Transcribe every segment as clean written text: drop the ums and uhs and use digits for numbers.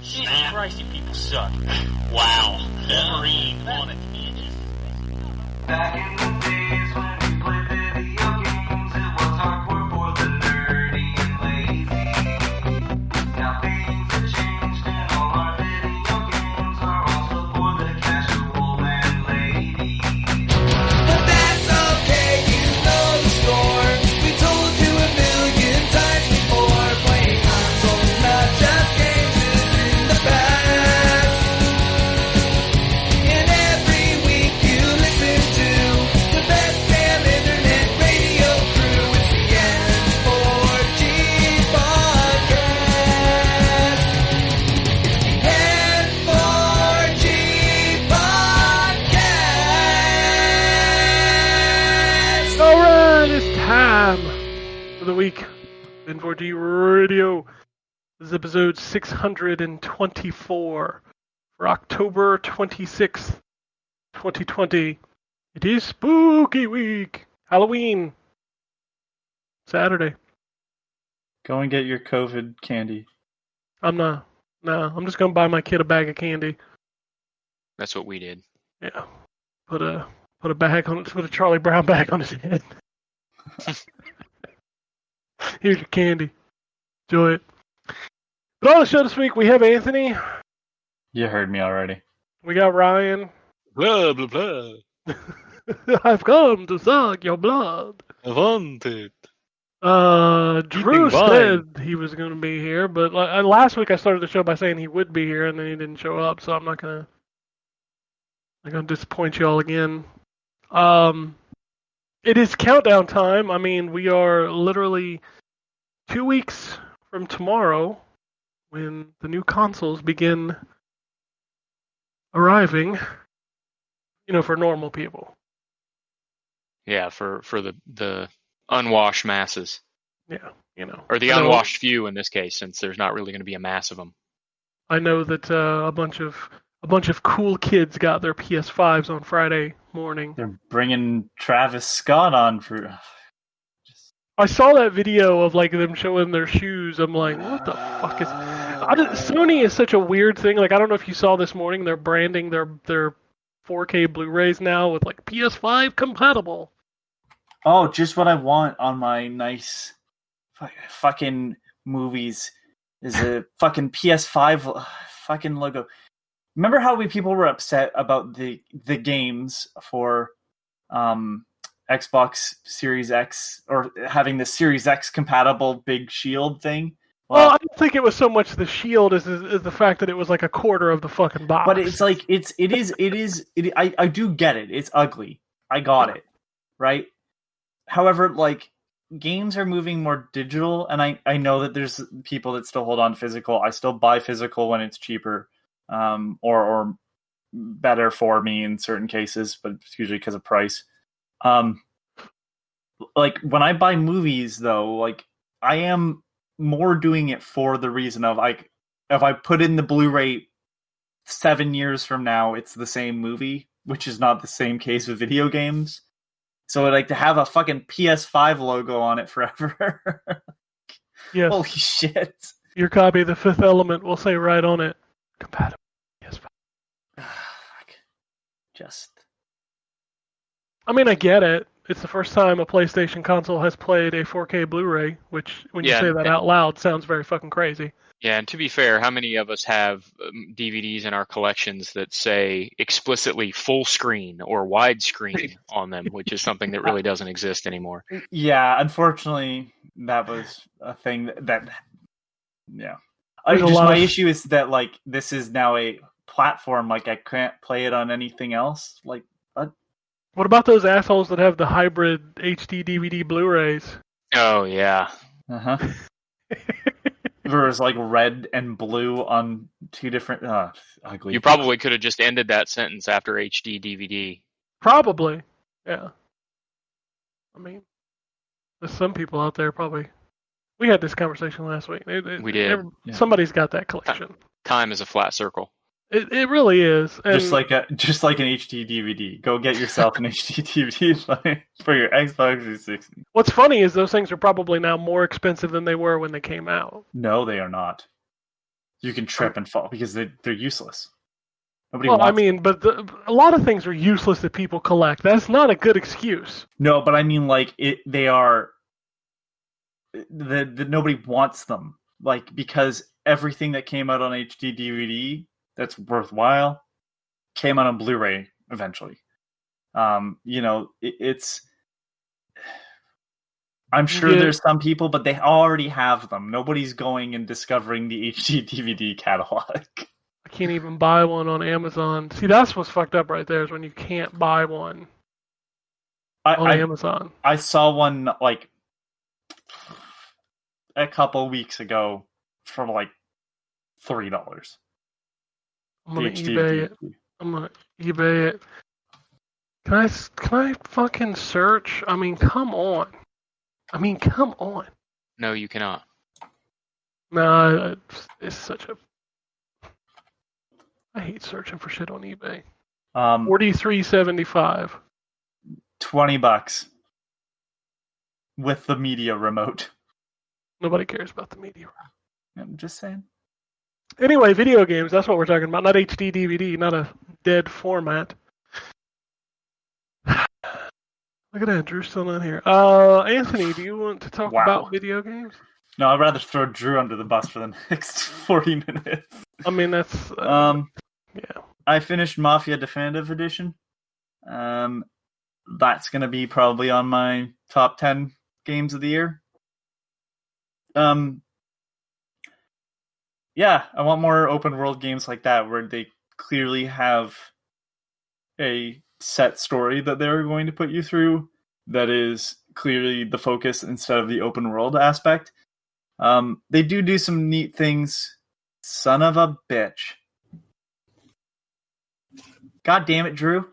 Jesus Christ, you people suck. Wow. Wolverine on it. Back in the days when we played video games, it was hardcore for the nerdy and lazy. Now things have changed and all our video games are also for the casual and lady. But that's okay, you know the score. We told you a million times before. Playing consoles, not just games, is in the past. And every week you listen to the best damn internet radio crew. It's the N4G podcast. It's the N4G podcast. Alright, it's time for the week. N4G Radio. This is episode 624 for October 26th, 2020. It is spooky week. Halloween. Saturday. Go and get your COVID candy. I'm just gonna buy my kid a bag of candy. That's what we did. Yeah. Put a bag on, put a Charlie Brown bag on his head. Here's your candy. Enjoy it. But on the show this week, we have Anthony. You heard me already. We got Ryan. Blah, blah, blah. I've come to suck your blood. I want it. Drew Keeping said he was going to be here, but last week I started the show by saying he would be here, and then he didn't show up, so I'm not going to disappoint you all again. It is countdown time. I mean, we are literally 2 weeks from tomorrow when the new consoles begin arriving, for normal people. Yeah, for the unwashed Yeah, masses. Or the I know- unwashed few in this case, since there's not really going to be a mass of them. I know that a bunch of cool kids got their PS5s on Friday morning. They're bringing Travis Scott on for. I saw that video of them showing their shoes. I'm like, what the fuck is? Sony is such a weird thing. I don't know if you saw this morning. They're branding their 4K Blu-rays now with PS5 compatible. Oh, just what I want on my nice fucking movies is a fucking PS5 fucking logo. Remember how people were upset about the games for Xbox Series X, or having the Series X compatible big shield thing? Well, I don't think it was so much the shield as the fact that it was a quarter of the fucking box. But it's I do get it. It's ugly. I got it. Right? However, games are moving more digital, and I know that there's people that still hold on physical. I still buy physical when it's cheaper, or better for me in certain cases, but it's usually because of price. When I buy movies, though, I am more doing it for the reason of if I put in the Blu-ray 7 years from now, it's the same movie, which is not the same case with video games. So I'd like to have a fucking PS5 logo on it forever. Yes. Holy shit. Your copy of The Fifth Element will say right on it, compatible PS5. Just. I mean, I get it. It's the first time a PlayStation console has played a 4K Blu-ray, which, when you say that out loud, sounds very fucking crazy. Yeah, and to be fair, how many of us have DVDs in our collections that say explicitly full screen or widescreen on them, which is something that really doesn't exist anymore? Yeah, unfortunately, that was a thing that yeah. My issue is that this is now a platform. I can't play it on anything else. What about those assholes that have the hybrid HD DVD Blu-rays? Oh yeah. Uh-huh. There's red and blue on two different ugly. You probably could have just ended that sentence after HD DVD. Probably. Yeah. I mean, there's some people out there probably. We had this conversation last week. We did. Somebody's got that collection. Time is a flat circle. It really is. And just like an HD DVD. Go get yourself an HD DVD for your Xbox 360. What's funny is those things are probably now more expensive than they were when they came out. No, they are not. you can trip and fall because they're useless. Nobody Well, I wants mean, but a lot of things are useless that people collect. That's not a good excuse. No, but I mean, like they are. Nobody wants them, like, because everything that came out on HD DVD that's worthwhile came out on Blu-ray eventually. It's. I'm sure there's some people, but they already have them. Nobody's going and discovering the HD DVD catalog. I can't even buy one on Amazon. See, that's what's fucked up right there, is when you can't buy one on Amazon. I saw one like a couple weeks ago for like $3. I'm gonna eBay it. I'm gonna eBay it. Can I fucking search? I mean, come on. No, you cannot. Nah, it's such a. I hate searching for shit on eBay. $43.75. $20 with the media remote. Nobody cares about the media. I'm just saying. Anyway, video games. That's what we're talking about. Not HD DVD. Not a dead format. Look at that. Drew's still not here. Anthony, do you want to talk about video games? No, I'd rather throw Drew under the bus for the next 40 minutes. I mean, that's... yeah. I finished Mafia Definitive Edition. That's going to be probably on my top 10 games of the year. Yeah, I want more open world games like that where they clearly have a set story that they're going to put you through that is clearly the focus instead of the open world aspect. They do some neat things. Son of a bitch. God damn it, Drew.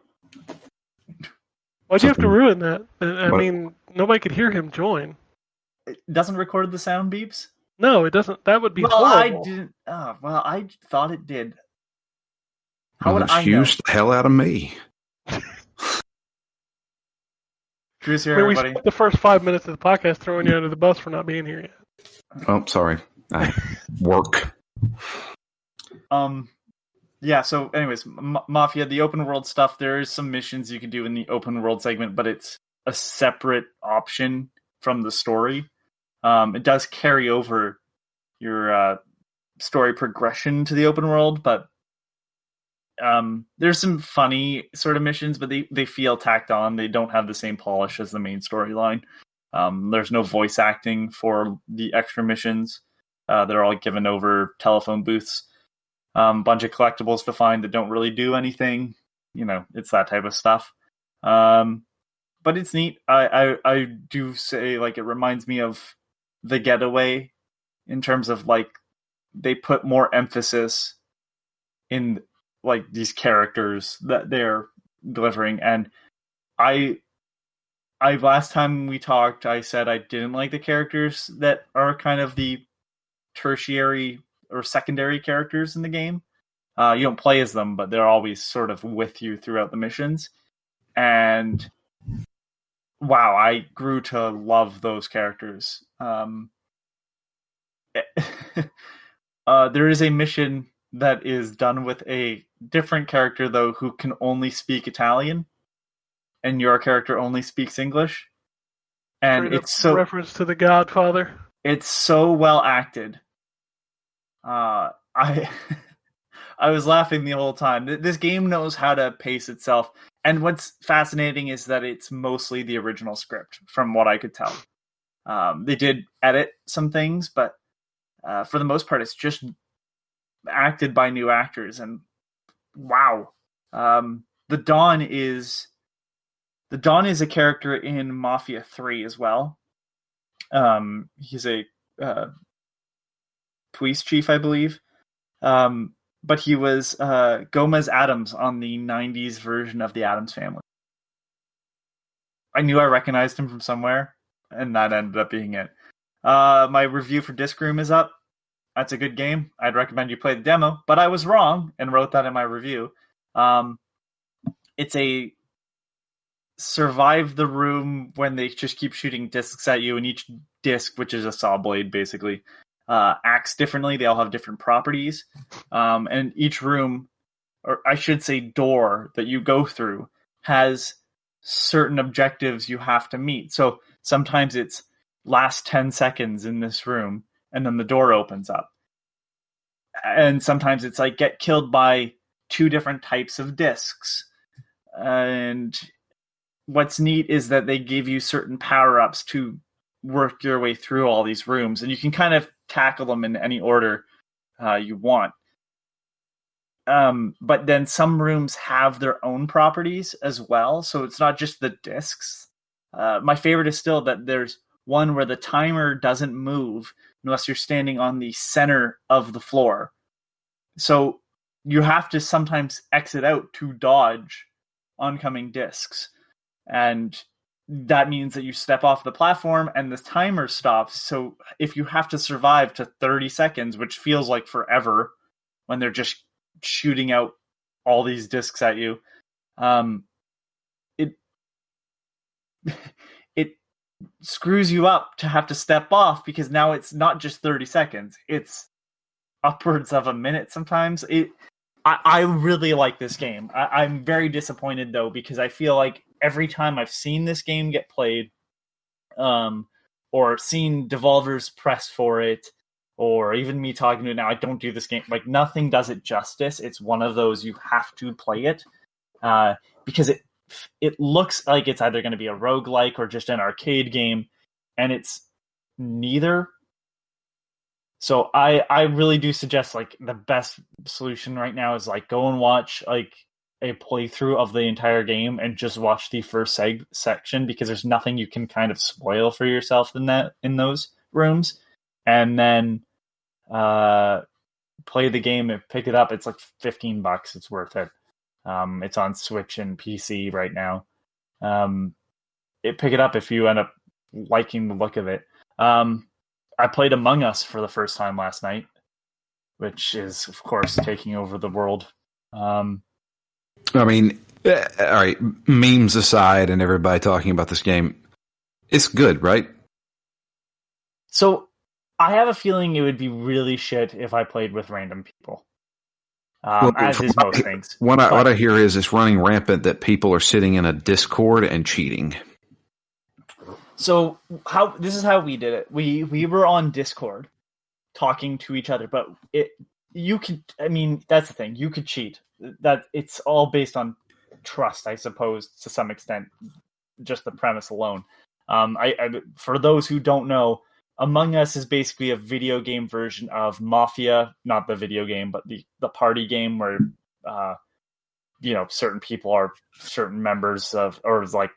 Why'd you have to ruin that? I mean, nobody could hear him join. It doesn't record the sound beeps? No, it doesn't. That would be horrible. horrible. I didn't. I thought it did. How would I know? Excuse the hell out of me. Drew's here, I mean, we everybody. spent the first 5 minutes of the podcast throwing you under the bus for not being here yet. Oh, sorry. Work. Yeah, so anyways, Mafia, the open world stuff, there is some missions you can do in the open world segment, but it's a separate option from the story. It does carry over your story progression to the open world, but there's some funny sort of missions, but they feel tacked on. They don't have the same polish as the main storyline. There's no voice acting for the extra missions. They're all given over telephone booths. Bunch of collectibles to find that don't really do anything. It's that type of stuff. But it's neat. I do say, like, it reminds me of The Getaway in terms of, like, they put more emphasis in, like, these characters that they're delivering. And I last time we talked, I said I didn't like the characters that are kind of the tertiary or secondary characters in the game. You don't play as them, but they're always sort of with you throughout the missions. And wow, I grew to love those characters. There is a mission that is done with a different character, though, who can only speak Italian, and your character only speaks English. And it's so reference to The Godfather. It's so well acted. I was laughing the whole time. This game knows how to pace itself. And what's fascinating is that it's mostly the original script, from what I could tell. They did edit some things, but for the most part, it's just acted by new actors. And wow. The Don is a character in Mafia 3 as well. He's a police chief, I believe. But he was Gomez Addams on the 90s version of the Addams Family. I knew I recognized him from somewhere, and that ended up being it. My review for Disc Room is up. That's a good game. I'd recommend you play the demo, but I was wrong and wrote that in my review. It's a survive the room when they just keep shooting discs at you, and each disc, which is a saw blade basically, acts differently. They all have different properties. And each room, or I should say door, that you go through has certain objectives you have to meet. So sometimes it's last 10 seconds in this room, and then the door opens up. And sometimes it's like get killed by 2 different types of discs. And what's neat is that they give you certain power-ups to work your way through all these rooms, and you can kind of tackle them in any order you want. But then some rooms have their own properties as well, so it's not just the discs. My favorite is still that there's one where the timer doesn't move unless you're standing on the center of the floor. So you have to sometimes exit out to dodge oncoming discs. And that means that you step off the platform and the timer stops. So if you have to survive to 30 seconds, which feels like forever when they're just shooting out all these discs at you, it screws you up to have to step off, because now it's not just 30 seconds. It's upwards of a minute sometimes. I really like this game. I'm very disappointed, though, because I feel like every time I've seen this game get played, or seen Devolver's press for it, or even me talking to it now, I don't do this game. Like, nothing does it justice. It's one of those you have to play it, because it looks like it's either going to be a roguelike or just an arcade game, and it's neither. So I really do suggest, like, the best solution right now is, like, go and watch, like, a playthrough of the entire game and just watch the first section, because there's nothing you can kind of spoil for yourself in those rooms. And then play the game and pick it up. It's like $15. It's worth it. It's on Switch and PC right now. Pick it up if you end up liking the look of it. I played Among Us for the first time last night, which is, of course, taking over the world. I mean, all right, memes aside and everybody talking about this game, it's good, right? So I have a feeling it would be really shit if I played with random people, as is most things. What I hear is it's running rampant that people are sitting in a Discord and cheating. So this is how we did it. We were on Discord talking to each other, but that's the thing. You could cheat. That it's all based on trust, I suppose, to some extent, just the premise alone. For those who don't know, Among Us is basically a video game version of Mafia, not the video game, but the party game where certain people are certain members of, or like,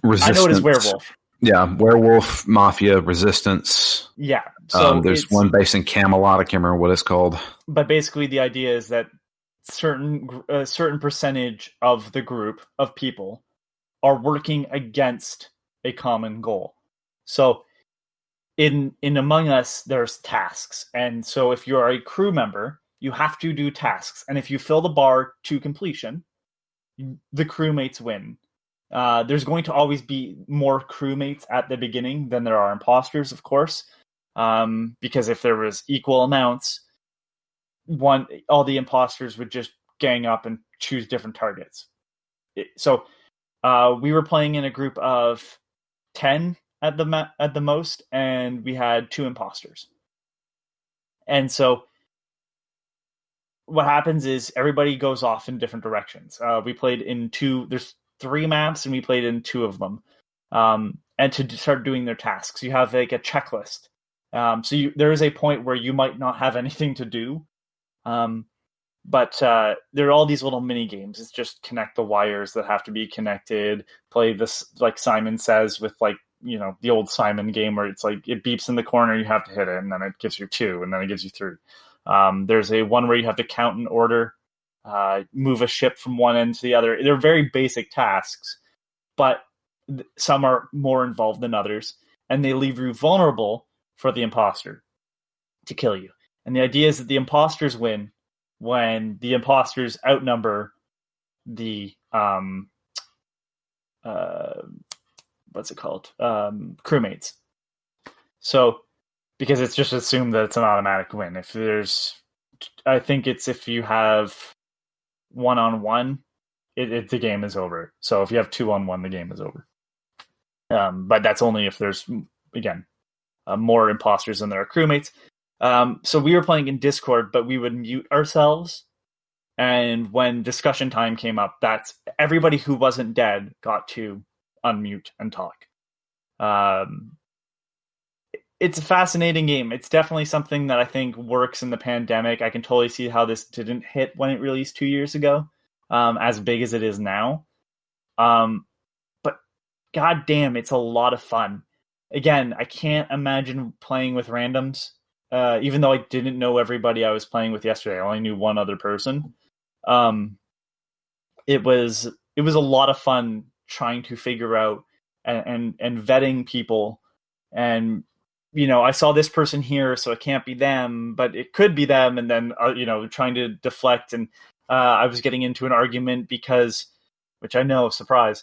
Resistance. I know it is Werewolf. Yeah, Werewolf, Mafia, Resistance. Yeah. So there's one based in Camelot. I can't remember what it's called. But basically the idea is that a certain percentage of the group of people are working against a common goal. So in Among Us, there's tasks. And so if you're a crew member, you have to do tasks. And if you fill the bar to completion, the crewmates win. There's going to always be more crewmates at the beginning than there are imposters, of course. Because if there was equal amounts, all the imposters would just gang up and choose different targets. So we were playing in a group of 10 at the most, and we had 2 imposters. And so what happens is everybody goes off in different directions. We played in 2. There's 3 maps, and we played in 2 of them. And to start doing their tasks, you have like a checklist. So there is a point where you might not have anything to do. But there are all these little mini games. It's just connect the wires that have to be connected. Play this, like Simon Says, with like, the old Simon game where it's like it beeps in the corner, you have to hit it, and then it gives you 2, and then it gives you 3. There's a one where you have to count in order, move a ship from one end to the other. They're very basic tasks, but some are more involved than others, and they leave you vulnerable for the imposter to kill you. And the idea is that the imposters win when the imposters outnumber the crewmates. So because it's just assumed that it's an automatic win. I think it's if you have 1-on-1, the game is over. So if you have 2-on-1, the game is over. But that's only if there's, again, more imposters than there are crewmates. So we were playing in Discord, but we would mute ourselves. And when discussion time came up, that's everybody who wasn't dead got to unmute and talk. It's a fascinating game. It's definitely something that I think works in the pandemic. I can totally see how this didn't hit when it released 2 years ago, as big as it is now. But goddamn, it's a lot of fun. Again, I can't imagine playing with randoms. Even though I didn't know everybody I was playing with yesterday, I only knew one other person. It was a lot of fun trying to figure out and vetting people. And, I saw this person here, so it can't be them, but it could be them. And then, trying to deflect. And I was getting into an argument because, which I know, surprise,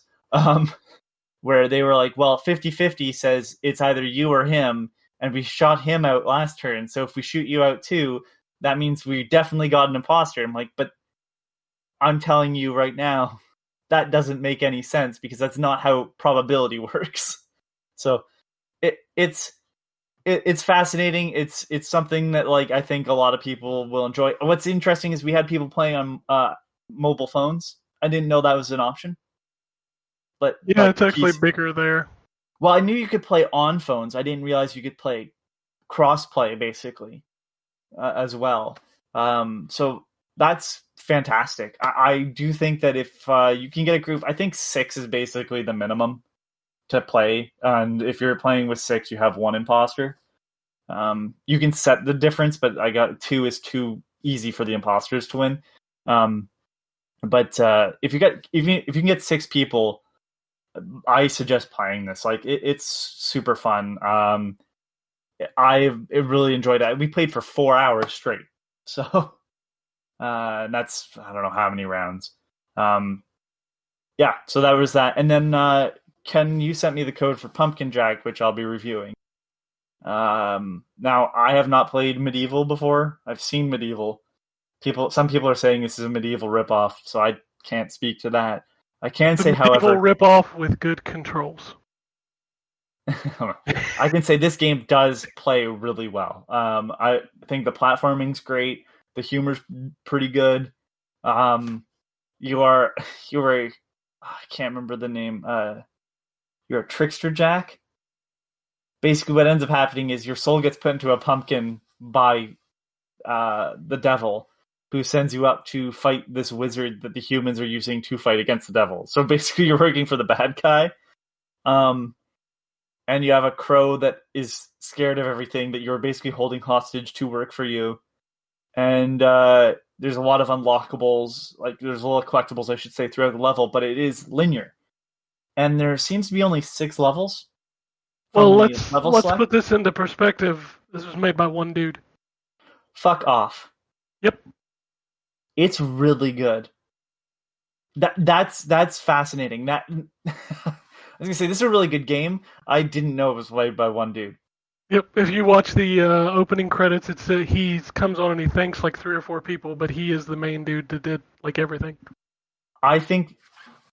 where they were like, well, 50-50 says it's either you or him. And we shot him out last turn, so if we shoot you out too, that means we definitely got an imposter. I'm like, but I'm telling you right now, that doesn't make any sense because that's not how probability works. So it's fascinating. It's something that I think a lot of people will enjoy. What's interesting is we had people playing on mobile phones. I didn't know that was an option. But it's actually bigger there. Well, I knew you could play on phones. I didn't realize you could play cross-play, basically, as well. So that's fantastic. I do think that if you can get a group, I think 6 is basically the minimum to play. And if you're playing with 6, you have 1 imposter. You can set the difference, but I got 2 is too easy for the imposters to win. But if you can get 6 people, I suggest playing this. It's super fun. I really enjoyed it. We played for 4 hours straight. So that's, I don't know how many rounds. So that was that. And then Ken, you sent me the code for Pumpkin Jack, which I'll be reviewing. Now, I have not played Medieval before. I've seen Medieval. Some people are saying this is a Medieval ripoff, so I can't speak to that. I can say, however, rip off with good controls. I can say this game does play really well. I think the platforming's great. The humor's pretty good. You are I can't remember the name. You're a trickster Jack. Basically, what ends up happening is your soul gets put into a pumpkin by the devil, who sends you up to fight this wizard that the humans are using to fight against the devil. So basically, you're working for the bad guy. And you have a crow that is scared of everything that you're basically holding hostage to work for you. And there's a lot of unlockables, there's a lot of collectibles, I should say, throughout the level, but it is linear. And there seems to be only 6 levels. Well, let's put this into perspective. This was made by one dude. Fuck off. Yep. It's really good. That's fascinating. That I was gonna say, this is a really good game. I didn't know it was played by one dude. Yep. If you watch the opening credits, it's he comes on and he thanks 3 or 4 people, but he is the main dude that did everything. I think.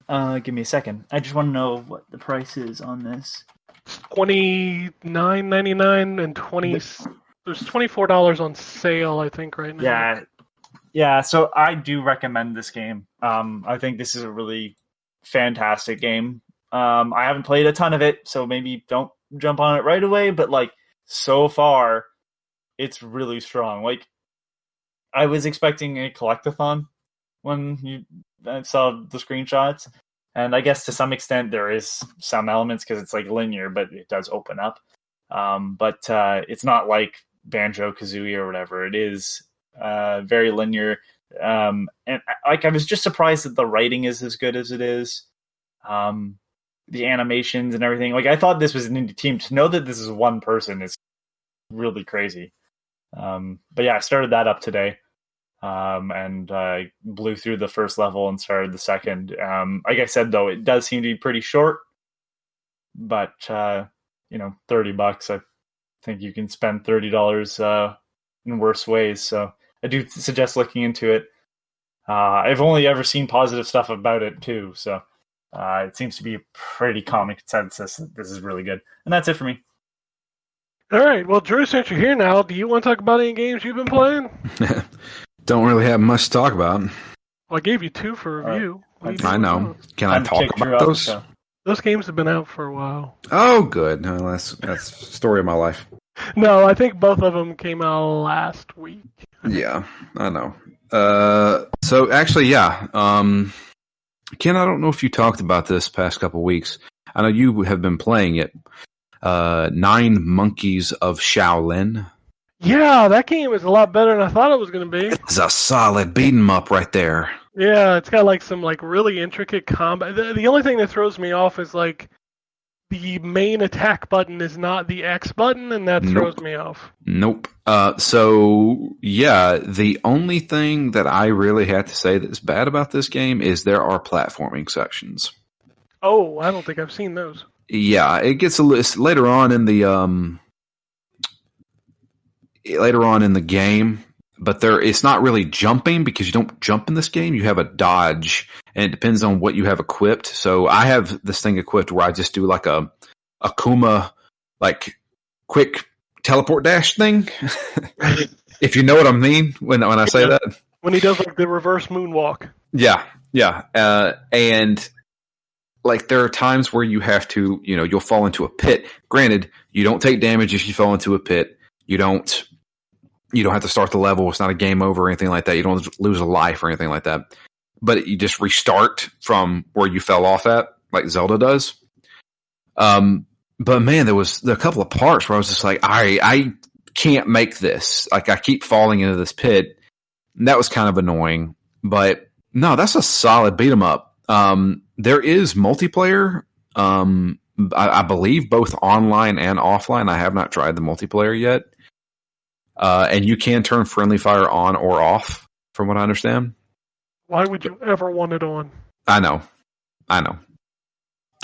Give me a second. I just want to know what the price is on this. It's $29.99 and There's $24 on sale, I think, right now. Yeah. So I do recommend this game. I think this is a really fantastic game. I haven't played a ton of it, so maybe don't jump on it right away. But so far, it's really strong. I was expecting a collectathon when I saw the screenshots, and I guess to some extent there is some elements because it's linear, but it does open up. But it's not like Banjo-Kazooie or whatever. It is very linear. And I was just surprised that the writing is as good as it is. The animations and everything. I thought this was an indie team. To know that this is one person is really crazy. But yeah, I started that up today. And I blew through the first level and started the second. Like I said, though, it does seem to be pretty short. But, $30, think you can spend $30 in worse ways. So I do suggest looking into it. I've only ever seen positive stuff about it too, so it seems to be a pretty common consensus that this is really good. And that's it for me. All right. Well, Drew, since you're here now, do you want to talk about any games you've been playing? Don't really have much to talk about. Well, I gave you 2 for review. I know. Can I talk about those? Those games have been out for a while. Oh, good. No, that's the story of my life. No, I think both of them came out last week. Yeah, I know. So actually, yeah. Ken, I don't know if you talked about this past couple weeks. I know you have been playing it. 9 Monkeys of Shaolin. Yeah, that game is a lot better than I thought it was going to be. It's a solid beat 'em up right there. Yeah, it's got like some like really intricate combat. The only thing that throws me off is like the main attack button is not the X button, and that throws me off. Nope. So yeah, the only thing that I really had to say that's bad about this game is there are platforming sections. Oh, I don't think I've seen those. Yeah, it gets a little later on in the game, but it's not really jumping because you don't jump in this game. You have a dodge, and it depends on what you have equipped. So I have this thing equipped where I just do like a Akuma, like quick teleport dash thing. If you know what I mean when I say that. When he does like the reverse moonwalk. Yeah. And like there are times where you have to, you'll fall into a pit. Granted, you don't take damage if you fall into a pit. You don't have to start the level. It's not a game over or anything like that. You don't lose a life or anything like that. But you just restart from where you fell off at, like Zelda does. But man, there was a couple of parts where I was just like, I can't make this. Like I keep falling into this pit. And that was kind of annoying. But no, that's a solid beat 'em up. There is multiplayer. I believe both online and offline. I have not tried the multiplayer yet. And you can turn friendly fire on or off, from what I understand. Why would you ever want it on? I know.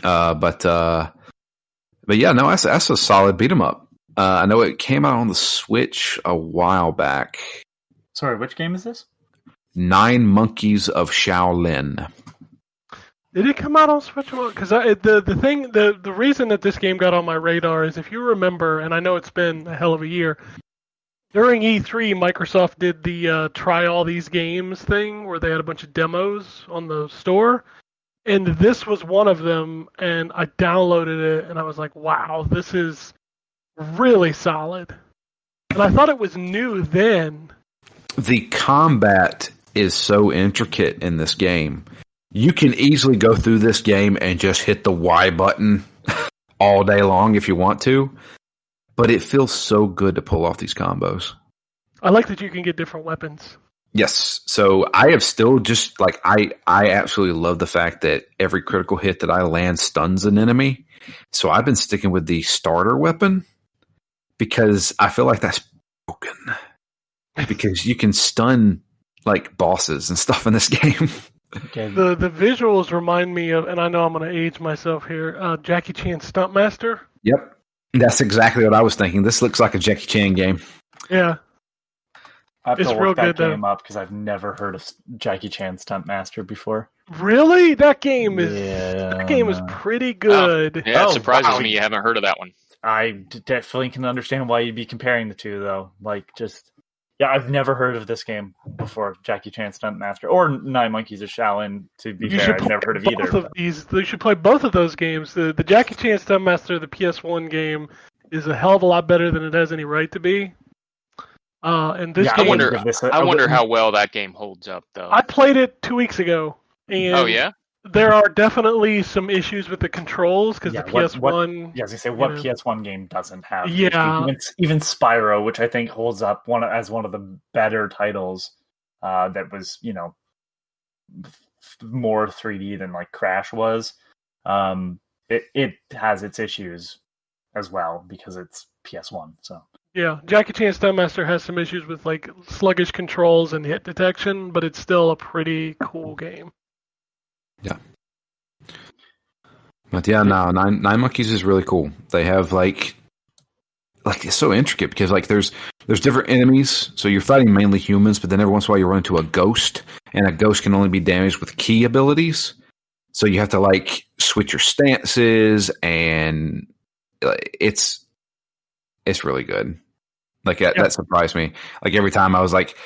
But yeah, no, that's a solid beat 'em up. I know it came out on the Switch a while back. Sorry, which game is this? 9 Monkeys of Shaolin. Did it come out on Switch? Because the reason that this game got on my radar is if you remember, and I know it's been a hell of a year. During E3, Microsoft did the try all these games thing where they had a bunch of demos on the store. And this was one of them, and I downloaded it, and I was like, wow, this is really solid. And I thought it was new then. The combat is so intricate in this game. You can easily go through this game and just hit the Y button all day long if you want to. But it feels so good to pull off these combos. I like that you can get different weapons. Yes. So I have still just like I absolutely love the fact that every critical hit that I land stuns an enemy. So I've been sticking with the starter weapon because I feel like that's broken. Because you can stun like bosses and stuff in this game. Okay. The visuals remind me of, and I know I'm going to age myself here, Jackie Chan Stuntmaster. Yep. That's exactly what I was thinking. This looks like a Jackie Chan game. Yeah. I have It's to real look that good, game up because I've never heard of Jackie Chan Stuntmaster before. Really? That game is pretty good. Yeah, it Oh, surprises wow. me you haven't heard of that one. I definitely can understand why you'd be comparing the two, though. I've never heard of this game before, Jackie Chan Stuntmaster, or 9 Monkeys of Shaolin, to be fair. I've never heard of either. You should play both of those games. The Jackie Chan Stuntmaster, the PS1 game, is a hell of a lot better than it has any right to be. And this game, I wonder how well that game holds up, though. I played it 2 weeks ago, and Oh, yeah? there are definitely some issues with the controls because Yeah, the what- PS1. Yeah, I was gonna say, what PS1 game doesn't have? Yeah. Even Spyro, which I think holds up as one of the better titles, that was more 3D than like Crash was. It has its issues as well because it's PS1. So Yeah, Jackie Chan Stuntmaster has some issues with like sluggish controls and hit detection, but it's still a pretty cool game. Yeah. But yeah, no, Nine Monkeys is really cool. They have like like it's so intricate because like there's different enemies, so you're fighting mainly humans, but then every once in a while you run into a ghost, and a ghost can only be damaged with key abilities. So you have to like switch your stances, and it's really good. Like that surprised me. Like every time I was like,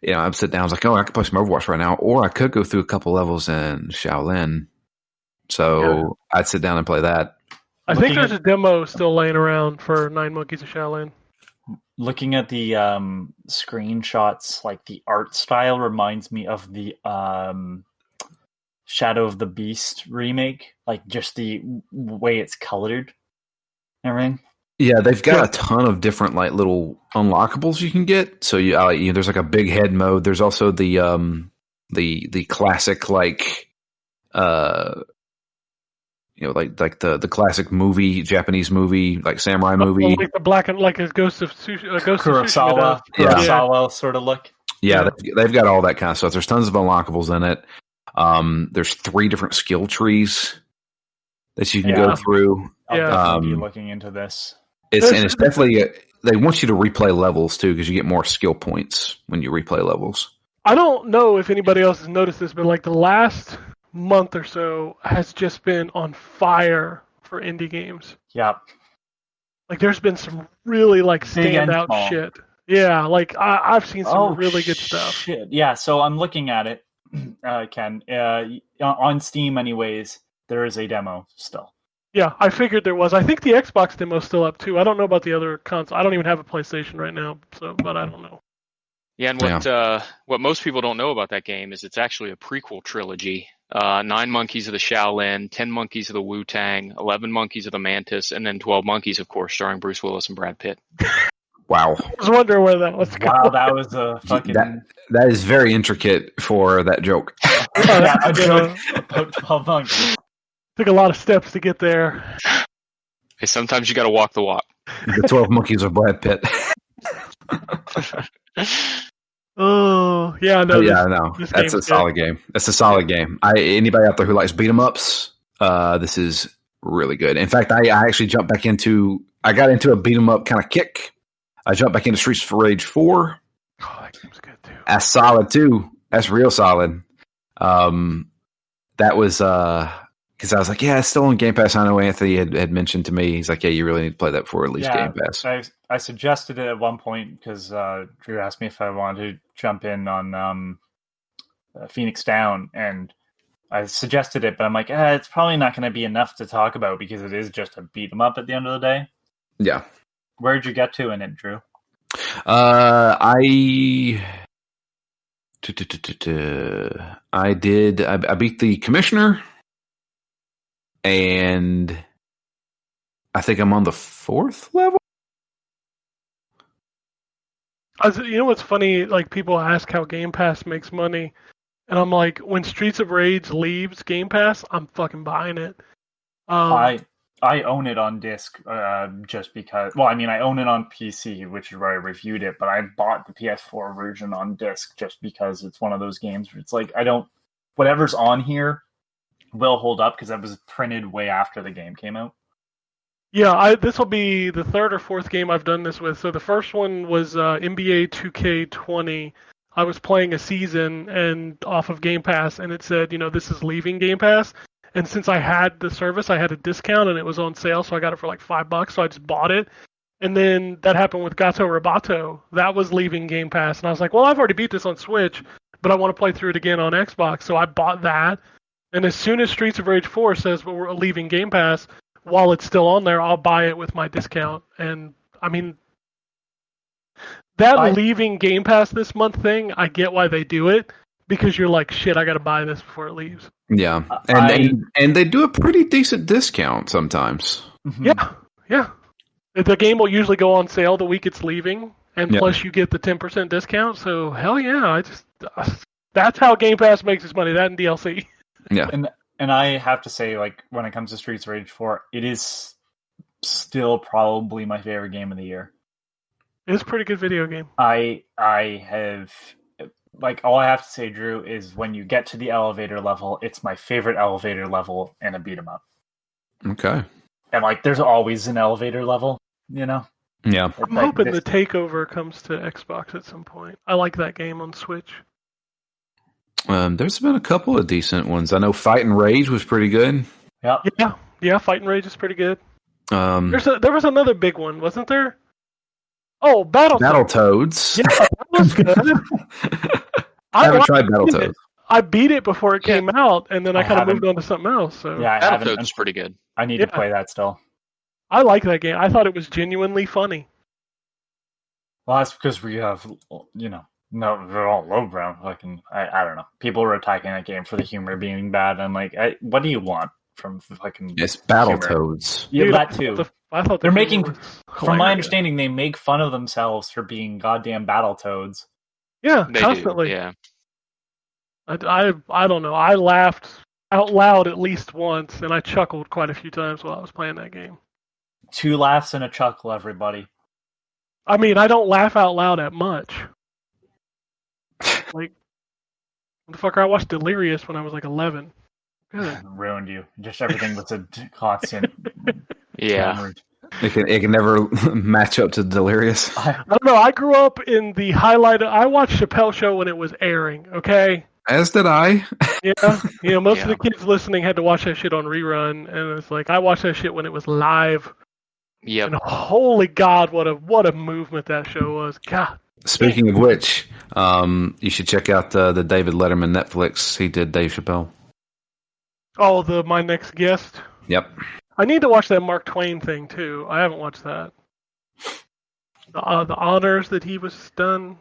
I'm sitting down, I was like, oh, I could play some Overwatch right now, or I could go through a couple levels in Shaolin. So I'd sit down and play that. I think there's a demo still laying around for 9 Monkeys of Shaolin. Looking at the screenshots, like the art style reminds me of the Shadow of the Beast remake, like just the way it's colored. Everything. Yeah, they've got a ton of different like little unlockables you can get. So there's like a big head mode. There's also the classic like like the classic movie, Japanese movie, like samurai movie, like the black and like a Ghost of Kurosawa, Tsushima sort of look. Yeah, they've got all that kind of stuff. There's tons of unlockables in it. There's 3 different skill trees that you can go through. I'll definitely be looking into this. It's definitely they want you to replay levels too because you get more skill points when you replay levels. I don't know if anybody else has noticed this, but like the last month or so has just been on fire for indie games. Yep. Like there's been some really like standout shit. Yeah, like I've seen some really good stuff. Shit. Yeah, so I'm looking at it, Ken. On Steam anyways, there is a demo still. Yeah, I figured there was. I think the Xbox demo's still up too. I don't know about the other console. I don't even have a PlayStation right now, but I don't know. Yeah, and what most people don't know about that game is it's actually a prequel trilogy. 9 Monkeys of the Shaolin, 10 Monkeys of the Wu-Tang, 11 Monkeys of the Mantis, and then 12 Monkeys, of course, starring Bruce Willis and Brad Pitt. Wow. I was wondering where that was going. Wow, that was a fucking... That is very intricate for that joke. A joke about 12 monkeys. Took a lot of steps to get there. Hey, sometimes you got to walk the walk. The 12 Monkeys of Brad Pitt. Oh, yeah, no. That's a solid game. That's a solid game. Anybody out there who likes beat 'em ups, this is really good. In fact, I actually jumped back I got into a beat 'em up kind of kick. I jumped back into Streets of Rage 4. Oh, that game's good too. That's solid too. That's real solid. That was because I was like, yeah, it's still on Game Pass. I know Anthony had mentioned to me. He's like, yeah, you really need to play that before at least Game Pass. I suggested it at one point because Drew asked me if I wanted to jump in on Phoenix Down, and I suggested it, but I'm like, it's probably not going to be enough to talk about because it is just a beat 'em up at the end of the day. Yeah. Where'd you get to in it, Drew? I beat the Commissioner, and I think I'm on the 4th level. You know what's funny? Like people ask how Game Pass makes money, and I'm like, when Streets of Rage leaves Game Pass, I'm fucking buying it. I own it on disc just because. Well, I mean, I own it on PC, which is where I reviewed it. But I bought the PS4 version on disc just because it's one of those games where it's like whatever's on here will hold up because that was printed way after the game came out. Yeah, this will be the 3rd or 4th game I've done this with. So the first one was NBA 2K20. I was playing a season and off of Game Pass, and it said, this is leaving Game Pass. And since I had the service, I had a discount, and it was on sale, so I got it for like $5, so I just bought it. And then that happened with Gato Roboto. That was leaving Game Pass, and I was like, well, I've already beat this on Switch, but I want to play through it again on Xbox, so I bought that. And as soon as Streets of Rage 4 says, well, we're leaving Game Pass, while it's still on there, I'll buy it with my discount. And, I mean, leaving Game Pass this month thing, I get why they do it, because you're like, shit, I got to buy this before it leaves. Yeah, and they do a pretty decent discount sometimes. Mm-hmm. Yeah. The game will usually go on sale the week it's leaving, and plus you get the 10% discount. So hell yeah, that's how Game Pass makes its money. That and DLC. Yeah, and I have to say, like when it comes to Streets of Rage 4, it is still probably my favorite game of the year. It's a pretty good video game. I have. Like, all I have to say, Drew, is when you get to the elevator level, it's my favorite elevator level in a beat 'em up. Okay. And, like, there's always an elevator level, Yeah. I'm hoping the Takeover comes to Xbox at some point. I like that game on Switch. There's been a couple of decent ones. I know Fight and Rage was pretty good. Yep. Yeah, Fight and Rage is pretty good. There There was another big one, wasn't there? Oh, Battletoads. Yeah, that was good. I haven't tried Battletoads. I beat it before it came out, and then I kind of moved on to something else. So Yeah, I haven't. Battletoads is pretty good. I need to play that still. I like that game. I thought it was genuinely funny. Well, that's because we have, no, they're all lowbrow. I don't know. People were attacking that game for the humor being bad. I'm like, what do you want from fucking? It's Battletoads. Yeah, Dude, that too. I thought They're the making, humor was from my hilarious. understanding, they make fun of themselves for being goddamn Battletoads. Yeah, They constantly. do. Yeah. I don't know. I laughed out loud at least once, and I chuckled quite a few times while I was playing that game. 2 laughs and a chuckle, everybody. I mean, I don't laugh out loud at much. Like, motherfucker, I watched Delirious when I was like 11. Good. Ruined you. Just everything was a constant. Yeah. It can never match up to Delirious. I don't know. I grew up in the highlight. I watched Chappelle Show when it was airing. Okay. As did I. Yeah. Most of the kids listening had to watch that shit on rerun, and it's like I watched that shit when it was live. Yep. And holy God, what a movement that show was. God. Speaking of which, you should check out the David Letterman Netflix. He did Dave Chappelle. Oh, My Next Guest. Yep. I need to watch that Mark Twain thing too. I haven't watched that. The honors that he was done.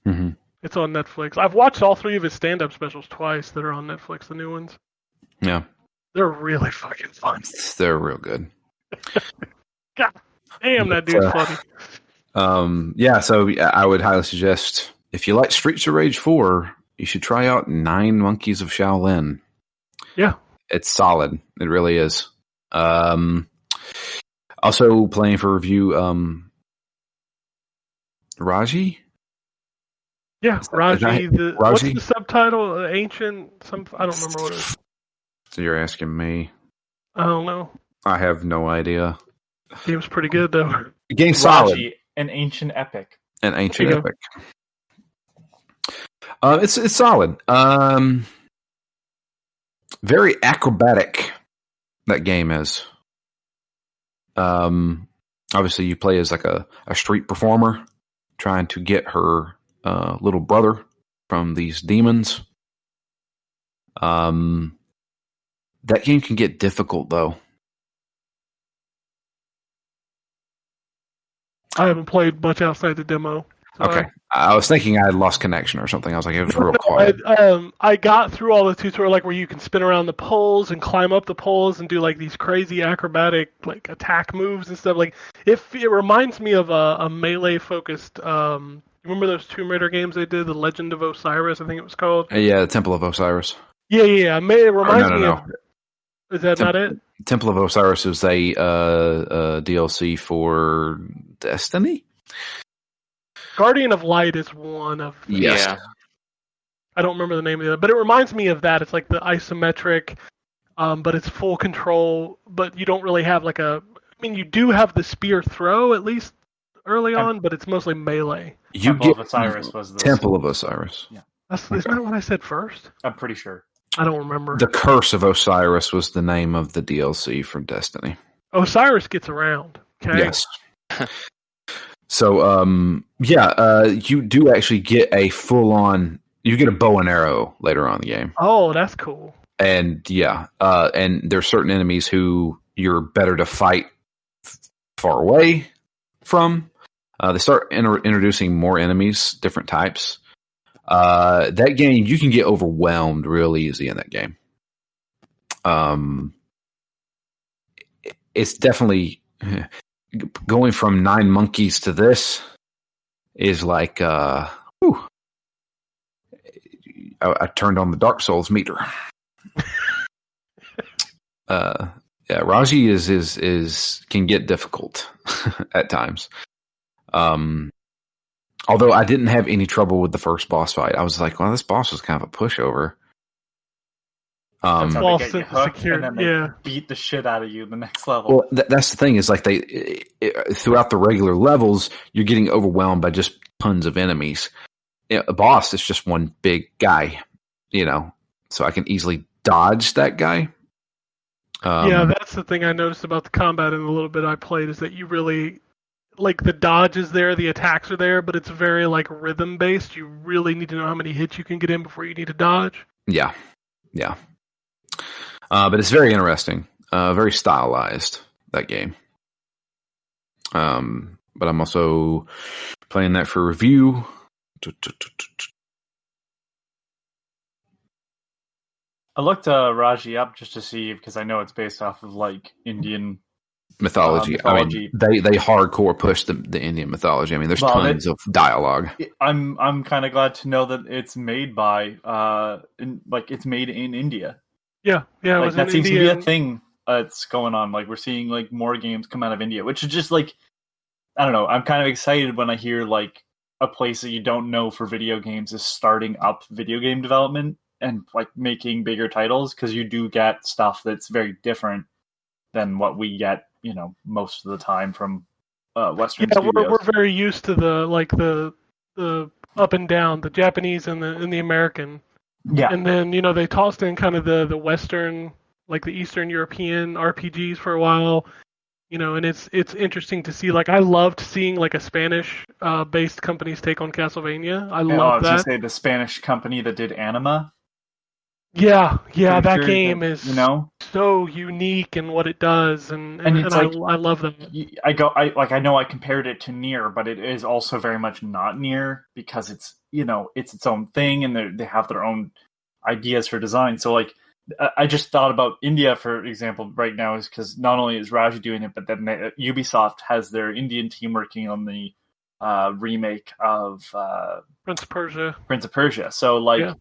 Mm-hmm. It's on Netflix. I've watched all 3 of his stand-up specials twice that are on Netflix, the new ones. Yeah. They're really fucking fun. They're real good. God damn, that dude's funny. Yeah, so I would highly suggest, if you like Streets of Rage 4, you should try out 9 Monkeys of Shaolin. Yeah. It's solid. It really is. Also playing for review, Raji? Yeah, Raji. What's Raji? the subtitle? Ancient? I don't remember what it is. So you're asking me? I don't know. I have no idea. Game's pretty good though. The game's solid. Raji, an ancient epic. An ancient There you epic. It's solid. Very acrobatic. That game is. Obviously, you play as like a street performer trying to get her little brother from these demons. That game can get difficult, though. I haven't played much outside the demo. So Okay. I was thinking I had lost connection or something. I was like, it was real quiet. I got through all the tutorial, like where you can spin around the poles and climb up the poles and do like these crazy acrobatic like attack moves and stuff. Like it reminds me of a melee focused. Remember those Tomb Raider games they did, The Legend of Osiris, I think it was called. Yeah, the Temple of Osiris. Yeah. It reminds me no. of. Is that not it? Temple of Osiris is a DLC for Destiny. Guardian of Light is one of them. Yes. Yeah. I don't remember the name of the other, but it reminds me of that. It's like the isometric, but it's full control, but you don't really have like I mean, you do have the spear throw at least early on, but it's mostly melee. You Temple get of Osiris was the Temple of Osiris. Isn't that what I said first? I'm pretty sure. I don't remember. The Curse of Osiris was the name of the DLC for Destiny. Osiris gets around. Okay. Yes. So, you do actually get a full-on. You get a bow and arrow later on in the game, Oh, that's cool. and and there's certain enemies who you're better to fight far away from. They start introducing more enemies, different types. That game, you can get overwhelmed real easy in that game. It's definitely going from 9 monkeys to this is like, I turned on the Dark Souls meter. Raji is can get difficult at times. Although I didn't have any trouble with the first boss fight. I was like, well, this boss was kind of a pushover. That's how False they get you and hooked, secure, and then they yeah. beat the shit out of you the next level. Well, that's the thing is like throughout the regular levels, you're getting overwhelmed by just tons of enemies. A boss is just one big guy, so I can easily dodge that guy. Yeah, that's the thing I noticed about the combat in the little bit I played is that you really, like, the dodge is there, the attacks are there, but it's very, like, rhythm-based. You really need to know how many hits you can get in before you need to dodge. Yeah. But it's very interesting, very stylized, that game. But I'm also playing that for review. I looked Raji up just to see, because I know it's based off of like Indian mythology. mythology. I mean, they hardcore push the Indian mythology. I mean, there's tons of dialogue. I'm kind of glad to know that it's made by it's made in India. Yeah. Like that seems to be a thing that's going on. Like we're seeing like more games come out of India, which is just like, I don't know. I'm kind of excited when I hear like a place that you don't know for video games is starting up video game development and like making bigger titles, because you do get stuff that's very different than what we get, most of the time from Western studios. We're very used to the up and down, the Japanese and the American. Yeah. And then, they tossed in kind of the Western, like the Eastern European RPGs for a while, and it's interesting to see. Like, I loved seeing like a Spanish based company's take on Castlevania. I love that. I was going to say the Spanish company that did Anima. Yeah, that sure game that, is so unique in what it does, and it's I like, love that. I know I compared it to Nier, but it is also very much not Nier, because it's it's its own thing, and they have their own ideas for design. So like, I just thought about India, for example, right now, is because not only is Raji doing it, but then Ubisoft has their Indian team working on the remake of Prince of Persia. So like. Yeah.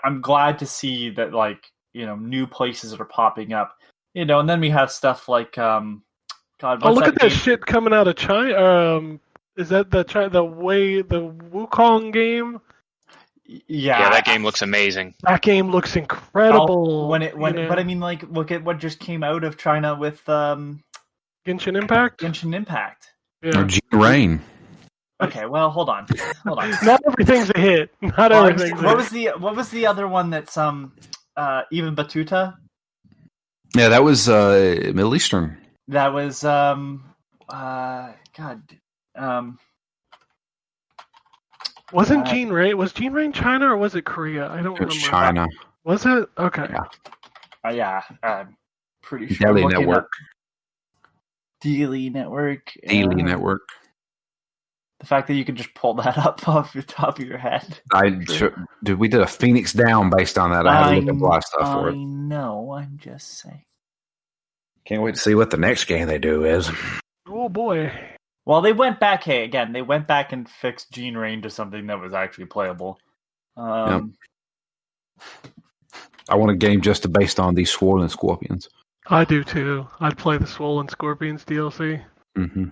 I'm glad to see that, like, new places that are popping up, and then we have stuff like, God, look at that shit coming out of China. Is that the Wukong game? Yeah, that game looks amazing. That game looks incredible. But I mean, like, look at what just came out of China with Genshin Impact. Yeah. Or Gene Rain. Okay, well, hold on. Not everything's a hit. Not everything's a hit. What was the other one that's even Batuta? Yeah, that was Middle Eastern. That was wasn't Gene Rain? Was Gene Rain China or was it Korea? I don't remember. China. Was it? Okay. Yeah. I'm pretty sure. Daily Network. Daily Network. The fact that you can just pull that up off the top of your head. We did a Phoenix Down based on that. I had to look up a lot of stuff for it. I know. I'm just saying. Can't wait to see what the next game they do is. Oh boy. Well, they went back. Hey, again, they went back and fixed Gene Rain to something that was actually playable. I want a game just based on these Swollen Scorpions. I do too. I'd play the Swollen Scorpions DLC. Mm-hmm.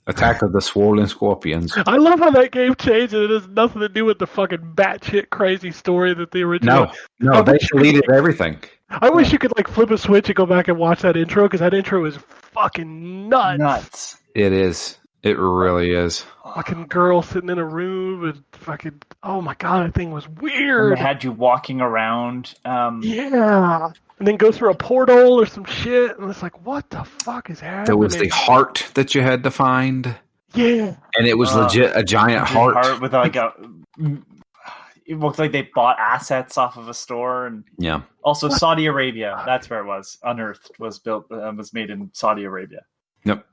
Attack of the Swollen Scorpions. I love how that game changed, and it has nothing to do with the fucking batshit crazy story that the original. No, they deleted everything. I wish you could like flip a switch and go back and watch that intro, because that intro is fucking nuts. It is. It really is. Fucking girl sitting in a room with fucking. Oh my god, that thing was weird. And they had you walking around. Yeah. And then go through a portal or some shit, and it's like, what the fuck is happening? There was the heart that you had to find. Yeah. And it was legit a giant heart. With like it looked like they bought assets off of a store. And yeah. Also Saudi Arabia, that's where it was. Unearthed was built, was made in Saudi Arabia. Yep.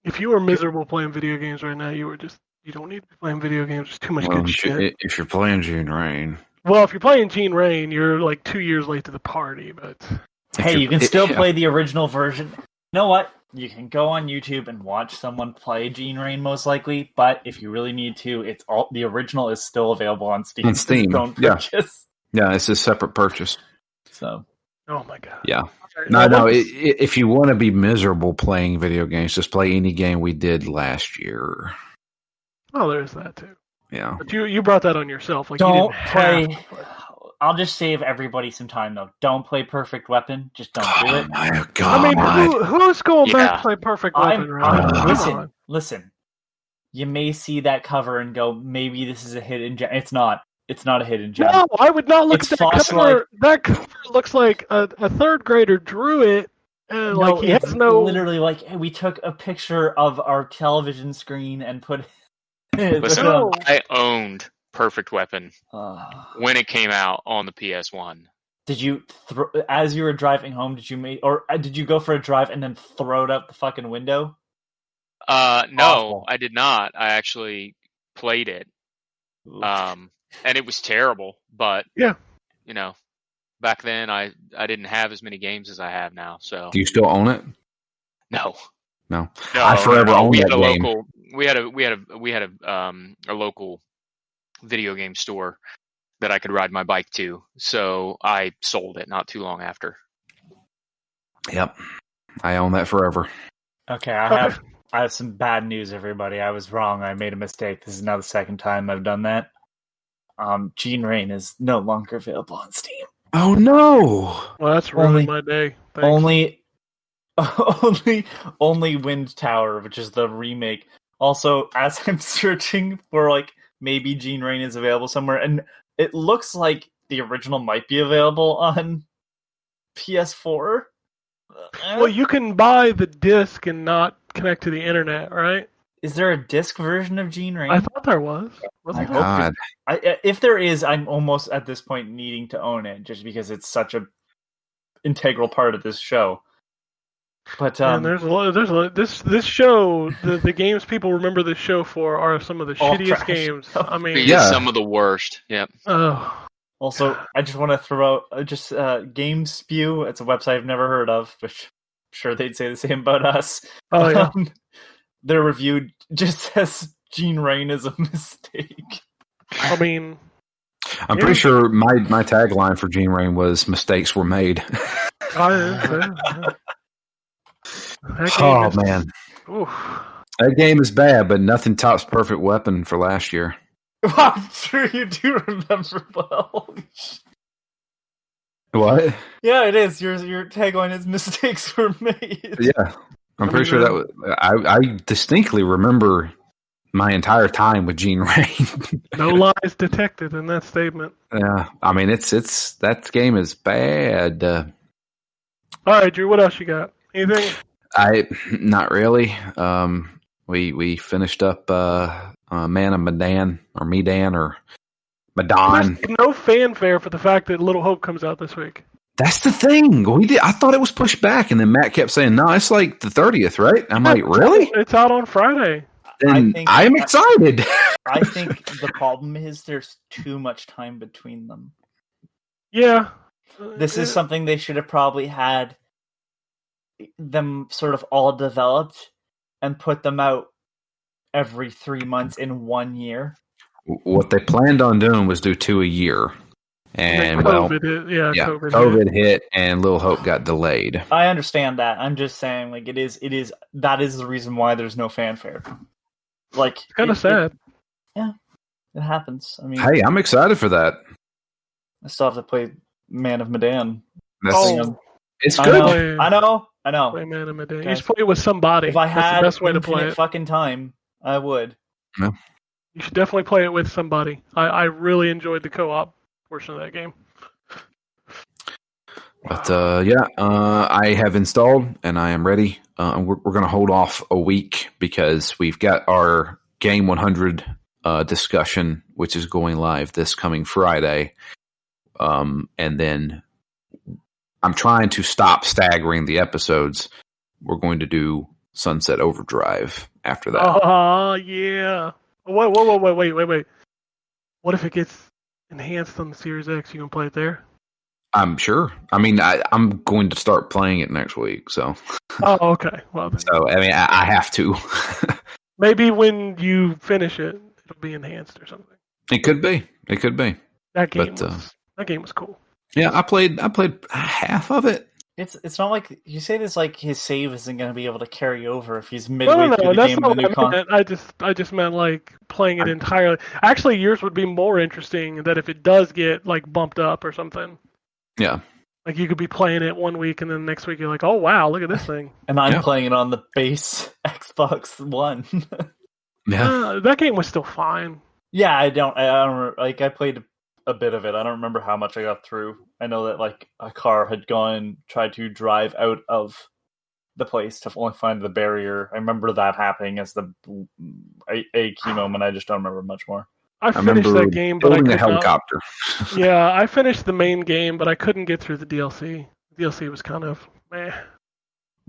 If you were miserable playing video games right now, you don't need to be playing video games. There's too much good shit. If you're playing Gene Rain. Well, if you're playing Gene Rain, you're like 2 years late to the party, but... Hey, you can still play the original version. You know what? You can go on YouTube and watch someone play Gene Rain, most likely, but if you really need to, the original is still available on Steam. On Steam, don't purchase. Yeah, it's a separate purchase. So... Oh my god. Yeah. No, if you want to be miserable playing video games, just play any game we did last year. Oh, there's that too. Yeah. But you brought that on yourself. Like, don't play. I'll just save everybody some time though. Don't play Perfect Weapon. Just don't do Oh it. my God. I mean, who's going back Yeah. to play Perfect Weapon right now? Come Listen. You may see that cover and go, maybe this is a hidden gem. It's not. It's not a hidden gem. No, I would not look It's at that fossilized. cover. That cover looks like a third grader drew it, and No, like he it's has no. literally like we took a picture of our television screen and put it. Listen, No. I owned Perfect Weapon Uh, when it came out on the PS1. did you as you were driving home? Did you go for a drive and then throw it out the fucking window? No, Awful. I did not. I actually played it. And it was terrible, but Yeah. you know, back then I didn't have as many games as I have now, so Do you still own it? no. No. No, I forever owned we that had a game. local we had a local video game store that I could ride my bike to, so I sold it not too long after. Yep. I own that forever. Okay, I have some bad news, everybody. I was wrong. I made a mistake. This is now the second time I've done that. Gene Rain is no longer available on Steam. Oh no. Well, that's ruined my day. Thanks. Only Wind Tower, which is the remake. Also, as I'm searching for like maybe Gene Rain is available somewhere, and it looks like the original might be available on PS4. Well, you can buy the disc and not connect to the internet, right? Is there a disc version of Gene Rain? I thought there was. Wasn't I there? hope God. if there is, I'm almost at this point needing to own it, just because it's such a integral part of this show. But And there's a lot. This show. The games people remember this show for are some of the All shittiest trash. games. I mean, Yeah. Some of the worst. Yep. oh, also, I just want to throw out Game Spew. It's a website I've never heard of, which I'm sure they'd say the same about us. oh yeah. Their review just says Gene Rain is a mistake. I mean, I'm pretty sure my tagline for Gene Rain was "Mistakes were made." that game Oh is, man, oof. that game is bad, but nothing tops Perfect Weapon for last year. I'm sure you do remember well. What? Yeah, it is. Your tagline is "Mistakes were made." Yeah, I'm pretty sure that was. I distinctly remember my entire time with Gene Rain. No lies detected in that statement. Yeah, I mean it's that game is bad. All right, Drew. What else you got? Anything? Not really. We finished up Man of Medan or Medan or Madon. There's no fanfare for the fact that Little Hope comes out this week. That's the thing. I thought it was pushed back, and then Matt kept saying, "No, it's like the 30th, right?" I'm like, "Really?" It's out on Friday. Then I'm excited. I think the problem is there's too much time between them. Yeah. This is something they should have probably had them sort of all developed and put them out every 3 months in 1 year. What they planned on doing was do 2 a year, and COVID hit, and Little Hope got delayed. I understand that. I'm just saying, like, that is the reason why there's no fanfare. Like, It's kind of sad. It happens. I mean, Hey, I'm excited for that. I still have to play Man of Medan. It's I good. know. Play Man of Medan. You Guys, should play it with somebody. If I That's had the best way to play infinite it. fucking time, I would. Yeah. You should definitely play it with somebody. I really enjoyed the co-op portion of that game. But I have installed and I am ready. We're going to hold off a week because we've got our Game 100 discussion, which is going live this coming Friday. And then I'm trying to stop staggering the episodes. We're going to do Sunset Overdrive after that. Oh, yeah. Wait. What if it gets enhanced on the Series X? You can play it there? I'm sure. I mean, I'm going to start playing it next week. So. Oh, okay. Well, then. So I mean, I have to. Maybe when you finish it, it'll be enhanced or something. It could be. That That game was cool. Yeah, I played half of it. It's not like you say this like his save isn't going to be able to carry over if he's No, midway no, through no, the that's game not with a new what I meant. I just meant like playing it entirely. Actually, yours would be more interesting that if it does get like bumped up or something. Yeah. Like you could be playing it one week and then next week you're like, oh wow, look at this thing. And I'm Yeah. playing it on the base Xbox One. Yeah. That game was still fine. Yeah, I don't like. I played a bit of it. I don't remember how much I got through. I know that like a car had tried to drive out of the place to only find the barrier. I remember that happening as a key moment. I just don't remember much more. I I finished remember that game, but I building a could not. helicopter. Yeah, I finished the main game, but I couldn't get through the DLC. The DLC was kind of meh.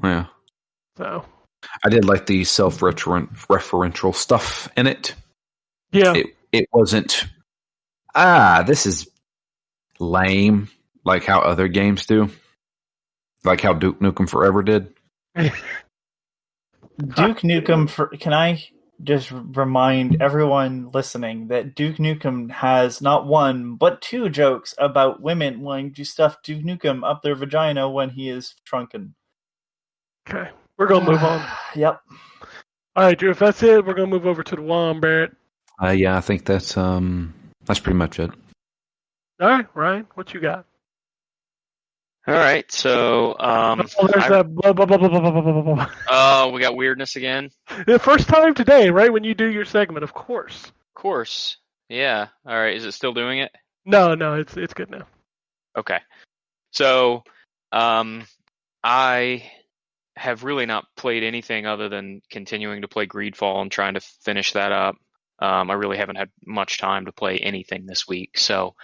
Yeah. So I did like the self-referential stuff in it. yeah, It wasn't, this is lame, like how other games do. Like how Duke Nukem Forever did. Duke Nukem. Can I just remind everyone listening that Duke Nukem has not one but two jokes about women wanting to stuff Duke Nukem up their vagina when he is shrunken. okay, we're gonna move on. Yep. All right, Drew. If that's it, we're gonna move over to the Wombat. Yeah, I think that's pretty much it. All right, Ryan, what you got? All right, so There's that blah, blah, blah, blah, blah, blah, blah, blah, blah. oh, we got weirdness again. The first time today, right when you do your segment, of course. Of course, yeah. All right, is it still doing it? No, it's good now. Okay, so I have really not played anything other than continuing to play Greedfall and trying to finish that up. I really haven't had much time to play anything this week, so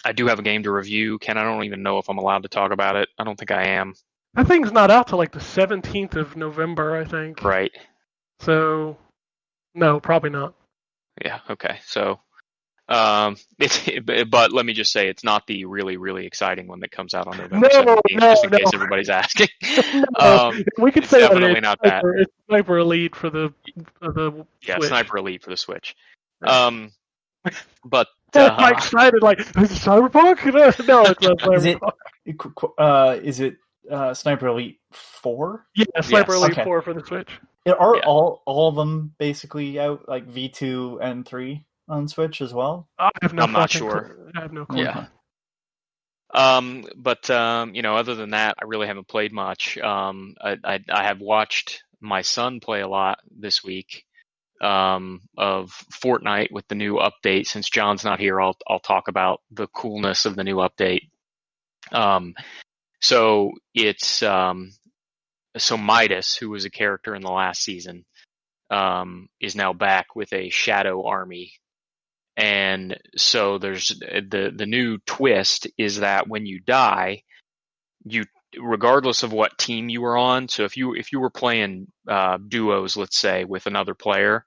I do have a game to review. Ken, I don't even know if I'm allowed to talk about it. I don't think I am. That thing's not out till like the 17th of November, I think. Right. So, no, probably not. Yeah, okay. So, but let me just say, it's not the really, really exciting one that comes out on November 17th, just in case everybody's asking. We could it's say definitely that not that. It's Sniper Elite for the Yeah, Switch. Sniper Elite for the Switch. Right. But I'm excited, like, is it Cyberpunk? No, it's not Cyberpunk. Is it Sniper Elite 4? Yeah, Sniper Yes. Elite Okay. 4 for the Switch. Are Yeah. all of them basically out, like V2 and 3 on Switch as well? I have no I'm not fucking sure. clue. I have no clue. Yeah. But other than that, I really haven't played much. I have watched my son play a lot this week of Fortnite with the new update. Since John's not here, I'll talk about the coolness of the new update. So it's so Midas, who was a character in the last season, is now back with a shadow army. And so there's the new twist is that when you die, you, regardless of what team you were on, so if you were playing duos, let's say, with another player,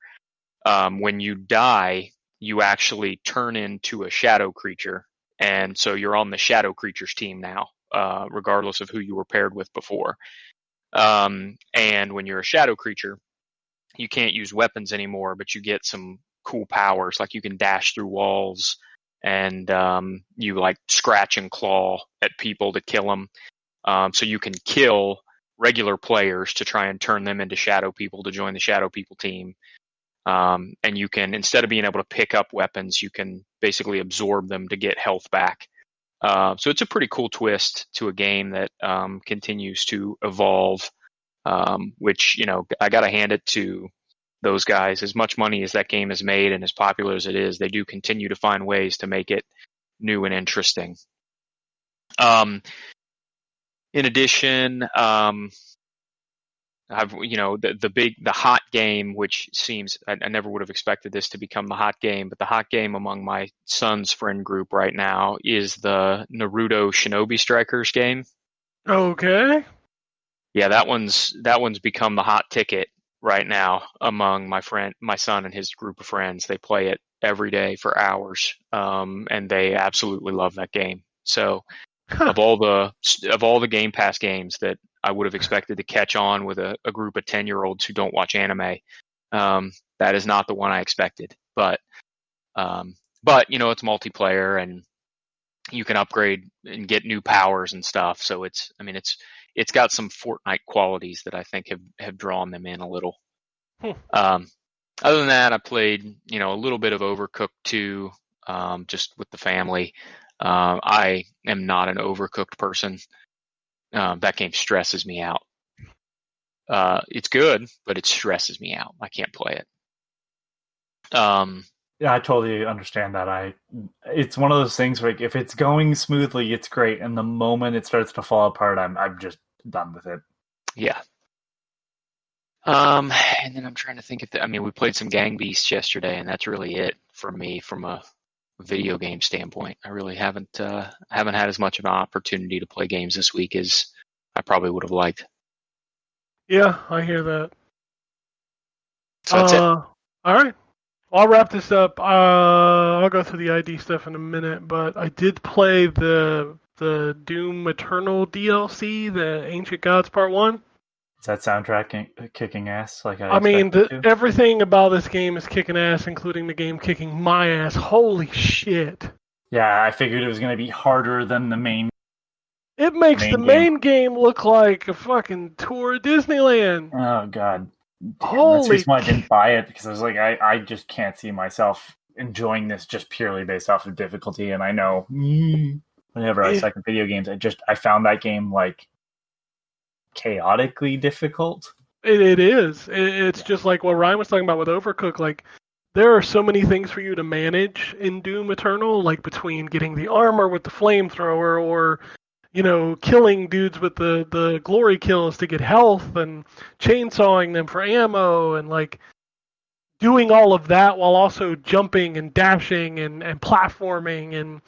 when you die, you actually turn into a shadow creature, and so you're on the shadow creatures team now, regardless of who you were paired with before. And when you're a shadow creature, you can't use weapons anymore, but you get some cool powers, like you can dash through walls, and you like scratch and claw at people to kill them. So you can kill regular players to try and turn them into shadow people to join the shadow people team. And you can, instead of being able to pick up weapons, you can basically absorb them to get health back. So it's a pretty cool twist to a game that continues to evolve, which, I got to hand it to those guys. As much money as that game has made and as popular as it is, they do continue to find ways to make it new and interesting. In addition, I've, the hot game, which seems, I never would have expected this to become the hot game, but the hot game among my son's friend group right now is the Naruto Shinobi Strikers game. Okay. Yeah, that one's become the hot ticket right now among my son and his group of friends. They play it every day for hours, and they absolutely love that game. So, of all the Game Pass games that I would have expected to catch on with a group of 10-year-olds who don't watch anime, that is not the one I expected. But it's multiplayer, and you can upgrade and get new powers and stuff. So it's got some Fortnite qualities that I think have drawn them in a little. Other than that, I played, a little bit of Overcooked 2, just with the family. I am not an Overcooked person. That game stresses me out. It's good, but it stresses me out. I can't play it. Yeah, I totally understand that. It's one of those things where if it's going smoothly, it's great, and the moment it starts to fall apart, I'm just done with it. Yeah. And then I'm trying to think we played some Gang Beasts yesterday, and that's really it for me from a video game standpoint. I really haven't had as much of an opportunity to play games this week as I probably would have liked. Yeah, I hear that. So that's it. All right. I'll wrap this up. I'll go through the ID stuff in a minute, but I did play the Doom Eternal DLC, the Ancient Gods Part 1. Is that soundtrack kicking ass? Everything about this game is kicking ass, including the game kicking my ass. Holy shit. Yeah, I figured it was going to be harder than the main. It makes the main game look like a fucking tour of Disneyland. Oh, God. Damn, Holy that's the reason why I didn't buy it, because I was like, I just can't see myself enjoying this just purely based off of difficulty. And I know whenever I suck at video games, I found that game chaotically difficult. It is. It's just like what Ryan was talking about with Overcooked. Like, there are so many things for you to manage in Doom Eternal, like between getting the armor with the flamethrower or killing dudes with the glory kills to get health and chainsawing them for ammo and like doing all of that while also jumping and dashing and platforming and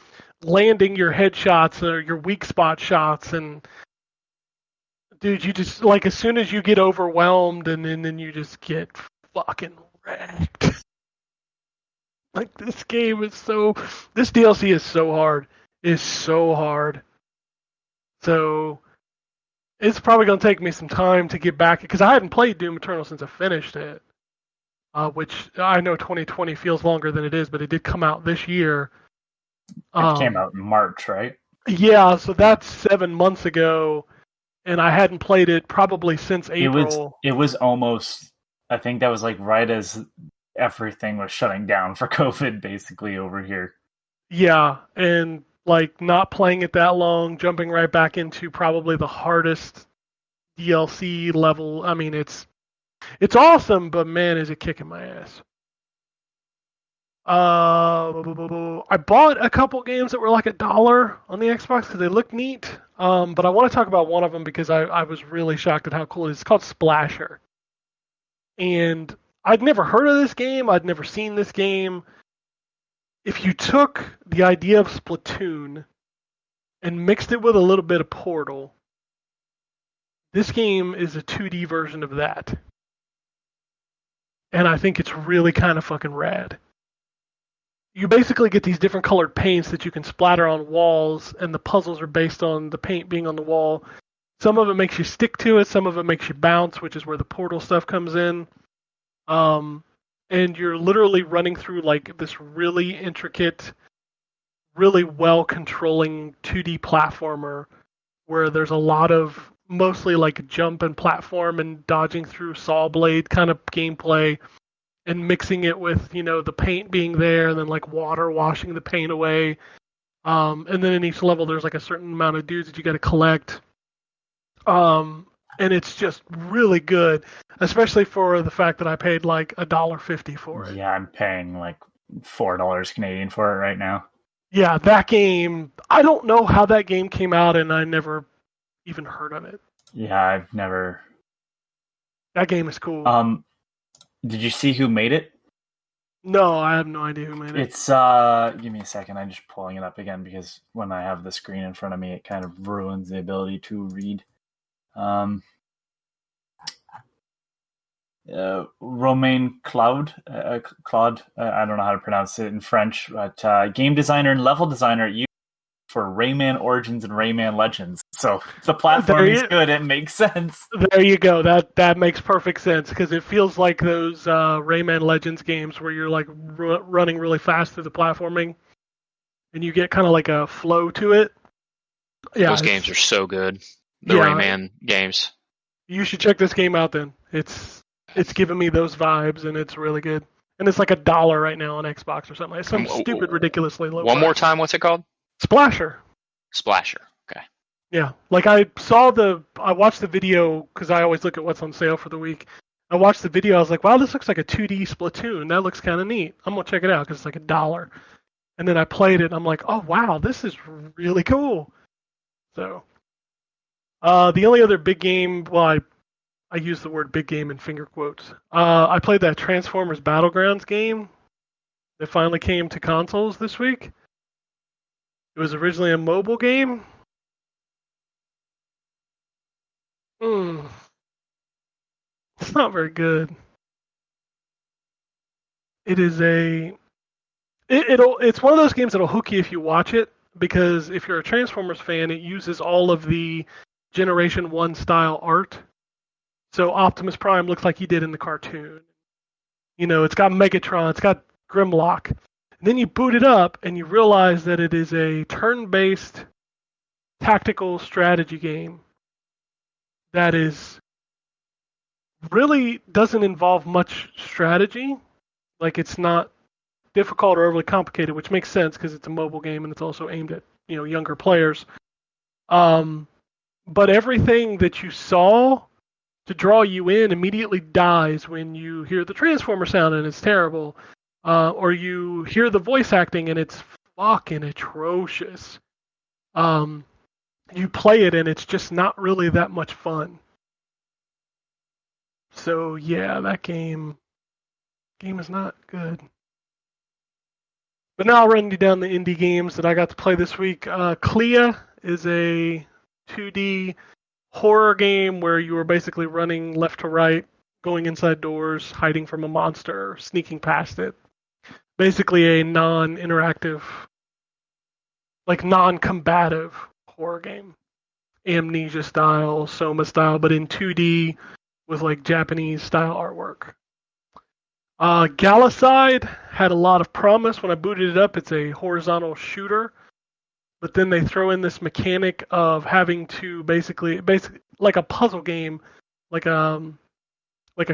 landing your headshots or your weak spot shots. And dude, you just like as soon as you get overwhelmed and then you just get fucking wrecked. Like this DLC is so hard. It's so hard. So it's probably going to take me some time to get back, because I hadn't played Doom Eternal since I finished it, which I know 2020 feels longer than it is, but it did come out this year. It came out in March, right? Yeah, so that's 7 months ago, and I hadn't played it probably since April. It was almost, I think that was like right as everything was shutting down for COVID, basically, over here. Yeah, and like not playing it that long, jumping right back into probably the hardest DLC level. I mean, it's awesome, but man, is it kicking my ass. I bought a couple games that were like $1 on the Xbox because they look neat. But I want to talk about one of them because I was really shocked at how cool it is. It's called Splasher. And I'd never heard of this game. I'd never seen this game. If you took the idea of Splatoon and mixed it with a little bit of Portal, this game is a 2D version of that. And I think it's really kind of fucking rad. You basically get these different colored paints that you can splatter on walls, and the puzzles are based on the paint being on the wall. Some of it makes you stick to it, some of it makes you bounce, which is where the Portal stuff comes in. And you're literally running through like this really intricate, really well-controlling 2D platformer where there's a lot of mostly like jump and platform and dodging through saw blade kind of gameplay and mixing it with, the paint being there and then like water washing the paint away. And then in each level there's like a certain amount of dudes that you got to collect. And it's just really good, especially for the fact that I paid like $1.50 for it. Yeah, I'm paying like $4 Canadian for it right now. Yeah, that game, I don't know how that game came out, and I never even heard of it. Yeah, I've never. That game is cool. Did you see who made it? No, I have no idea who made it. It's give me a second. I'm just pulling it up again because when I have the screen in front of me, it kind of ruins the ability to read. Romain Claude, I don't know how to pronounce it in French, but game designer and level designer for Rayman Origins and Rayman Legends. So if the platform is good, it makes sense. There you go. That makes perfect sense because it feels like those Rayman Legends games where you're like running really fast through the platforming. and you get kind of like a flow to it. Yeah, Those games are so good. The Yeah. Rayman games. You should check this game out then. It's giving me those vibes, and it's really good. And it's like $1 right now on Xbox or something. It's some stupid, ridiculously low. One price. more time, what's it called? Splasher. Splasher. Okay. Yeah, like I watched the video because I always look at what's on sale for the week. I watched the video. I was like, wow, this looks like a 2D Splatoon. That looks kind of neat. I'm gonna check it out because it's like $1. And then I played it. And I'm like, oh wow, this is really cool. So, the only other big game, well, I use the word big game in finger quotes. I played that Transformers Battlegrounds game that finally came to consoles this week. It was originally a mobile game. It's not very good. It is it's one of those games that'll hook you if you watch it, because if you're a Transformers fan, it uses all of the Generation 1 style art. So Optimus Prime looks like he did in the cartoon. You know, it's got Megatron, it's got Grimlock. And then you boot it up and you realize that it is a turn-based tactical strategy game that is really doesn't involve much strategy. Like, it's not difficult or overly complicated, which makes sense because it's a mobile game and it's also aimed at, you know, younger players. But everything that you saw to draw you in immediately dies when you hear the Transformer sound and it's terrible. Or you hear the voice acting and it's fucking atrocious. You play it and it's just not really that much fun. So yeah, that game is not good. But now I'll run you down the indie games that I got to play this week. Clea is a 2D horror game where you are basically running left to right, going inside doors, hiding from a monster, sneaking past it. Basically a non-interactive, like non-combative horror game. Amnesia style, Soma style, but in 2D with like Japanese style artwork. Galicide had a lot of promise when I booted it up. It's a horizontal shooter, but then they throw in this mechanic of having to basically like a puzzle game, like a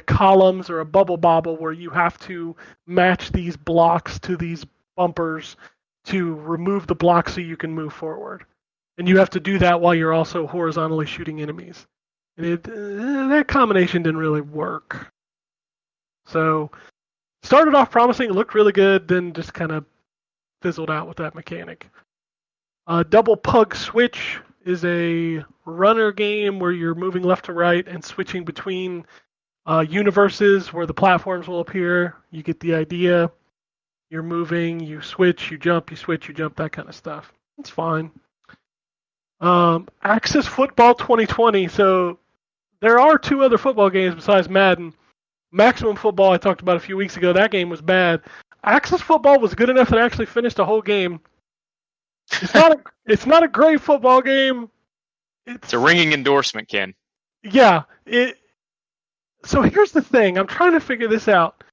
columns or a bubble bobble where you have to match these blocks to these bumpers to remove the block so you can move forward. And you have to do that while you're also horizontally shooting enemies. And that combination didn't really work. So, started off promising, it looked really good, then just kind of fizzled out with that mechanic. Double Pug Switch is a runner game where you're moving left to right and switching between universes where the platforms will appear. You get the idea. You're moving, you switch, you jump, you switch, you jump, that kind of stuff. It's fine. Axis Football 2020. So there are two other football games besides Madden. Maximum Football I talked about a few weeks ago. That game was bad. Axis Football was good enough that I actually finished a whole game. It's not a great football game. It's a ringing endorsement, Ken. Yeah. So here's the thing. I'm trying to figure this out.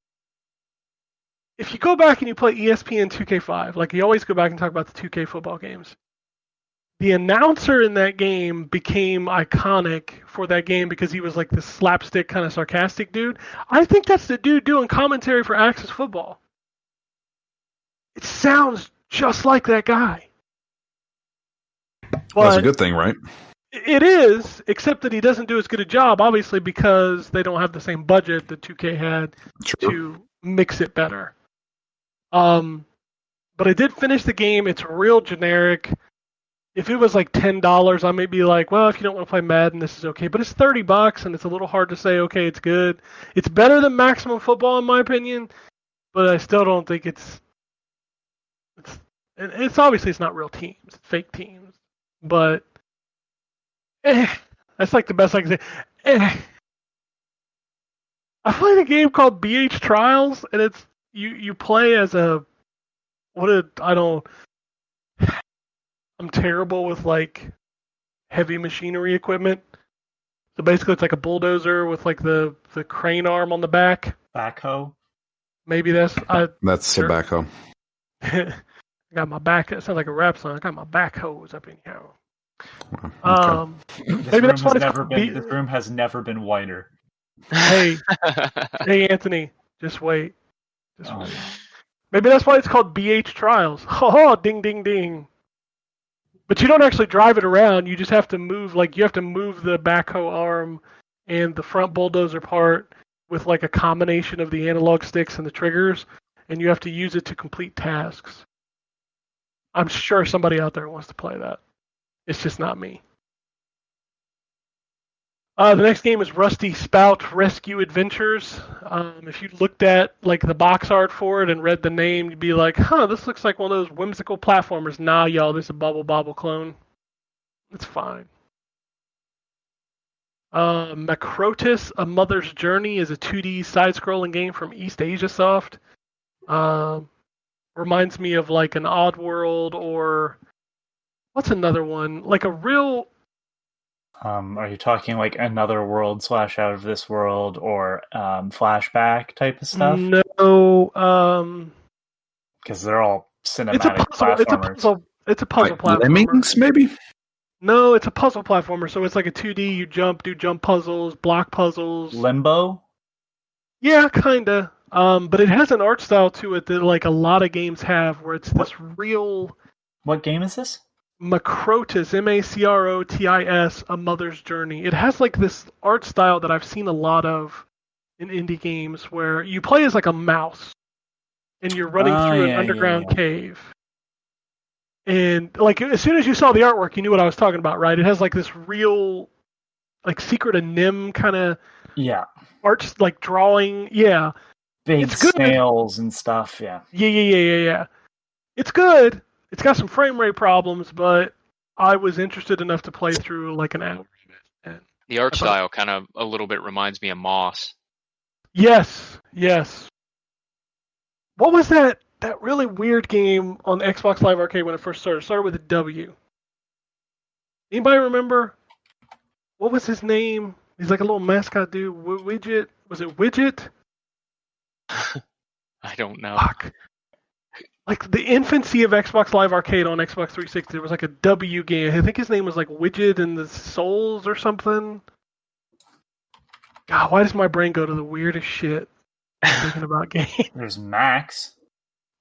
If you go back and you play ESPN 2K5, like you always go back and talk about the 2K football games, the announcer in that game became iconic for that game because he was like this slapstick kind of sarcastic dude. I think that's the dude doing commentary for Axis Football. It sounds just like that guy. Well, that's a good thing, right? It is, except that he doesn't do as good a job, obviously, because they don't have the same budget that 2K had to mix it better. But I did finish the game. It's real generic. If it was like $10, I may be like, well, if you don't want to play Madden, this is okay. But it's $30, and it's a little hard to say, okay, it's good. It's better than Maximum Football, in my opinion, but I still don't think it's obviously it's not real teams, it's fake teams. But that's like the best I can say. I played a game called BH Trials, and it's you play as I'm terrible with like heavy machinery equipment. So basically it's like a bulldozer with like the crane arm on the back. Backhoe. Maybe that's That's a backhoe. I got my back. It sounds like a rap song. I got my back hose up in here. Okay. Maybe that's why it's called This room has never been whiter. Hey, hey, Anthony, just wait. Just Oh, wait. Maybe that's why it's called BH Trials. Ha ding, ding, ding. But you don't actually drive it around. You just have to move, you have to move the backhoe arm and the front bulldozer part with like a combination of the analog sticks and the triggers, and you have to use it to complete tasks. I'm sure somebody out there wants to play that. It's just not me. The next game is Rusty Spout Rescue Adventures. If you looked at like the box art for it and read the name, you'd be like, huh, this looks like one of those whimsical platformers. Nah, y'all, this is a Bubble Bobble clone. It's fine. Macrotis, A Mother's Journey is a 2D side-scrolling game from East Asia Soft. Reminds me of like an Oddworld or... What's another one? Like a real... are you talking like Another World / Out of This World or Flashback type of stuff? No, because they're all cinematic it's a platformers. It's a puzzle Like platformer. Lemmings, maybe? No, it's a puzzle platformer. So it's like a 2D. You do jump puzzles, block puzzles. Limbo? Yeah, kinda. But it has an art style to it that like a lot of games have, where it's this real What game is this? Macrotis, Macrotis, A Mother's Journey. It has like this art style that I've seen a lot of in indie games, where you play as like a mouse, and you're running through an underground cave. And like as soon as you saw the artwork, you knew what I was talking about, right? It has like this real, like Secret of Nim kind of art, like drawing. Yeah, big it's good. snails and stuff. Yeah. It's good. It's got some frame rate problems, but I was interested enough to play through like an hour. And the art style kind of a little bit reminds me of Moss. Yes. What was that really weird game on Xbox Live Arcade when it first started? It started with a W. Anybody remember? What was his name? He's like a little mascot dude. Widget? Was it Widget? I don't know. Fuck. Like the infancy of Xbox Live Arcade on Xbox 360, there was like a W game. I think his name was like Widget and the Souls or something. God, why does my brain go to the weirdest shit thinking about games? There's Max.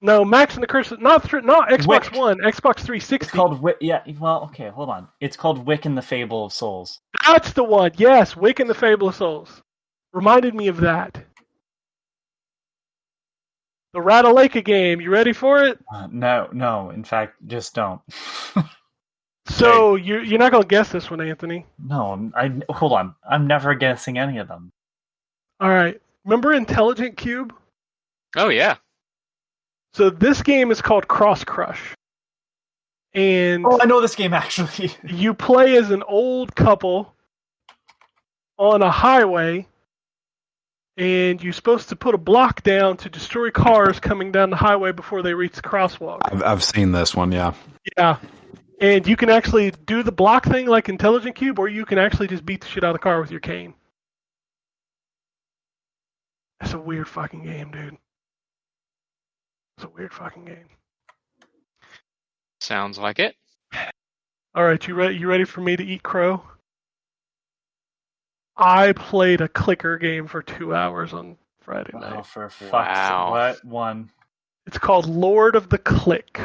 No, Max and the Curse. Not Xbox Wick. One, Xbox 360. It's called Wick. Yeah, well, okay, hold on. It's called Wick and the Fable of Souls. That's the one. Yes, Wick and the Fable of Souls. Reminded me of that. The Ratalaika game. You ready for it? No. In fact, just don't. So you're not gonna guess this one, Anthony. No, hold on. I'm never guessing any of them. All right. Remember Intelligent Cube? Oh yeah. So this game is called Cross Crush. And I know this game actually. you play as an old couple on a highway, and you're supposed to put a block down to destroy cars coming down the highway before they reach the crosswalk. I've seen this one, yeah. Yeah. And you can actually do the block thing like Intelligent Cube, or you can actually just beat the shit out of the car with your cane. That's a weird fucking game, dude. It's a weird fucking game. Sounds like it. All right, you ready for me to eat crow? I played a clicker game for 2 hours on Friday night. Oh, for fuck's Wow. What one? It's called Lord of the Click.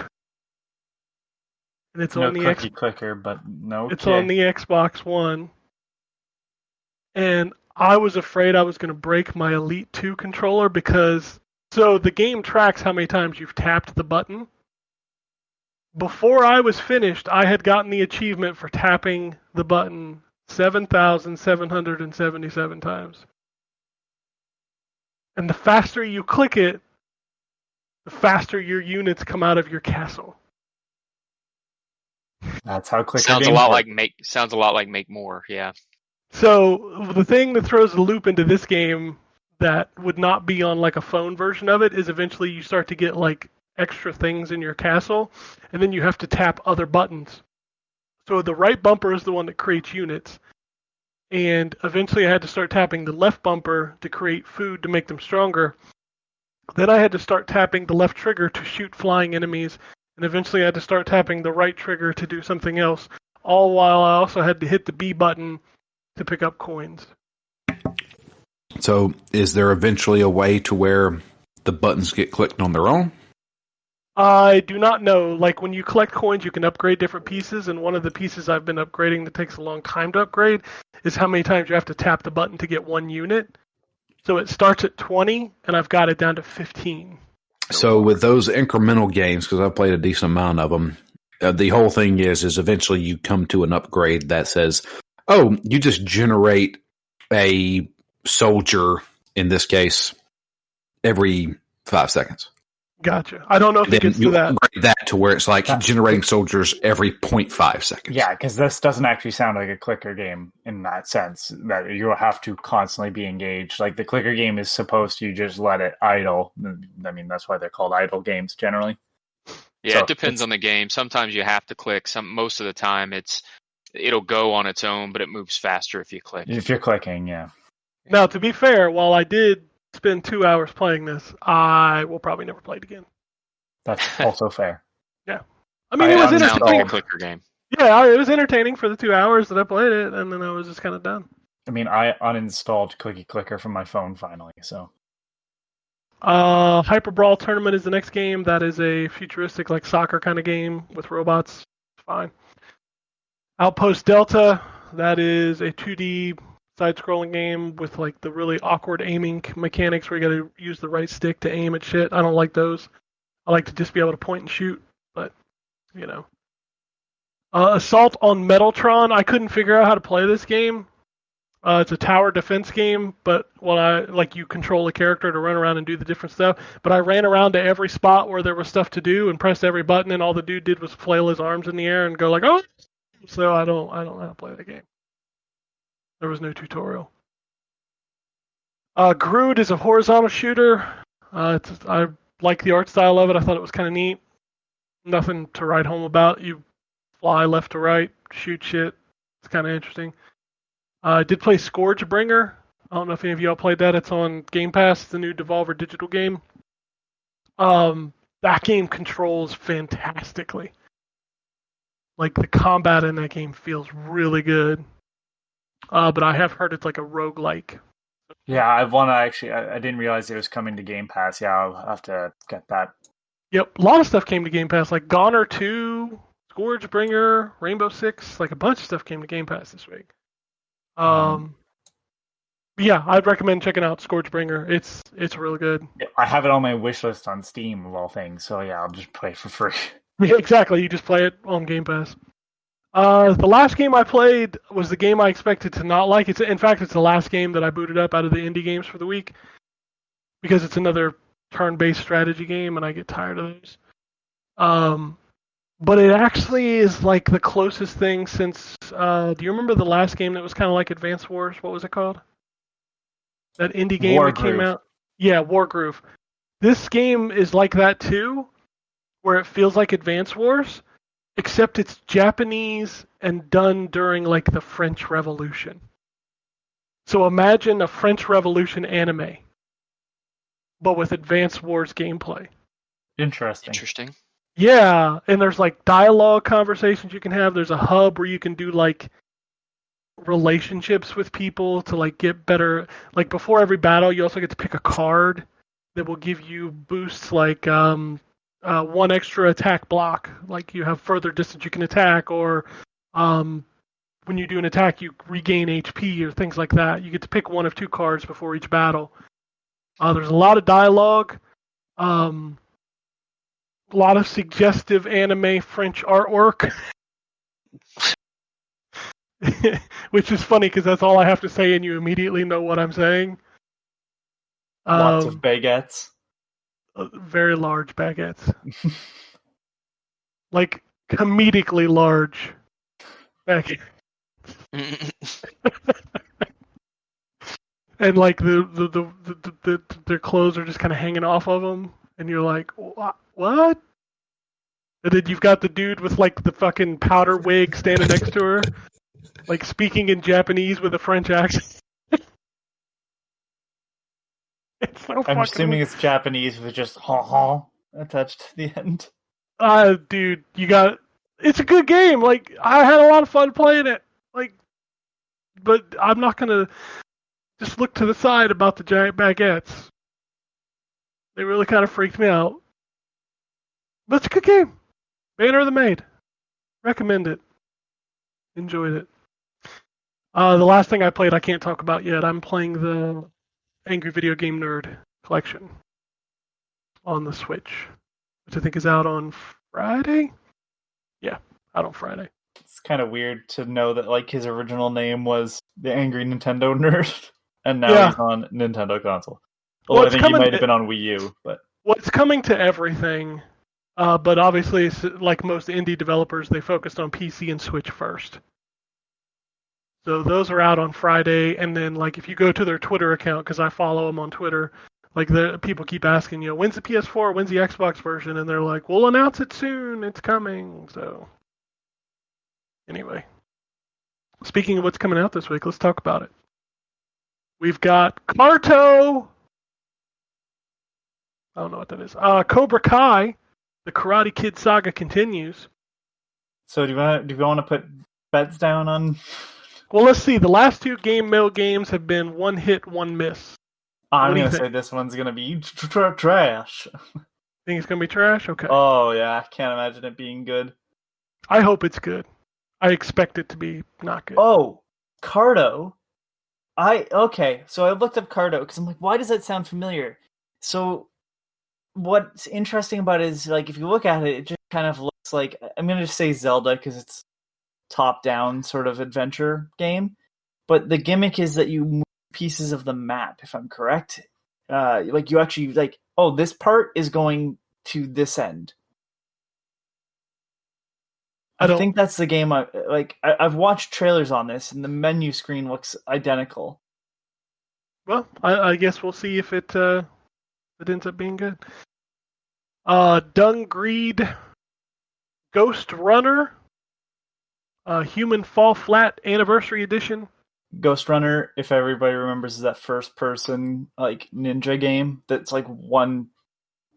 And it's No on the cookie clicker, but no. It's on the Xbox One. And I was afraid I was going to break my Elite 2 controller because so the game tracks how many times you've tapped the button. Before I was finished, I had gotten the achievement for tapping the button 7,777 times. And the faster you click it, the faster your units come out of your castle. That's how clicker Sounds a games lot work. like Make More, yeah. So the thing that throws the loop into this game that would not be on like a phone version of it is eventually you start to get like extra things in your castle, and then you have to tap other buttons. So the right bumper is the one that creates units, and eventually I had to start tapping the left bumper to create food to make them stronger. Then I had to start tapping the left trigger to shoot flying enemies, and eventually I had to start tapping the right trigger to do something else, all while I also had to hit the B button to pick up coins. So, is there eventually a way to where the buttons get clicked on their own? I do not know. Like, when you collect coins, you can upgrade different pieces, and one of the pieces I've been upgrading that takes a long time to upgrade is how many times you have to tap the button to get one unit. So it starts at 20, and I've got it down to 15. So with those incremental games, because I've played a decent amount of them, the whole thing is eventually you come to an upgrade that says, oh, you just generate a soldier, in this case, every 5 seconds. Gotcha. I don't know if it gets to that. Upgrade that to where it's like generating soldiers every 0.5 seconds. Yeah, because this doesn't actually sound like a clicker game in that sense, that you'll have to constantly be engaged. Like, the clicker game is supposed to just let it idle. I mean, that's why they're called idle games generally. Yeah, So it depends on the game. Sometimes you have to click. Most of the time it'll go on its own, but it moves faster if you click. If you're clicking, yeah. Now, to be fair, while I did spend 2 hours playing this, I will probably never play it again. That's also fair. Yeah. I mean, it was Sounds like entertaining. a clicker game. Yeah, it was entertaining for the 2 hours that I played it, and then I was just kind of done. I mean, I uninstalled Clicky Clicker from my phone finally, so. Hyper Brawl Tournament is the next game. That is a futuristic, like, soccer kind of game with robots. It's fine. Outpost Delta, that is a 2D side-scrolling game with, like, the really awkward aiming mechanics where you gotta use the right stick to aim at shit. I don't like those. I like to just be able to point and shoot, but, you know. Assault on Metaltron, I couldn't figure out how to play this game. It's a tower defense game, but you control a character to run around and do the different stuff. But I ran around to every spot where there was stuff to do and pressed every button, and all the dude did was flail his arms in the air and go like, oh! So I don't know how to play the game. There was no tutorial. Groot is a horizontal shooter. I like the art style of it. I thought it was kind of neat. Nothing to write home about. You fly left to right, shoot shit. It's kind of interesting. I did play Scourgebringer. I don't know if any of y'all played that. It's on Game Pass. It's the new Devolver Digital game. That game controls fantastically. Like, the combat in that game feels really good. But I have heard it's like a roguelike. Yeah, I want to actually. I didn't realize it was coming to Game Pass. Yeah, I'll have to get that. Yep, a lot of stuff came to Game Pass, like Goner 2, Scourgebringer, Rainbow Six, like a bunch of stuff came to Game Pass this week. Yeah, I'd recommend checking out Scourgebringer. It's really good. I have it on my wish list on Steam of all things. So yeah, I'll just play it for free. Yeah, exactly. You just play it on Game Pass. The last game I played was the game I expected to not like. In fact, it's the last game that I booted up out of the indie games for the week because it's another turn-based strategy game, and I get tired of those. But it actually is like the closest thing since. Do you remember the last game that was kind of like Advance Wars? What was it called? That indie game that came out. Yeah, Wargroove. This game is like that too, where it feels like Advance Wars, except it's Japanese and done during like the French Revolution. So imagine a French Revolution anime, but with Advance Wars gameplay. Interesting. Yeah, and there's like dialogue conversations you can have. There's a hub where you can do like relationships with people to like get better. Like before every battle, you also get to pick a card that will give you boosts like one extra attack block. Like you have further distance you can attack, or when you do an attack, you regain HP or things like that. You get to pick one of two cards before each battle. There's a lot of dialogue. A lot of suggestive anime French artwork. Which is funny because that's all I have to say and you immediately know what I'm saying. Lots of baguettes. Very large baguettes. Like comedically large baguettes. And like their clothes are just kind of hanging off of them. And you're like, what? And then you've got the dude with like the fucking powder wig standing next to her, like speaking in Japanese with a French accent. It's so I'm assuming it's Japanese with just ha attached to the end. Dude, it's a good game. Like, I had a lot of fun playing it. Like, but I'm not gonna just look to the side about the giant baguettes. They really kind of freaked me out. But it's a good game. Banner of the Maid. Recommend it. Enjoyed it. The last thing I played I can't talk about yet. I'm playing the Angry Video Game Nerd collection on the Switch, which I think is out on Friday. Yeah, out on Friday. It's kind of weird to know that like his original name was the Angry Nintendo Nerd, and now he's on Nintendo console. Although I think he might have been on Wii U, but it's coming to everything. But obviously, like most indie developers, they focused on PC and Switch first. So those are out on Friday, and then like if you go to their Twitter account, because I follow them on Twitter, like the people keep asking, when's the PS4, when's the Xbox version, and they're like, we'll announce it soon, it's coming. So anyway, speaking of what's coming out this week, let's talk about it. We've got Carto. I don't know what that is. Cobra Kai, the Karate Kid saga continues. So do you want to put bets down on? Well, let's see. The last two Game Mill games have been one hit, one miss. I'm going to say this one's going to be trash. Think it's going to be trash? Okay. Oh, yeah. I can't imagine it being good. I hope it's good. I expect it to be not good. Oh, Carto. Okay, so I looked up Carto because I'm like, why does that sound familiar? So what's interesting about it is, like, if you look at it, it just kind of looks like, I'm going to just say Zelda because it's top-down sort of adventure game. But the gimmick is that you move pieces of the map, if I'm correct. Like, you actually, like, oh, this part is going to this end. I think that's the game. I've watched trailers on this, and the menu screen looks identical. Well, I guess we'll see if it ends up being good. Dung Greed, Ghost Runner, Human Fall Flat Anniversary Edition. Ghost Runner, if everybody remembers, is that first-person like ninja game that's like one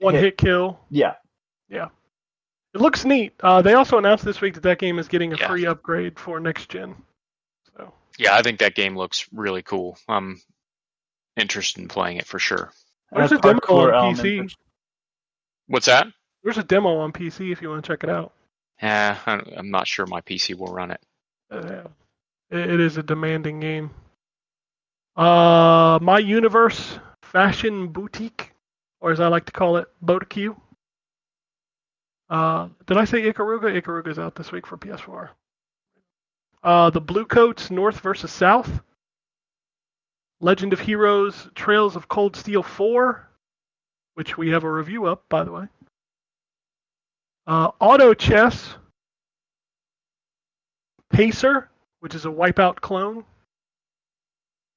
hit kill. Yeah. It looks neat. They also announced this week that game is getting a free upgrade for next gen. So. Yeah, I think that game looks really cool. I'm interested in playing it for sure. There's a demo on PC. What's that? There's a demo on PC if you want to check it out. Yeah, I'm not sure my PC will run it. It is a demanding game. My Universe Fashion Boutique, or as I like to call it, Boutique. Did I say Ikaruga? Ikaruga's out this week for PS4. The Blue Coats North vs. South. Legend of Heroes Trails of Cold Steel 4, which we have a review up, by the way. Auto Chess. Pacer, which is a Wipeout clone.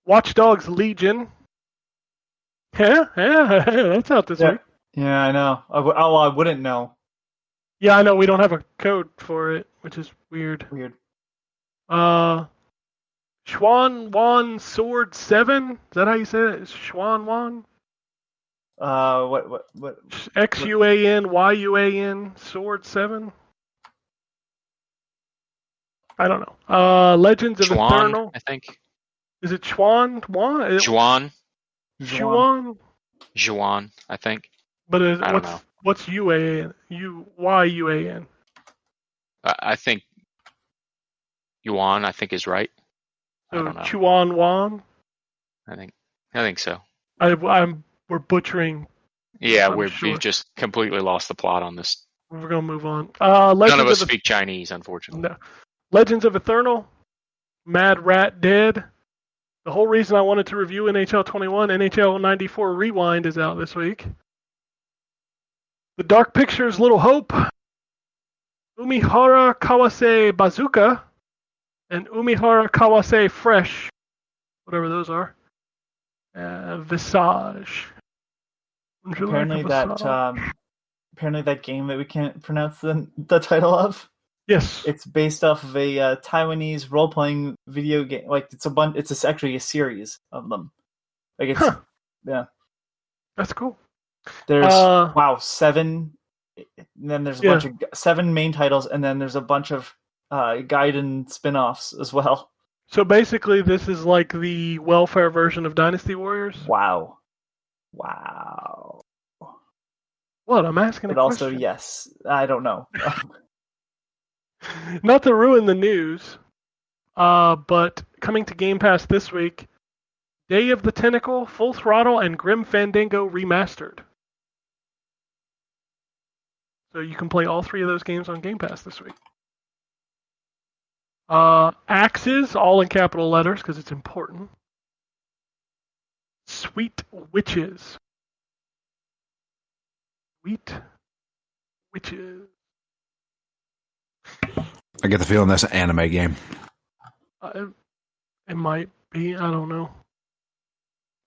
Watchdogs Legion. Yeah, that's out this week. Yeah, I know. I wouldn't know. Yeah, I know. We don't have a code for it, which is weird. Schwan Wan Sword 7. Is that how you say it? Schwan Wan? What? XUAN Sword 7? I don't know. Legends of Juan, Eternal. I think. Is it Schwan? Juan. Juan? Juan, I think. But I don't know. What's UAN? UAN? I think Yuan, I think, is right. So I don't know. Chuan Wan? I think so. We're butchering. Yeah, I'm we've sure. just completely lost the plot on this. We're gonna move on. None of us speak Chinese, unfortunately. No. Legends of Eternal, Mad Rat Dead. The whole reason I wanted to review NHL 21, NHL 94 Rewind is out this week. The Dark Pictures Little Hope, Umihara Kawase Bazooka, and Umihara Kawase Fresh, whatever those are. Visage. Apparently that game that we can't pronounce the title of. Yes, it's based off of a Taiwanese role-playing video game. Like it's actually a series of them. Like it's yeah. That's cool. There's 7 And then there's a bunch of 7 main titles, and then there's a bunch of Gaiden spin-offs as well. So basically, this is like the welfare version of Dynasty Warriors? Wow. What? I'm asking a But also, question. yes, I don't know. Not to ruin the news, but coming to Game Pass this week, Day of the Tentacle, Full Throttle, and Grim Fandango Remastered. So you can play all 3 of those games on Game Pass this week. Axes, all in capital letters because it's important. Sweet Witches. Sweet Witches. I get the feeling that's an anime game. It might be. I don't know.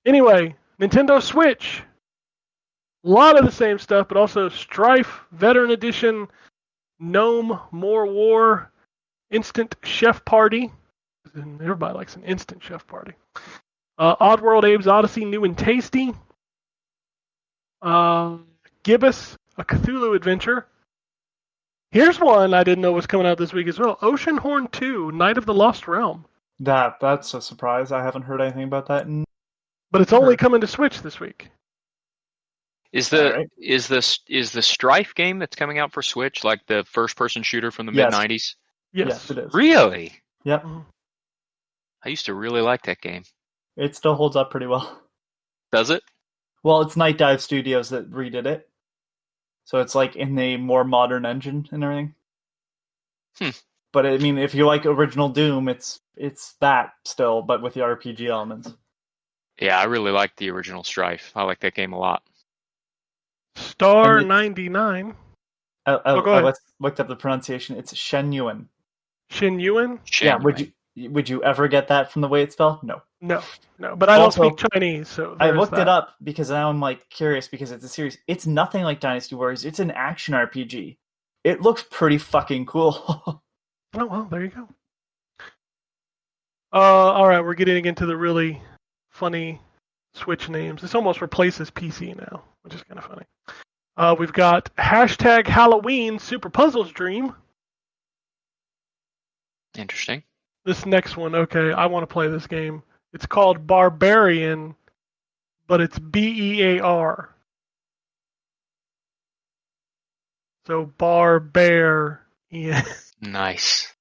Anyway, Nintendo Switch. A lot of the same stuff, but also Strife, Veteran Edition, Gnome, More War, Instant Chef Party. Everybody likes an Instant Chef Party. Oddworld Abe's Odyssey, New and Tasty. Gibbous, A Cthulhu Adventure. Here's one I didn't know was coming out this week as well. Oceanhorn 2, Night of the Lost Realm. That's a surprise. I haven't heard anything about that. But it's only coming to Switch this week. Is the Strife game that's coming out for Switch like the first-person shooter from the mid-90s? Yes, it is. Really? Yep. I used to really like that game. It still holds up pretty well. Does it? Well, it's Night Dive Studios that redid it. So it's like in a more modern engine and everything. But I mean, if you like original Doom, it's that still, but with the RPG elements. Yeah, I really like the original Strife. I like that game a lot. Star 99. I go ahead. looked up the pronunciation. It's Shenyuan. Shenyuan? Yeah, would you ever get that from the way it's spelled? No. No. But I Also, don't speak Chinese, so I there's looked that. it up because now I'm like curious because it's a series. It's nothing like Dynasty Warriors. It's an action RPG. It looks pretty fucking cool. Oh, well, there you go. All right, we're getting into the really funny Switch names. This almost replaces PC now, which is kind of funny. We've got hashtag Halloween Super Puzzles Dream. Interesting. This next one, okay, I want to play this game. It's called Barbarian, but it's BEAR. So Barbarian. Nice.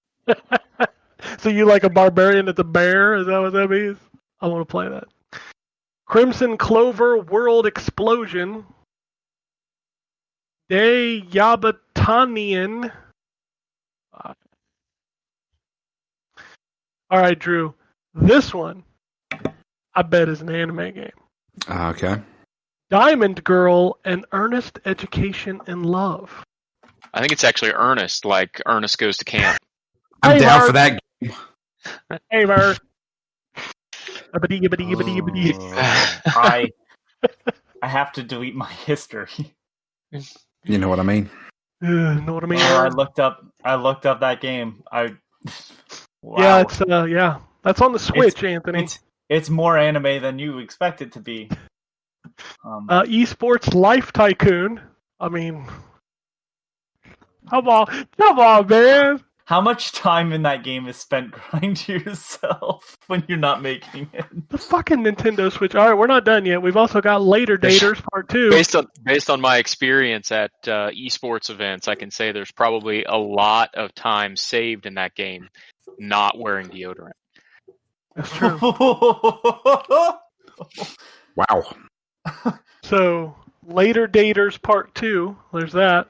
So you like a barbarian that's a bear? Is that what that means? I want to play that. Crimson Clover World Explosion. Day Yabatanian. All right, Drew. This one, I bet, is an anime game. Okay. Diamond Girl, An Earnest Education in Love. I think it's actually Ernest, like Ernest Goes to Camp. I'm Hey, down Mark. for that. Hey, Mer. I have to delete my history. You know what I mean? Know what I mean? I looked up that game. Wow. Yeah, it's that's on the Switch, Anthony. It's more anime than you expect it to be. Esports Life Tycoon. I mean, come on, man. How much time in that game is spent grinding yourself when you're not making it? The fucking Nintendo Switch. All right, we're not done yet. We've also got Later Daters Part 2. Based on my experience at esports events, I can say there's probably a lot of time saved in that game not wearing deodorant. That's true. Wow. So, Later Daters Part 2. There's that.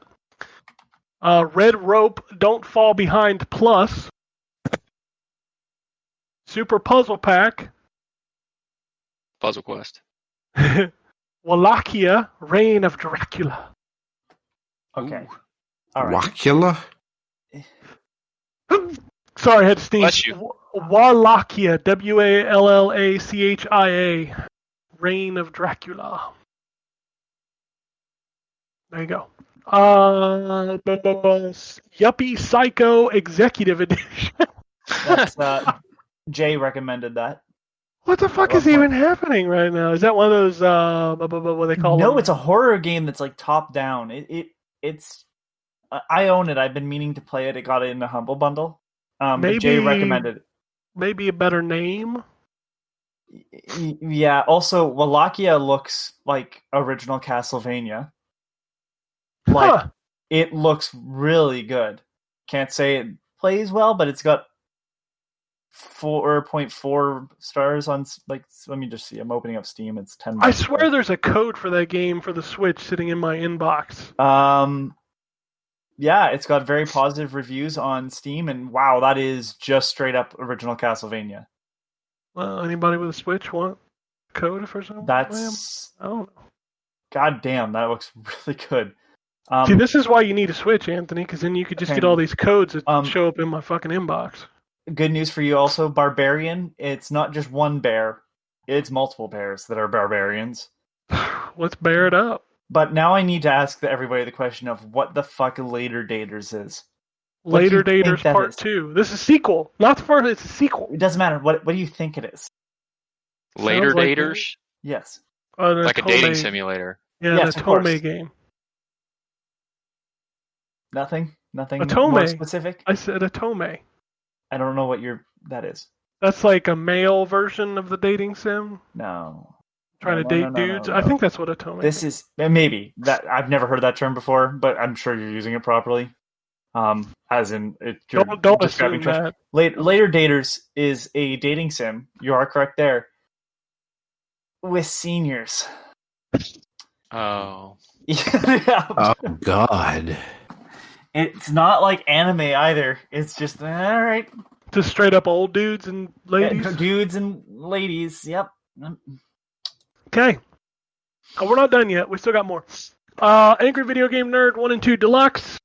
Red Rope Don't Fall Behind Plus. Super Puzzle Pack. Puzzle Quest. Wallachia Reign of Dracula. Okay. All right. Dracula? Sorry, I had to sneeze. Bless you. Wallachia. Wallachia. Reign of Dracula. There you go. Yuppie Psycho Executive Edition. That's, Jay recommended that. What the fuck is even happening right now? Is that one of those what they call No, them? it's a horror game that's like top down. it's I own it. I've been meaning to play it. It got it in the Humble Bundle. But Maybe Jay recommended it. Maybe a better name. Yeah. Also, Wallachia looks like original Castlevania. Like Huh. it looks really good. Can't say it plays well, but it's got 4.4 stars on. Like, let me just see. I'm opening up Steam. It's $10. I swear there's a code for that game for the Switch sitting in my inbox. Yeah, it's got very positive reviews on Steam, and wow, that is just straight up original Castlevania. Well, anybody with a Switch want a code for something? That's I don't know. God damn, that looks really good. See, this is why you need a Switch, Anthony, because then you could just get all these codes that show up in my fucking inbox. Good news for you also, Barbarian. It's not just one bear; it's multiple bears that are barbarians. Let's bear it up. But now I need to ask everybody the question of what the fuck Later Daters is. Later Daters Part 2. This is a sequel. Not the first, it's a sequel. It doesn't matter. What do you think it is? Later Sounds like Daters? Yes. Like a dating simulator. Yeah, Yes, the of course. Tome game. Nothing Atome. more specific? I said Atome. I don't know what that is. That's like a male version of the dating sim. No. Trying to date dudes. No. I think that's what Atome This is maybe that I've never heard that term before, but I'm sure you're using it properly. As in, Don't assume that. Later Daters is a dating sim. You are correct there. With seniors. Oh. Yeah. Oh God. It's not like anime either. It's just all right. Just straight up old dudes and ladies. Dudes and ladies. Yep. Okay. Oh, we're not done yet. We still got more. Angry Video Game Nerd 1 and 2 Deluxe.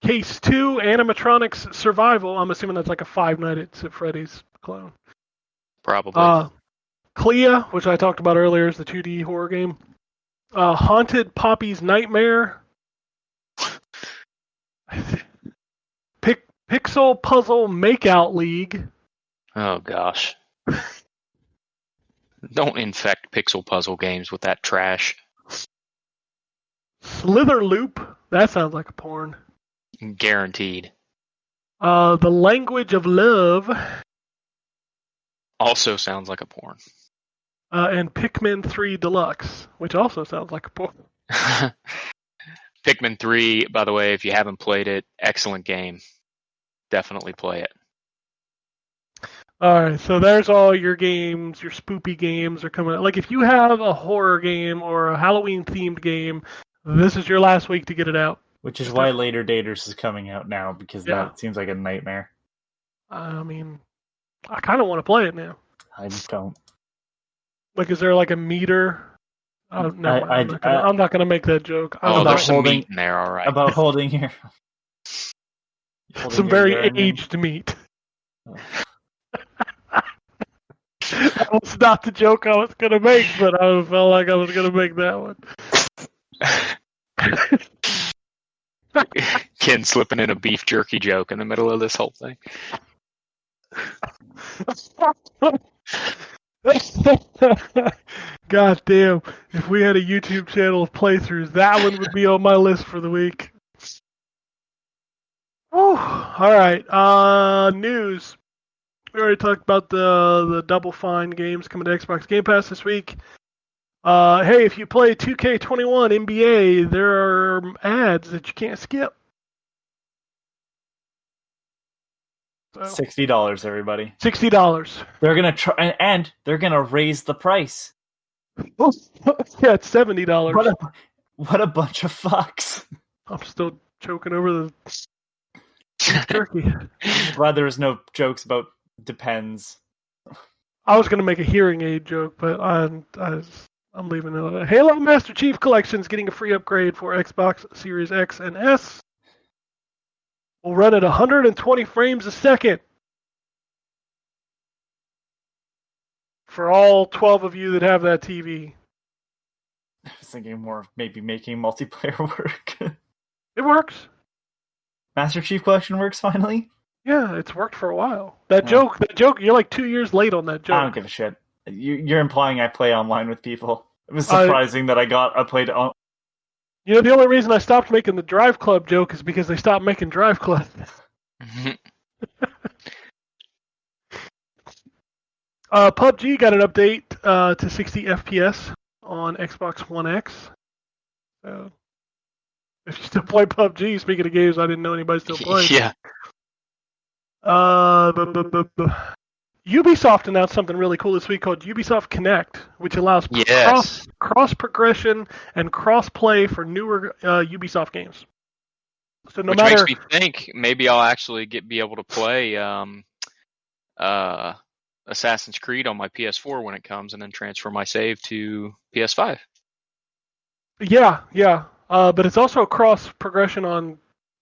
Case 2, Animatronics Survival. I'm assuming that's like a Five Nights at Freddy's clone. Probably. Clea, which I talked about earlier, is the 2D horror game. Haunted Poppy's Nightmare. Pixel Puzzle Makeout League. Oh, gosh. Don't infect pixel puzzle games with that trash. Slither Loop. That sounds like a porn. Guaranteed. The Language of Love. Also sounds like a porn. And Pikmin 3 Deluxe, which also sounds like a porn. Pikmin 3, by the way, if you haven't played it, excellent game. Definitely play it. Alright, so there's all your games, your spoopy games are coming out. Like, if you have a horror game or a Halloween-themed game, this is your last week to get it out. Which is why Later Daters is coming out now, because that seems like a nightmare. I mean, I kind of want to play it now. I don't. Like, is there like a meter? No, I'm not gonna make that joke. There's some meat in there, all right. About holding your... some very aged meat. Oh. That was not the joke I was gonna make, but I felt like I was gonna make that one. Ken slipping in a beef jerky joke in the middle of this whole thing. God damn. If we had a YouTube channel of playthroughs, that one would be on my list for the week. Alright, news. We already talked about the Double Fine games coming to Xbox Game Pass this week. Hey, if you play 2K21 NBA, there are ads that you can't skip. So, $60, everybody. $60. They're gonna try, and they're gonna raise the price. Yeah, it's $70. What a bunch of fucks. I'm still choking over the turkey. I'm glad there was no jokes about depends. I was gonna make a hearing aid joke, but I'm leaving it. Halo Master Chief Collection is getting a free upgrade for Xbox Series X and S. Will run at 120 frames a second. For all 12 of you that have that TV. I was thinking more of maybe making multiplayer work. It works. Master Chief Collection works finally? Yeah, it's worked for a while. That joke, you're like 2 years late on that joke. I don't give a shit. You're implying I play online with people. It was surprising that I played on. You know, the only reason I stopped making the Drive Club joke is because they stopped making Drive Club. PUBG got an update to 60 FPS on Xbox One X. So, if you still play PUBG, speaking of games, I didn't know anybody still played. Yeah. Ubisoft announced something really cool this week called Ubisoft Connect, which allows Yes. cross progression and cross play for newer Ubisoft games. So no Which matter makes me think maybe I'll actually be able to play Assassin's Creed on my PS4 when it comes, and then transfer my save to PS5. yeah, but it's also cross progression on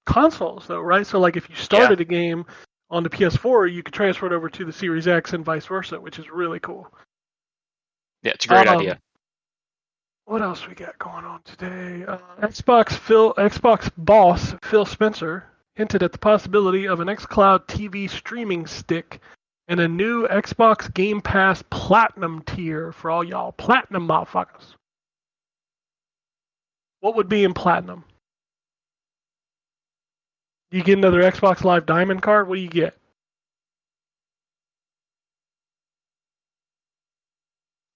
consoles though, right? So like if you started a game on the PS4, you could transfer it over to the Series X and vice versa, which is really cool. Yeah, it's a great idea. What else we got going on today? Xbox boss Phil Spencer hinted at the possibility of an xCloud TV streaming stick and a new Xbox Game Pass Platinum tier for all y'all Platinum motherfuckers. What would be in Platinum? You get another Xbox Live Diamond card? What do you get?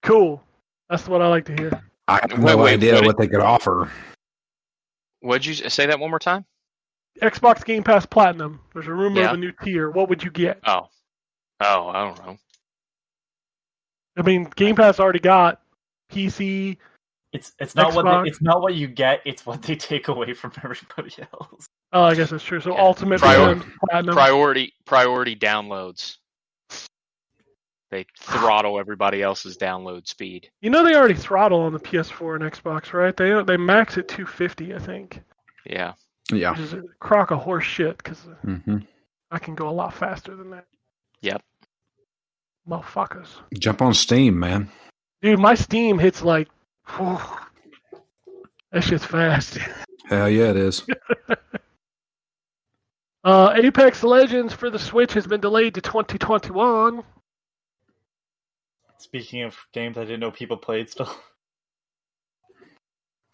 Cool. That's what I like to hear. I have no idea what they could offer. What'd you say that one more time? Xbox Game Pass Platinum. There's a rumor of a new tier. What would you get? Oh, I don't know. I mean, Game Pass already got PC. It's not Xbox. it's not what you get. It's what they take away from everybody else. Oh, I guess that's true. So Ultimate Platinum. Priority downloads. They throttle everybody else's download speed. You know they already throttle on the PS4 and Xbox, right? They max at 250, I think. Yeah. Yeah. Which is a crock of horse shit because Mm-hmm. I can go a lot faster than that. Yep. Motherfuckers. Jump on Steam, man. Dude, my Steam hits like... Whew, that shit's fast. Hell yeah, it is. Apex Legends for the Switch has been delayed to 2021. Speaking of games I didn't know people played still.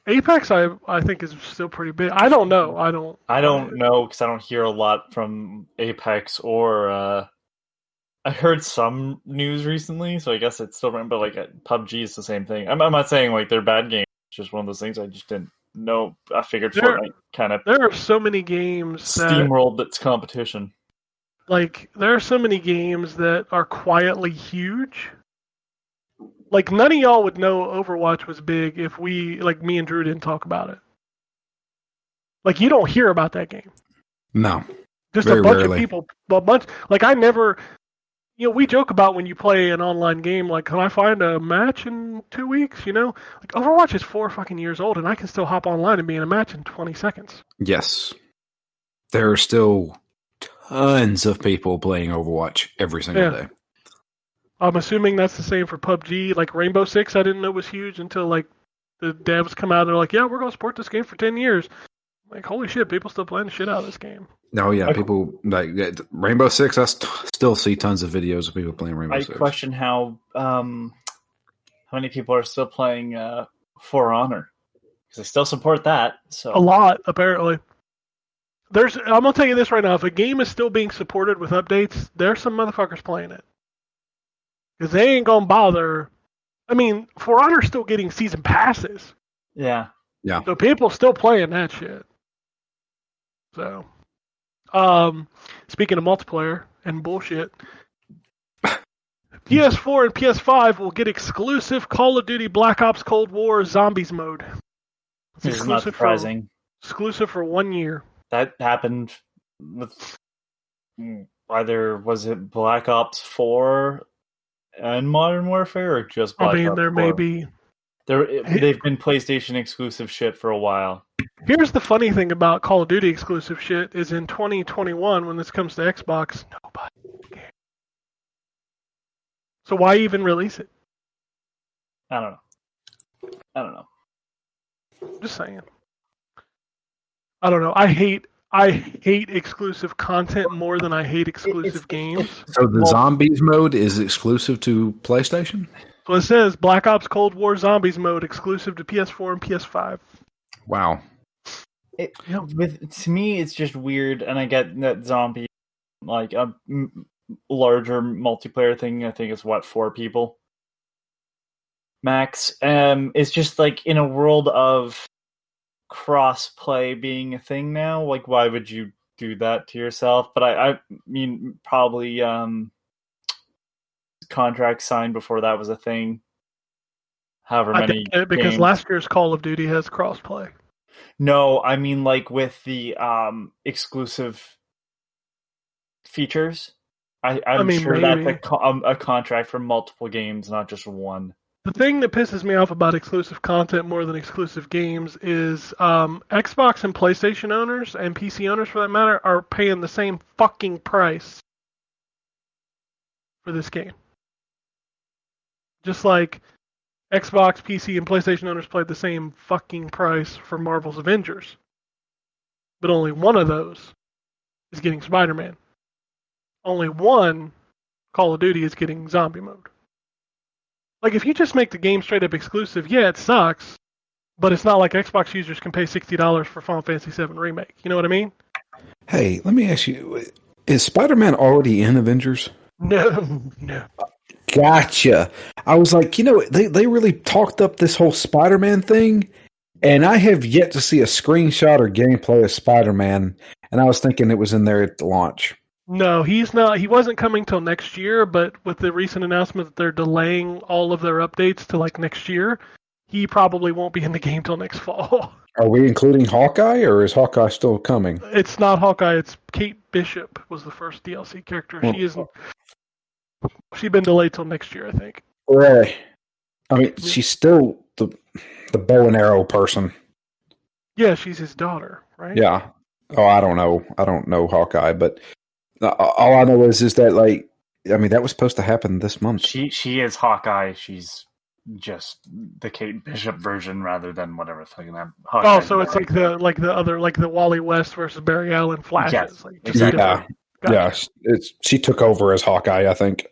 Apex, I think, is still pretty big. I don't know. I don't know because I don't hear a lot from Apex or I heard some news recently, so I guess it's still running, but like PUBG is the same thing. I'm not saying like they're bad games. It's just one of those things I just didn't know. I figured Fortnite kind of there are so many games steamrolled its competition. Like there are so many games that are quietly huge. Like none of y'all would know Overwatch was big if me and Drew didn't talk about it. Like you don't hear about that game. No. Just very a bunch rarely. of people, I never. We joke about when you play an online game, like, can I find a match in 2 weeks? Like Overwatch is 4 fucking years old, and I can still hop online and be in a match in 20 seconds. Yes. There are still tons of people playing Overwatch every single day. I'm assuming that's the same for PUBG. Like Rainbow Six, I didn't know was huge until like the devs come out and they're like, yeah, we're going to support this game for 10 years. Like, holy shit, people still playing the shit out of this game. Oh yeah, people like Rainbow Six. I still see tons of videos of people playing Rainbow Six. I question how many people are still playing For Honor because they still support that. So a lot, apparently. I'm gonna tell you this right now: if a game is still being supported with updates, there's some motherfuckers playing it because they ain't gonna bother. I mean, For Honor's still getting season passes. Yeah. So people still playing that shit. So. Speaking of multiplayer and bullshit, PS4 and PS5 will get exclusive Call of Duty Black Ops Cold War Zombies mode. This is not surprising. Exclusive for 1 year. That happened with either was it Black Ops 4 and Modern Warfare or just Black Ops 4? There may be. They've been PlayStation exclusive shit for a while. Here's the funny thing about Call of Duty exclusive shit is in 2021 when this comes to Xbox, nobody cares. So why even release it? I don't know. Just saying. I don't know. I hate exclusive content more than I hate exclusive games. So the Zombies mode is exclusive to PlayStation? So it says Black Ops Cold War Zombies mode exclusive to PS4 and PS5. Wow. To me, it's just weird, and I get that zombie, like a larger multiplayer thing. I think it's 4 people max. It's just like in a world of cross-play being a thing now. Like, why would you do that to yourself? But I mean, probably contract signed before that was a thing. However many because games. last year's Call of Duty has crossplay. No, I mean like with the exclusive features. I'm sure maybe. that's a contract for multiple games, not just one. The thing that pisses me off about exclusive content more than exclusive games is Xbox and PlayStation owners and PC owners, for that matter, are paying the same fucking price for this game. Just like Xbox, PC, and PlayStation owners paid the same fucking price for Marvel's Avengers. But only one of those is getting Spider-Man. Only one Call of Duty is getting zombie mode. Like, if you just make the game straight up exclusive, yeah, it sucks, but it's not like Xbox users can pay $60 for Final Fantasy VII Remake. You know what I mean? Hey, let me ask you, is Spider-Man already in Avengers? No. Gotcha. I was like, they really talked up this whole Spider-Man thing, and I have yet to see a screenshot or gameplay of Spider-Man, and I was thinking it was in there at the launch. No, he's not. He wasn't coming till next year, but with the recent announcement that they're delaying all of their updates to like next year, he probably won't be in the game till next fall. Are we including Hawkeye, or is Hawkeye still coming? It's not Hawkeye, it's Kate Bishop was the first DLC character. She's been delayed till next year, I think. Really? I mean, she's still the bow and arrow person. Yeah, she's his daughter, right? Yeah. Oh, I don't know. I don't know Hawkeye, but all I know is that, like, I mean, that was supposed to happen this month. She is Hawkeye. She's just the Kate Bishop version rather than whatever thing that. Oh, so it's like the Wally West versus Barry Allen flashes. Yes, like yeah. Gotcha. Yeah, she took over as Hawkeye, I think.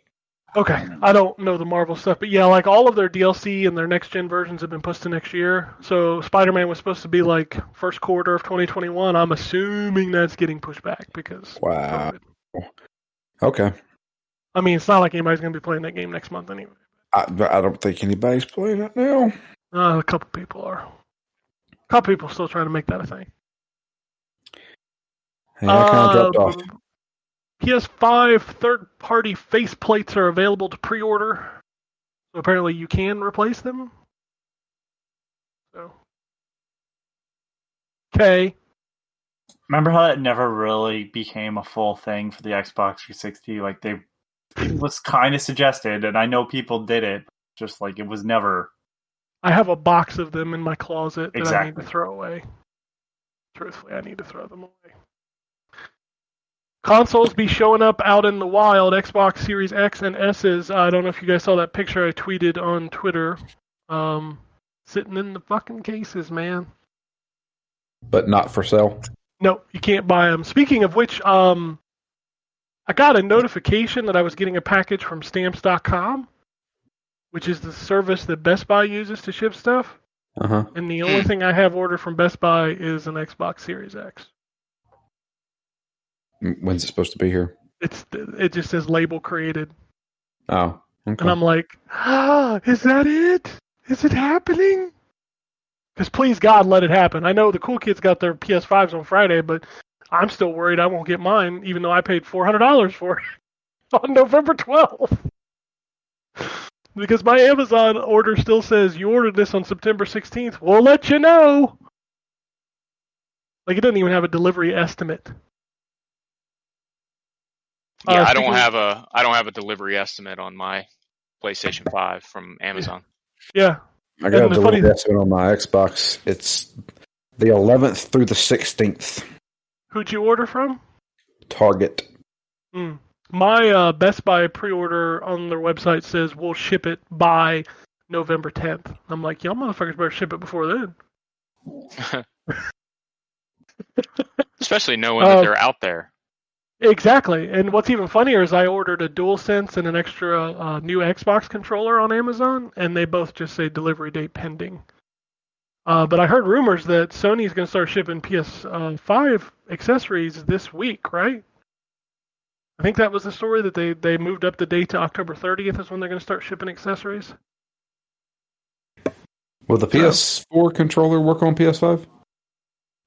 Okay, I don't know the Marvel stuff, but yeah, like all of their DLC and their next gen versions have been pushed to next year. So Spider-Man was supposed to be like first quarter of 2021. I'm assuming that's getting pushed back because wow. COVID. Okay. I mean, it's not like anybody's going to be playing that game next month anyway. I don't think anybody's playing it now. A couple people are. A couple people still trying to make that a thing. Hey, I kind of dropped off. PS5 third-party faceplates are available to pre-order. So apparently you can replace them. So, okay. Remember how it never really became a full thing for the Xbox 360? Like, it was kind of suggested, and I know people did it, just like it was never. I have a box of them in my closet that I need Exactly. to throw away. Truthfully, I need to throw them away. Consoles be showing up out in the wild. Xbox Series X and S's. I don't know if you guys saw that picture I tweeted on Twitter. Sitting in the fucking cases, man. But not for sale. No, you can't buy them. Speaking of which, I got a notification that I was getting a package from Stamps.com, which is the service that Best Buy uses to ship stuff. Uh-huh. And the only thing I have ordered from Best Buy is an Xbox Series X. When's it supposed to be here? It just says label created. Oh, okay. And I'm like, is that it? Is it happening? Because please God, let it happen. I know the cool kids got their PS5s on Friday, but I'm still worried I won't get mine, even though I paid $400 for it on November 12th. Because my Amazon order still says you ordered this on September 16th. We'll let you know. Like, it doesn't even have a delivery estimate. Yeah, I don't have a delivery estimate on my PlayStation 5 from Amazon. Yeah. I got a delivery estimate on my Xbox. It's the 11th through the 16th. Who'd you order from? Target. My Best Buy pre-order on their website says we'll ship it by November 10th. I'm like, y'all motherfuckers better ship it before then. Especially knowing that they're out there. Exactly. And what's even funnier is I ordered a DualSense and an extra new Xbox controller on Amazon, and they both just say delivery date pending. But I heard rumors that Sony's going to start shipping PS5 accessories this week, right? I think that was the story that they moved up the date to October 30th is when they're going to start shipping accessories. Will the PS4 controller work on PS5?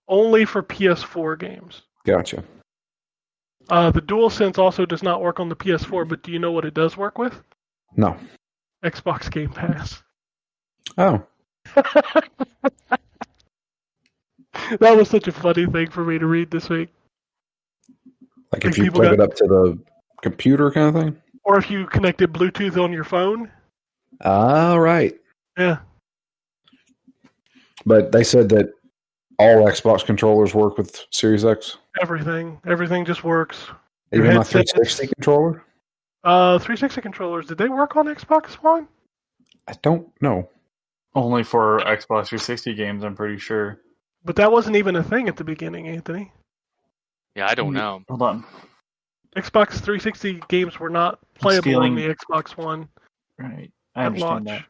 Only for PS4 games. Gotcha. The DualSense also does not work on the PS4, but do you know what it does work with? No. Xbox Game Pass. Oh. That was such a funny thing for me to read this week. Like if you plug it up to the computer kind of thing? Or if you connected Bluetooth on your phone. All right. Yeah. But they said that all Xbox controllers work with Series X? Everything just works. Even my 360 controller? 360 controllers, did they work on Xbox One? I don't know. Only for Xbox 360 games, I'm pretty sure. But that wasn't even a thing at the beginning, Anthony. Yeah, I don't know. Hold on. Xbox 360 games were not playable on the Xbox One. Right. I understand that.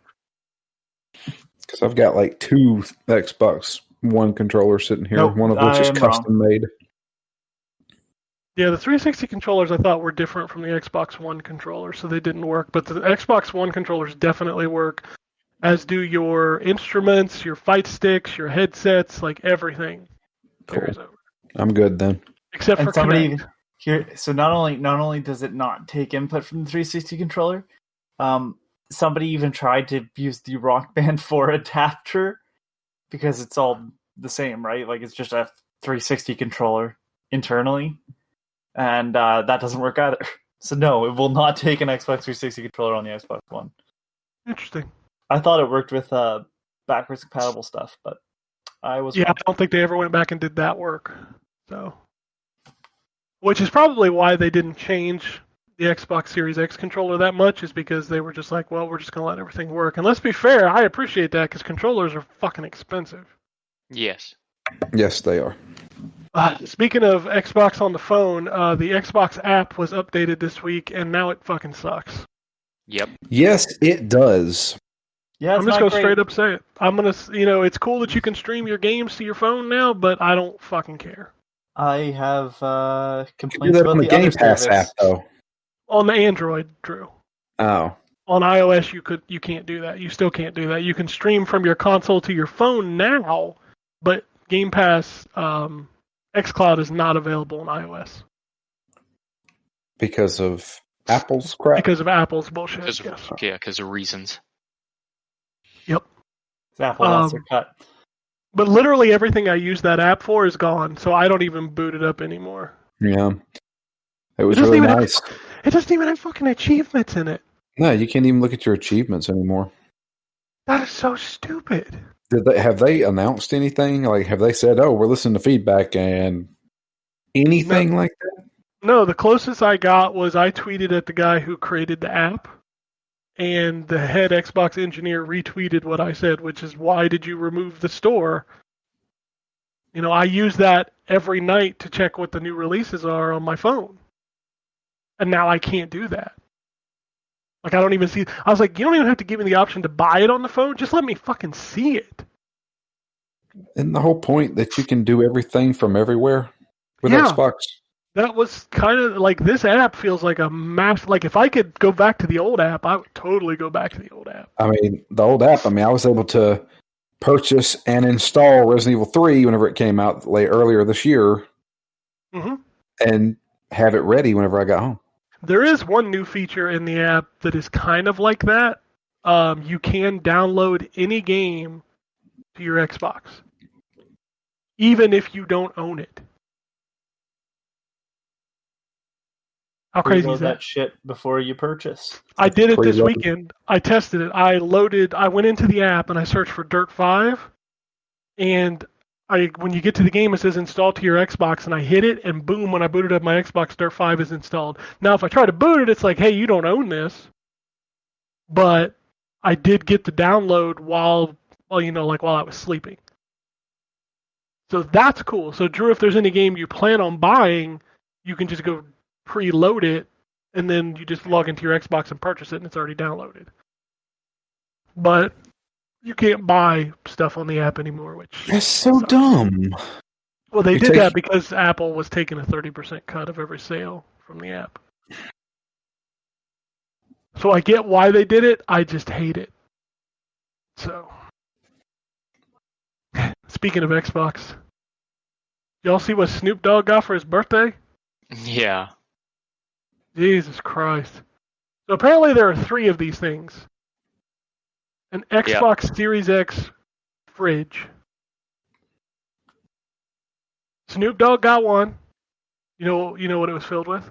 Because I've got like 2 Xbox One controllers sitting here, one of which is custom made. Yeah, the 360 controllers I thought were different from the Xbox One controllers, so they didn't work. But the Xbox One controllers definitely work, as do your instruments, your fight sticks, your headsets, like everything carries over. I'm good then. Except for Connect. Here, so not only does it not take input from the 360 controller, somebody even tried to use the Rock Band 4 adapter because it's all the same, right? Like it's just a 360 controller internally, and that doesn't work either. So no, it will not take an Xbox 360 controller on the Xbox One. Interesting. I thought it worked with backwards compatible stuff, but I was wrong. I don't think they ever went back and did that work. So, which is probably why they didn't change the Xbox Series X controller that much, is because they were just like, well, we're just going to let everything work. And let's be fair, I appreciate that because controllers are fucking expensive. Yes. Yes, they are. Speaking of Xbox on the phone, the Xbox app was updated this week, and now it fucking sucks. Yep. Yes, it does. Yeah, I'm just going to straight up say it. I'm going to, it's cool that you can stream your games to your phone now, but I don't fucking care. I have complaints you do that about on the the Game other Pass service. app, though. On the Android, Drew. Oh. On iOS, you can't do that. You still can't do that. You can stream from your console to your phone now, but Game Pass xCloud is not available on iOS. Because of Apple's crap? Because of Apple's bullshit. Because of reasons. Yep. Apple wants their cut. But literally everything I use that app for is gone, so I don't even boot it up anymore. Yeah. It was really nice. It doesn't even have fucking achievements in it. No, you can't even look at your achievements anymore. That is so stupid. Have they announced anything? Like, have they said, "Oh, we're listening to feedback" and anything like that? No, the closest I got was I tweeted at the guy who created the app, and the head Xbox engineer retweeted what I said, which is, "Why did you remove the store?" I use that every night to check what the new releases are on my phone, and now I can't do that. Like, I don't even see. I was like, you don't even have to give me the option to buy it on the phone. Just let me fucking see it. Isn't the whole point that you can do everything from everywhere with Xbox? That was kind of like, this app feels like a mass. Like, if I could go back to the old app, I would totally go back to the old app. I mean, the old app. I was able to purchase and install Resident Evil 3 whenever it came out earlier this year, and have it ready whenever I got home. There is one new feature in the app that is kind of like that. You can download any game to your Xbox, even if you don't own it. How crazy is that? Shit before you purchase. I did it this weekend. I tested it. I went into the app and I searched for Dirt 5, and when you get to the game, it says install to your Xbox, and I hit it, and boom, when I booted up my Xbox, Dirt 5 is installed. Now, if I try to boot it, it's like, hey, you don't own this. But I did get the download while I was sleeping. So that's cool. So, Drew, if there's any game you plan on buying, you can just go preload it, and then you just log into your Xbox and purchase it, and it's already downloaded. But You can't buy stuff on the app anymore, which That's so sucks. dumb. Well, they You did take- that because Apple was taking a 30% cut of every sale from the app. So I get why they did it. I just hate it. So, speaking of Xbox, y'all see what Snoop Dogg got for his birthday? Yeah. Jesus Christ. So apparently there are 3 of these things. An Xbox Series X fridge. Snoop Dogg got one. You know what it was filled with?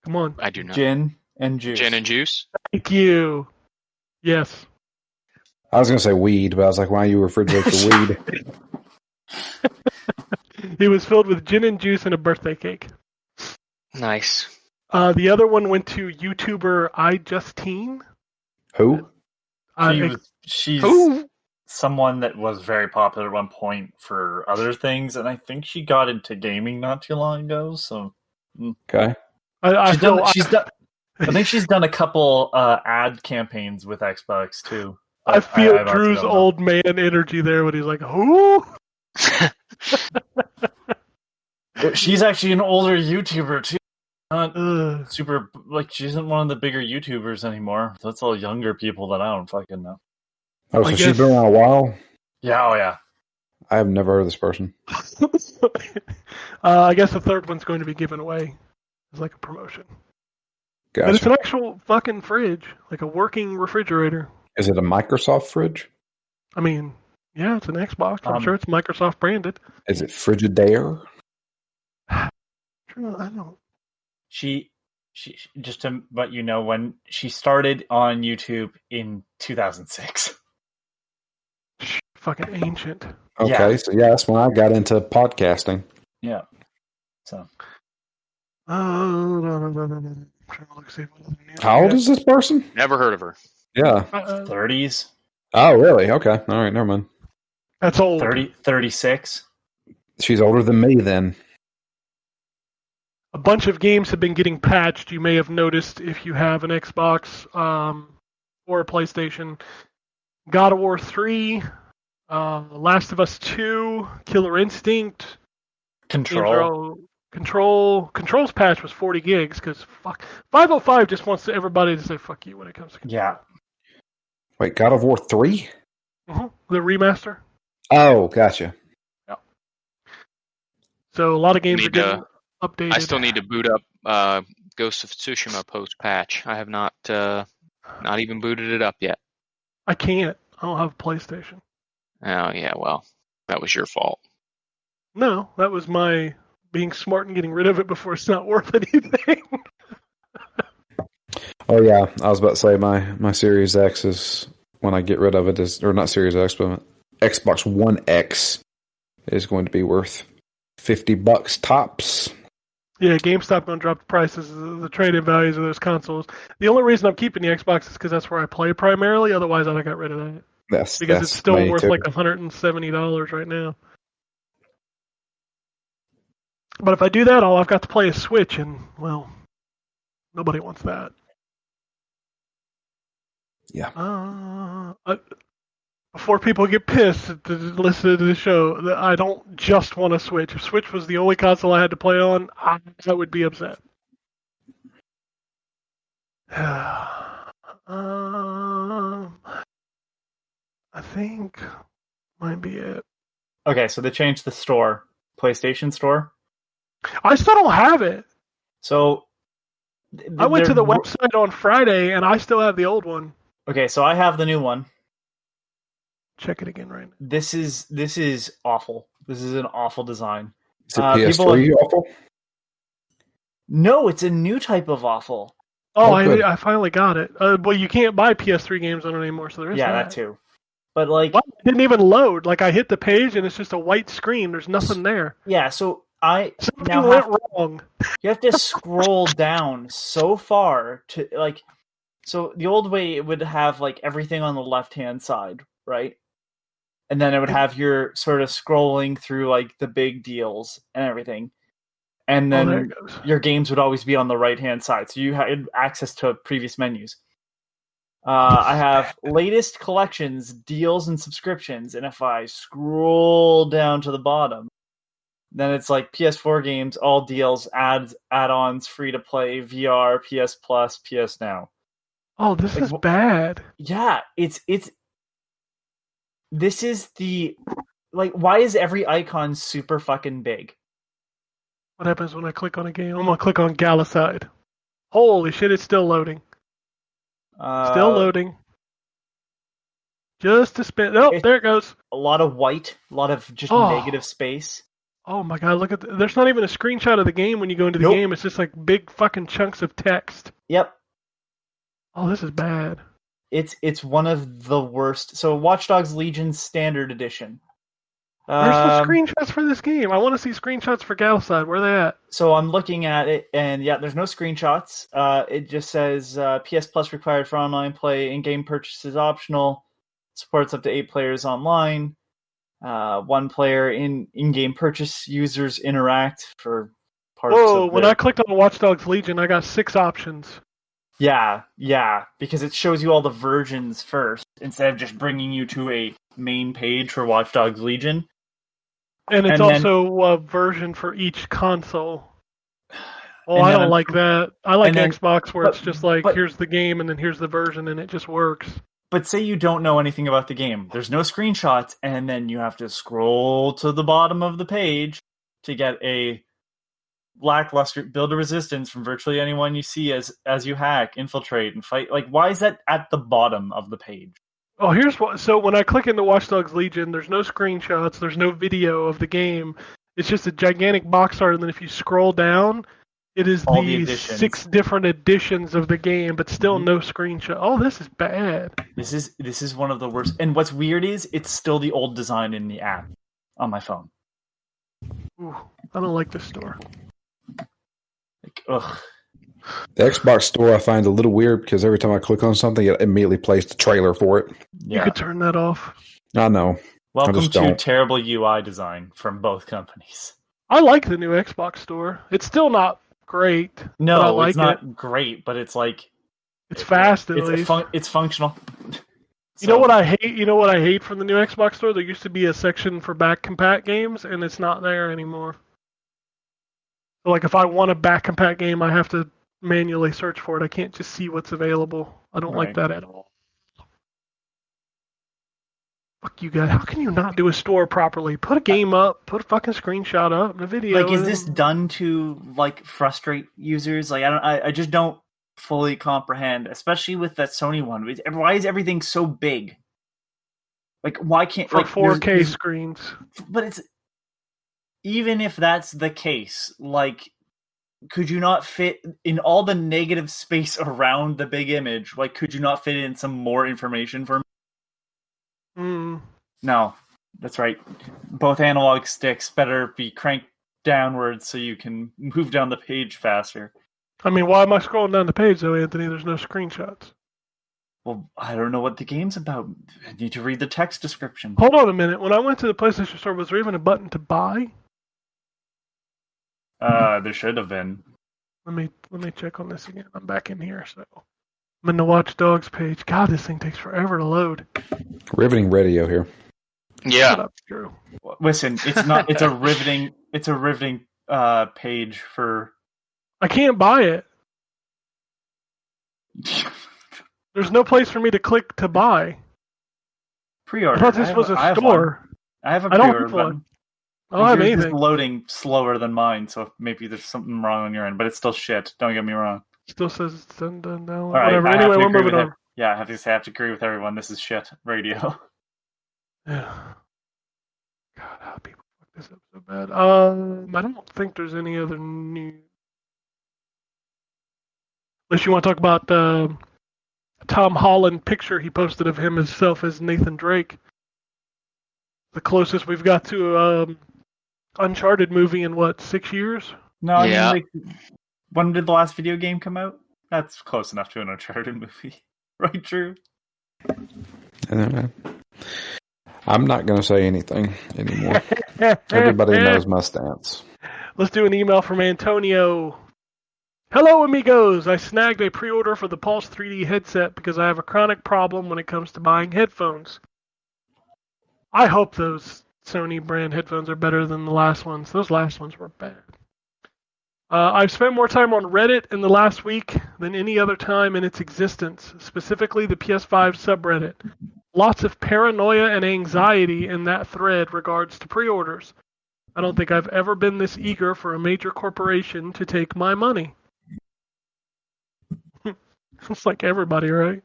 Come on. I do not. Gin and juice. Gin and juice? Thank you. Yes. I was going to say weed, but I was like, why you refrigerate the weed? It was filled with gin and juice and a birthday cake. Nice. The other one went to YouTuber iJustine. Who? She's Who? someone that was very popular at one point for other things, and I think she got into gaming not too long ago. So Okay. I think she's done a couple ad campaigns with Xbox too. I feel I honestly Drew's don't know. old man energy there when he's like, who? She's actually an older YouTuber too. Not Ugh. super like she isn't one of the bigger YouTubers anymore. That's all younger people that I don't fucking know. Oh, I so she's guess- been around a while? Yeah, oh yeah. I have never heard of this person. I guess the third one's going to be given away as like a promotion. But it's Gotcha. an actual fucking fridge, like a working refrigerator. Is it a Microsoft fridge? I mean, yeah, it's an Xbox. I'm Um, sure it's Microsoft branded. Is it Frigidaire? True, I don't. She just to let you know, when she started on YouTube in 2006. Fucking ancient. Okay, Yeah. so yeah, that's when I got into podcasting. Yeah. So I'm trying to look see what other news How we old got. is this person? Never heard of her. Yeah. 30s, Oh, really? Okay. All right, never mind. That's old. 36. She's older than me then. A bunch of games have been getting patched. You may have noticed if you have an Xbox or a PlayStation. God of War 3, Last of Us 2, Killer Instinct. Control's patch was 40 gigs because fuck 505 just wants everybody to say fuck you when it comes to Yeah. Wait, God of War 3? the remaster. Oh, gotcha. So a lot of games are Need getting to- updated. I still need to boot up Ghost of Tsushima post patch. I have not even booted it up yet. I can't. I don't have a PlayStation. Oh yeah, well, that was your fault. No, that was my being smart and getting rid of it before it's not worth anything. Oh, yeah. I was about to say my Series X is, when I get rid of it, is, or not Series X, but Xbox One X is going to be worth $50 tops. Yeah, GameStop gonna drop the prices of the trade-in values of those consoles. The only reason I'm keeping the Xbox is because that's where I play primarily. Otherwise, I'd have got rid of that because That's it's still me worth too. like $170 right now. But if I do that, all I've got to play is Switch, and well, nobody wants that. Yeah. Before people get pissed to listen to the show, I don't just want to Switch. If Switch was the only console I had to play on, I would be upset. I think might be it. Okay, so they changed the store, PlayStation Store. I still don't have it. So I went to the website on Friday, and I still have the old one. Okay, so I have the new one. Check it again right now. This is awful. This is an awful design. Is it people PS3 awful? No, it's a new type of awful. Oh, Oh, good. I finally got it. Well, you can't buy PS3 games on it anymore, so there is Yeah, that. that too. But like, What? It didn't even load. Like I hit the page and it's just a white screen. There's nothing there. yeah. So I Something now went have, wrong. you have to scroll down so far to like. So the old way it would have like everything on the left hand side, right? And then it would have your sort of scrolling through like the big deals and everything. And Oh, there then it goes. your games would always be on the right hand side. So you had access to previous menus. I have latest collections, deals, and subscriptions. And if I scroll down to the bottom, then it's like PS4 games, all deals, add-ons, free to play, VR, PS Plus, PS Now. Oh, this is bad. Yeah, it's. This is the why is every icon super fucking big? What happens when I click on a game? I'm gonna click on Galicide. Holy shit! It's still loading. Still loading. Just a spin. Oh, there it goes. A lot of white, a lot of just negative space. Oh my god, look at there's not even a screenshot of the game when you go into the game. It's just like big fucking chunks of text. Yep. Oh, this is bad. It's one of the worst. So Watchdogs Legion Standard Edition. Where's the screenshots for this game? I want to see screenshots for Galicide. Where are they at? So I'm looking at it, and yeah, there's no screenshots. It just says PS Plus required for online play. In-game purchases optional. Supports up to 8 players online. 1 player in-game purchase. Users interact for parts. Whoa! When I clicked on Watchdogs Legion, I got 6 options. Yeah, because it shows you all the versions first instead of just bringing you to a main page for Watchdogs Legion. And it's also a version for each console. Well, I don't like that. I like Xbox where it's just like, here's the game and then here's the version and it just works. But say you don't know anything about the game. There's no screenshots, and then you have to scroll to the bottom of the page to get a lackluster build a resistance from virtually anyone you see as you hack, infiltrate, and fight. Like, why is that at the bottom of the page? Oh, here's what. So when I click into Watchdogs Legion, there's no screenshots, there's no video of the game. It's just a gigantic box art, and then if you scroll down, it is all the 6 different editions of the game, but still no screenshot. Oh, this is bad. This is one of the worst. And what's weird is it's still the old design in the app on my phone. Ooh, I don't like this store. Like, ugh. The Xbox store I find a little weird because every time I click on something, it immediately plays the trailer for it. Yeah. You could turn that off. I know. Welcome to terrible UI design from both companies. I like the new Xbox store. It's still not great. No, I like it's not great, but it's like it's fast at least. It's functional. You know what I hate? You know what I hate from the new Xbox store? There used to be a section for back compat games, and it's not there anymore. So, like, if I want a back compat game, I have to manually search for it. I can't just see what's available. I don't like that at all. Fuck you guys. How can you not do a store properly? Put a game up, put a fucking screenshot up, and a video. Like, is this done to, like, frustrate users? Like, I just don't fully comprehend, especially with that Sony one. Why is everything so big? Like, why can't... For like 4K screens. But it's... Even if that's the case, like... Could you not fit in all the negative space around the big image? Like, could you not fit in some more information for me? No, that's right. Both analog sticks better be cranked downwards so you can move down the page faster. I mean, why am I scrolling down the page though, Anthony? There's no screenshots. Well, I don't know what the game's about. I need to read the text description. Hold on a minute. When I went to the PlayStation Store, was there even a button to buy? There should have been. Let me check on this again. I'm back in here, so I'm in the Watch Dogs page. God, this thing takes forever to load. Riveting radio here. Yeah. Shut up, Drew. Listen, it's not. It's a riveting. It's a riveting page for. I can't buy it. There's no place for me to click to buy. Pre-order. I thought this was a store. I have a pre-order button. I don't have Yours anything. is loading slower than mine, so maybe there's something wrong on your end, but it's still shit. Don't get me wrong. Still says it's done now. Right, Whatever. Anyway, we're moving on. Yeah, I have to agree with everyone. This is shit radio. Yeah. God, how people fuck this up so bad. I don't think there's any other news. Unless you want to talk about Tom Holland picture he posted of himself as Nathan Drake. The closest we've got to Uncharted movie in 6 years? No, yeah. I mean, when did the last video game come out? That's close enough to an Uncharted movie. Right, Drew? I'm not going to say anything anymore. Everybody knows my stance. Let's do an email from Antonio. Hello, amigos. I snagged a pre-order for the Pulse 3D headset because I have a chronic problem when it comes to buying headphones. I hope those Sony brand headphones are better than the last ones. Those last ones were bad. I've spent more time on Reddit in the last week than any other time in its existence, specifically the PS5 subreddit. Lots of paranoia and anxiety in that thread regards to pre-orders. I don't think I've ever been this eager for a major corporation to take my money. It's like everybody, right?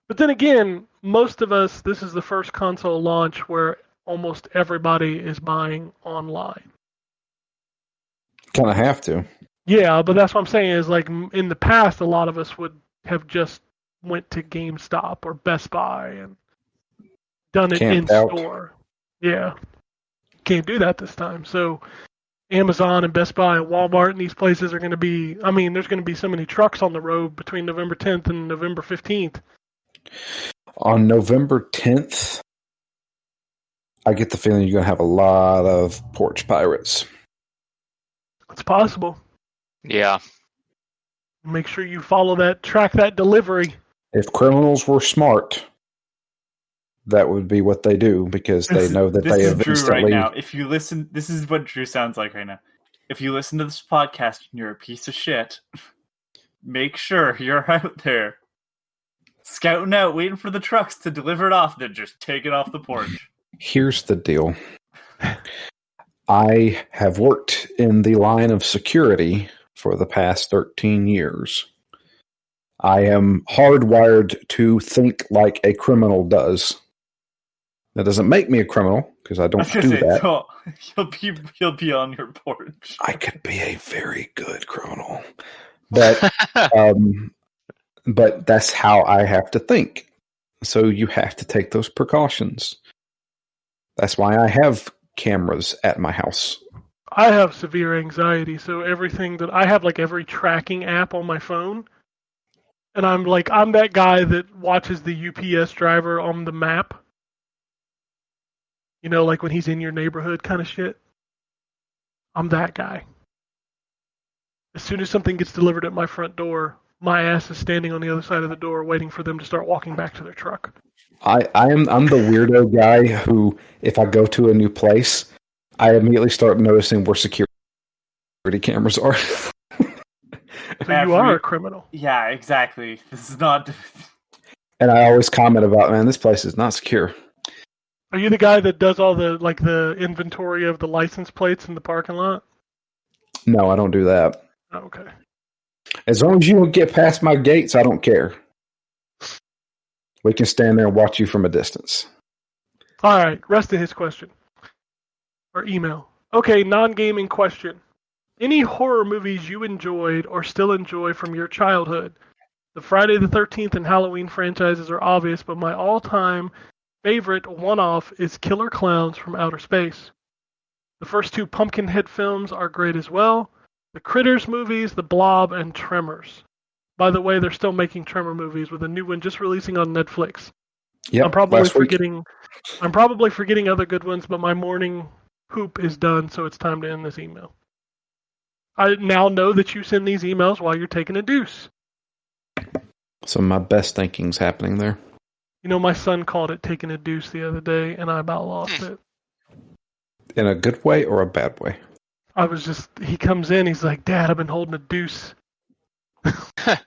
But then again, most of us, this is the first console launch where almost everybody is buying online. Kind of have to. Yeah, but that's what I'm saying is like in the past, a lot of us would have just went to GameStop or Best Buy and done it in store. Yeah. Can't do that this time. So Amazon and Best Buy and Walmart and these places are going to be, I mean, there's going to be so many trucks on the road between November 10th and November 15th. On November 10th, I get the feeling you're going to have a lot of porch pirates. It's possible. Yeah. Make sure you follow that, track that delivery. If criminals were smart, that would be what they do because they know that they have Drew instantly. Right now, if you listen, this is what Drew sounds like right now. If you listen to this podcast and you're a piece of shit, make sure you're out there scouting out, waiting for the trucks to deliver it off, then just take it off the porch. Here's the deal. I have worked in the line of security for the past 13 years. I am hardwired to think like a criminal does. That doesn't make me a criminal because I don't do that. So, he'll be on your porch. I could be a very good criminal, but but that's how I have to think. So you have to take those precautions. That's why I have cameras at my house. I have severe anxiety, so everything that I have, like every tracking app on my phone, and I'm that guy that watches the UPS driver on the map. You know, like when he's in your neighborhood kind of shit. I'm that guy. As soon as something gets delivered at my front door, my ass is standing on the other side of the door waiting for them to start walking back to their truck. I'm the weirdo guy who, if I go to a new place, I immediately start noticing where security cameras are. So you are a criminal. Yeah, exactly. This is not... And I always comment about, man, this place is not secure. Are you the guy that does all the inventory of the license plates in the parking lot? No, I don't do that. Oh, okay. As long as you don't get past my gates, I don't care. We can stand there and watch you from a distance. All right, rest of his question. Or email. Okay, non-gaming question. Any horror movies you enjoyed or still enjoy from your childhood? The Friday the 13th and Halloween franchises are obvious, but my all-time favorite one-off is Killer Clowns from Outer Space. The first two Pumpkinhead films are great as well. The Critters movies, The Blob, and Tremors. By the way, they're still making Tremor movies with a new one just releasing on Netflix. Yep, I'm probably forgetting other good ones, but my morning poop is done, so it's time to end this email. I now know that you send these emails while you're taking a deuce. So my best thinking's happening there. You know, my son called it taking a deuce the other day, and I about lost it. In a good way or a bad way? He comes in, he's like, Dad, I've been holding a deuce. I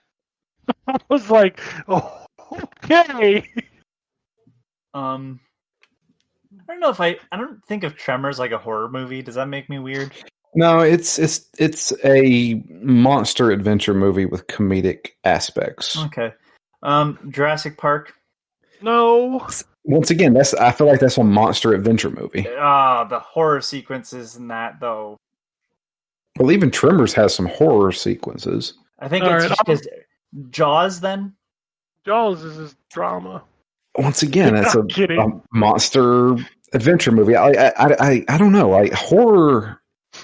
was like, oh, okay. I don't know if I don't think of Tremors like a horror movie. Does that make me weird? No, it's a monster adventure movie with comedic aspects. Okay. Jurassic Park. No. Once again, I feel like that's a monster adventure movie. The horror sequences in that though. Well, even Tremors has some horror sequences. I think it's just because Jaws. Then Jaws is his drama. Once again, that's a monster adventure movie. I don't know, like horror.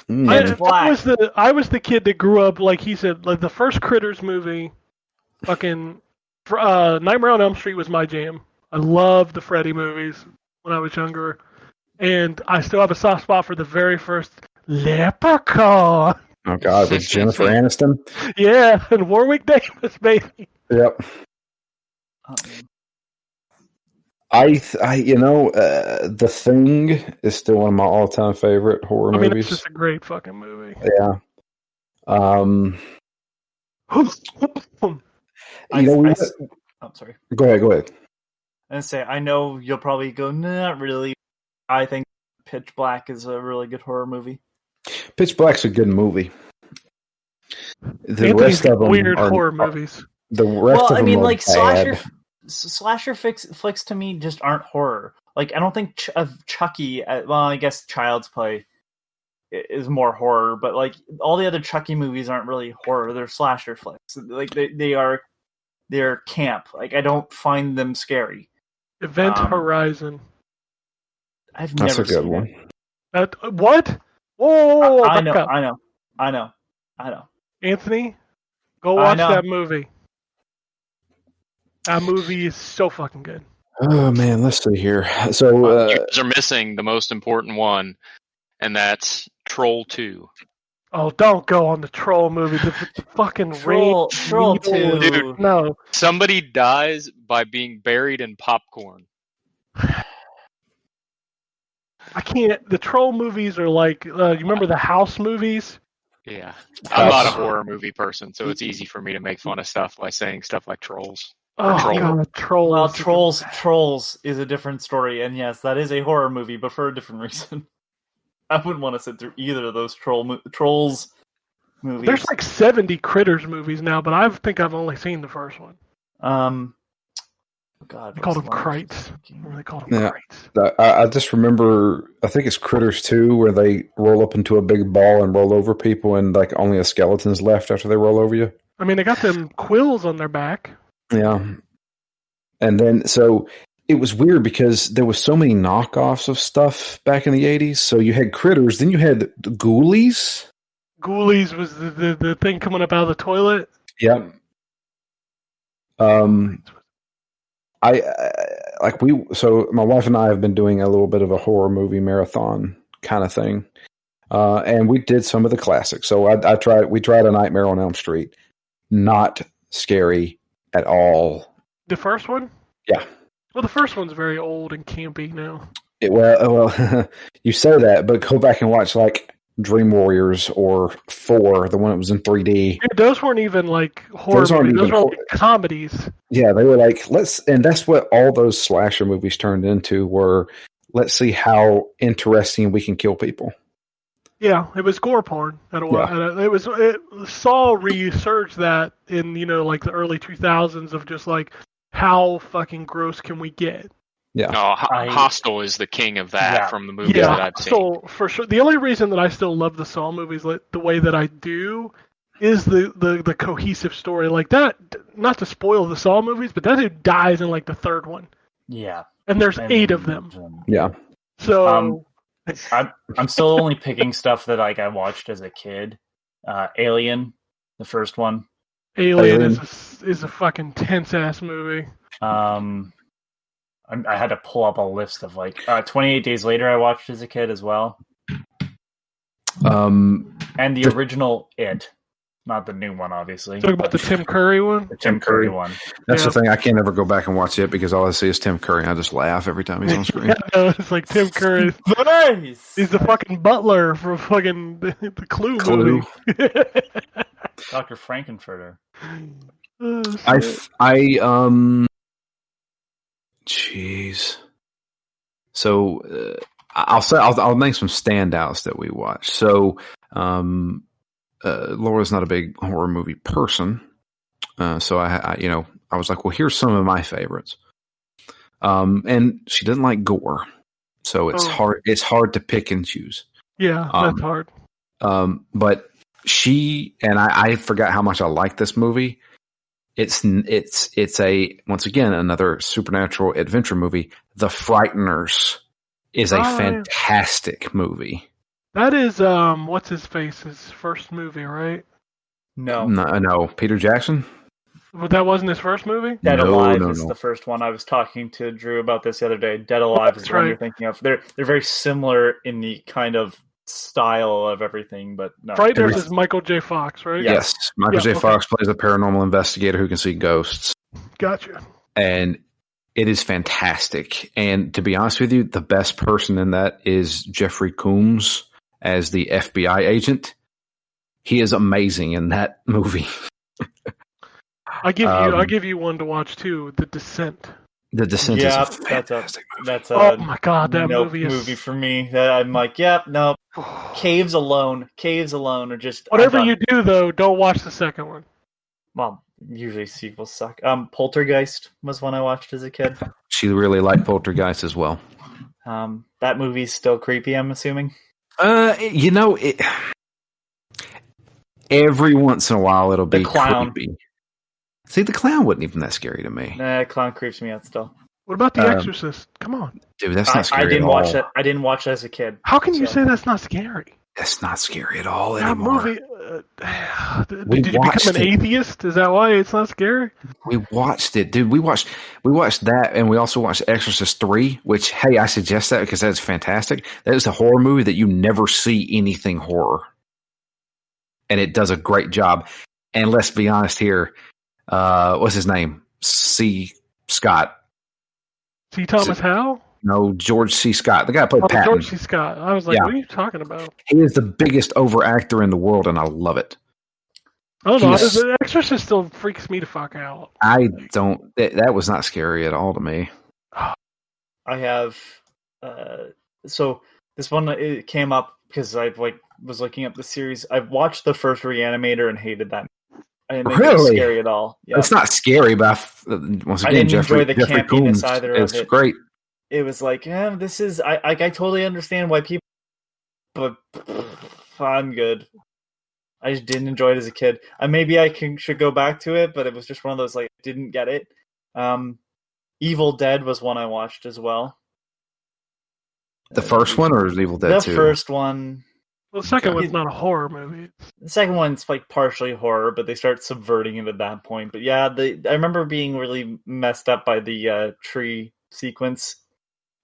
I was the kid that grew up, like he said, like the first Critters movie. Fucking Nightmare on Elm Street was my jam. I loved the Freddy movies when I was younger, and I still have a soft spot for the very first Leprechaun. Oh God, with Jennifer Aniston. Yeah, and Warwick Davis, baby. Yep. The Thing is still one of my all-time favorite horror movies. It's just a great fucking movie. Yeah. I'm sorry. Go ahead. I was gonna say, I know you'll probably go, not really. I think Pitch Black is a really good horror movie. Pitch Black's a good movie. The Anthony's rest of them weird are horror movies. The rest of them are bad. slasher flicks to me just aren't horror. Like, I don't think of Chucky. Well, I guess Child's Play is more horror, but like all the other Chucky movies aren't really horror. They're slasher flicks. Like they're camp. Like, I don't find them scary. Event Horizon. I've That's never a good seen one. it. What? Whoa! I back up. know. Anthony, go watch that movie. That movie is so fucking good. Oh man, let's see here. So you guys are missing the most important one, and that's Troll 2. Oh, don't go on the Troll movie. The fucking Troll 2. Dude, no. Somebody dies by being buried in popcorn. I can't. The Troll movies are like, you remember the House movies? Yeah. I'm not a horror movie person, so it's easy for me to make fun of stuff by saying stuff like Trolls. Oh, Troll. God, Trolls. Well, Trolls is a different story, and yes, that is a horror movie, but for a different reason. I wouldn't want to sit through either of those Trolls movies. There's like 70 Critters movies now, but I think I've only seen the first one. God, They called them Krites. They called them Krites. I just remember, I think it's Critters 2, where they roll up into a big ball and roll over people, and like only a skeleton's left after they roll over you. I mean, they got them quills on their back. Yeah. And then, so it was weird because there was so many knockoffs of stuff back in the 80s. So you had Critters, then you had the Ghoulies. Ghoulies was the thing coming up out of the toilet. Yep. So my wife and I have been doing a little bit of a horror movie marathon kind of thing. And we did some of the classics. So we tried A Nightmare on Elm Street. Not scary at all. The first one? Yeah. Well, the first one's very old and campy now. Well, you say that, but go back and watch like Dream Warriors or 4, the one that was in 3D. Yeah, those weren't even like horror movies. Those were like comedies. Yeah, they were like, and that's what all those slasher movies turned into, were let's see how interesting we can kill people. Yeah, it was gore porn. Saw resurged that in, like the early 2000s of just like, how fucking gross can we get? Yeah. No, Hostel is the king of that from the movies that I've seen. So for sure, the only reason that I still love the Saw movies the way that I do is the cohesive story. Like that, not to spoil the Saw movies, but that dude dies in like the third one. Yeah. And there's 8 of them. Yeah. So I'm still only picking stuff that like I watched as a kid. Alien, the first one. Alien. is a fucking tense ass movie. I had to pull up a list of like 28 Days Later I watched as a kid as well. And the original It. Not the new one, obviously. Talking about the Tim Curry one? The Tim Curry one. That's the thing. I can't ever go back and watch it because all I see is Tim Curry. I just laugh every time he's on screen. It's like Tim Curry. Nice! He's the fucking butler for fucking the Clue movie. Dr. Frankenfurter. Jeez. So I'll name some standouts that we watched. So Laura's not a big horror movie person, so I was like, well, here's some of my favorites. And she doesn't like gore, so it's hard. It's hard to pick and choose. Yeah, that's hard. But she and I forgot how much I like this movie. It's a, once again, another supernatural adventure movie. The Frighteners is a fantastic movie. That is what's his face's first movie, right? No, Peter Jackson. But that wasn't his first movie? Dead Alive is the first one. I was talking to Drew about this the other day. Dead Alive is the one you're thinking of. They're very similar in the kind of style of everything, but no. Frighteners is Michael J. Fox, right? Yeah. Yes, Michael J. Fox plays a paranormal investigator who can see ghosts. Gotcha. And it is fantastic. And to be honest with you, the best person in that is Jeffrey Combs as the FBI agent. He is amazing in that movie. I'll give you one to watch too. The Descent. The Descent is a fantastic movie. That's Oh my god, that movie is movie for me. I'm like, yep, no. Caves alone are just whatever you do though. Don't watch the second one. Well, usually sequels suck. Poltergeist was one I watched as a kid. She really liked Poltergeist as well. That movie's still creepy, I'm assuming. Every once in a while it'll be The clown. creepy. See, the clown wasn't even that scary to me. Nah, clown creeps me out still. What about The Exorcist? Come on. Dude, that's not scary I didn't at watch all. that. I didn't watch it as a kid. How can you say that's not scary? That's not scary at all That anymore. movie. We Did you watched become an it. atheist? Is that why it's not scary? We watched it, dude. We watched that, and we also watched Exorcist 3, which, hey, I suggest that because that's fantastic. That is a horror movie that you never see anything horror. And it does a great job. And let's be honest here. What's his name? C. Scott. C. Thomas Howell? No, George C. Scott. The guy who played Patton. George C. Scott. I was like, Yeah. what are you talking about? He is the biggest overactor in the world, and I love it. I don't know. He's- The Exorcist still freaks me the fuck out. I don't. That was not scary at all to me. I have. So this one it came up because I was looking up the series. I've watched the first Reanimator and hated that. I didn't think it was Really? scary at all. Yeah. It's not scary, but once I again, didn't enjoy the Jeffrey campiness Combs either of is it. great. It was like, this is. I totally understand why people, but I'm good. I just didn't enjoy it as a kid. Maybe I should go back to it, but it was just one of those like didn't get it. Evil Dead was one I watched as well. The first one, or is Evil Dead The 2? first one. Well, the second one's not a horror movie. The second one's like partially horror, but they start subverting it at that point. But yeah, I remember being really messed up by the tree sequence.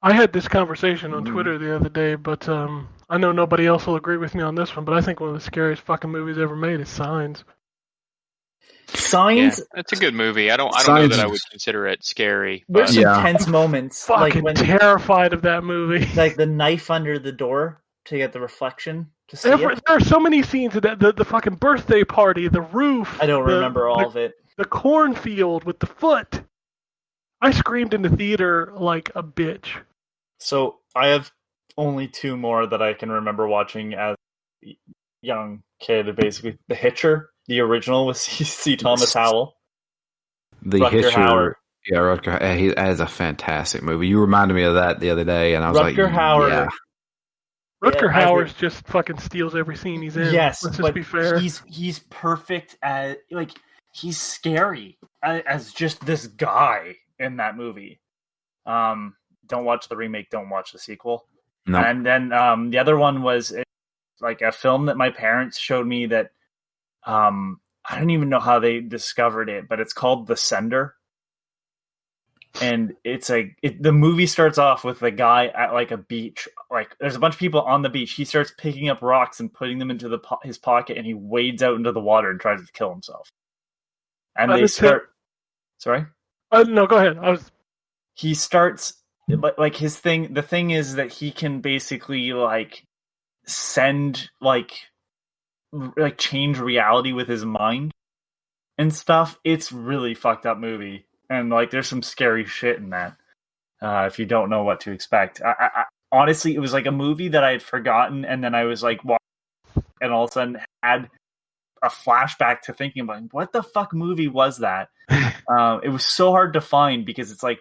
I had this conversation on Twitter the other day, but I know nobody else will agree with me on this one, but I think one of the scariest fucking movies ever made is Signs. Signs. Yeah, it's a good movie. I don't know Signs that I is- would consider it scary. There's But some Yeah. tense moments, Fucking like when terrified of that movie. like the knife under the door to get the reflection to see There it. are so many scenes of that. The fucking birthday party, the roof. I don't the- remember all of it. The cornfield with the foot. I screamed in the theater like a bitch. So I have only two more that I can remember watching as a young kid. Basically, The Hitcher, the original with C. Thomas Howell. The Rutger Hitcher. Hauer. Yeah, Rutger. That is a fantastic movie. You reminded me of that the other day, and I was Rutger like, Hauer. yeah. Rutger Yeah, Hauer just fucking steals every scene he's in. Yes, Let's just but be fair. he's perfect at he's scary as just this guy in that movie. Don't watch the remake. Don't watch the sequel. No. And then the other one was like a film that my parents showed me that I don't even know how they discovered it, but it's called The Sender. And it's the movie starts off with the guy at like a beach. Like there's a bunch of people on the beach. He starts picking up rocks and putting them into his pocket, and he wades out into the water and tries to kill himself. And they start. Sorry. No, go ahead. He starts, but like his thing. The thing is that he can basically like send like change reality with his mind and stuff. It's really fucked up movie. And like, there's some scary shit in that. If you don't know what to expect, I honestly, it was like a movie that I had forgotten, and then I was like, and all of a sudden had a flashback to thinking about what the fuck movie was that. It was so hard to find because it's like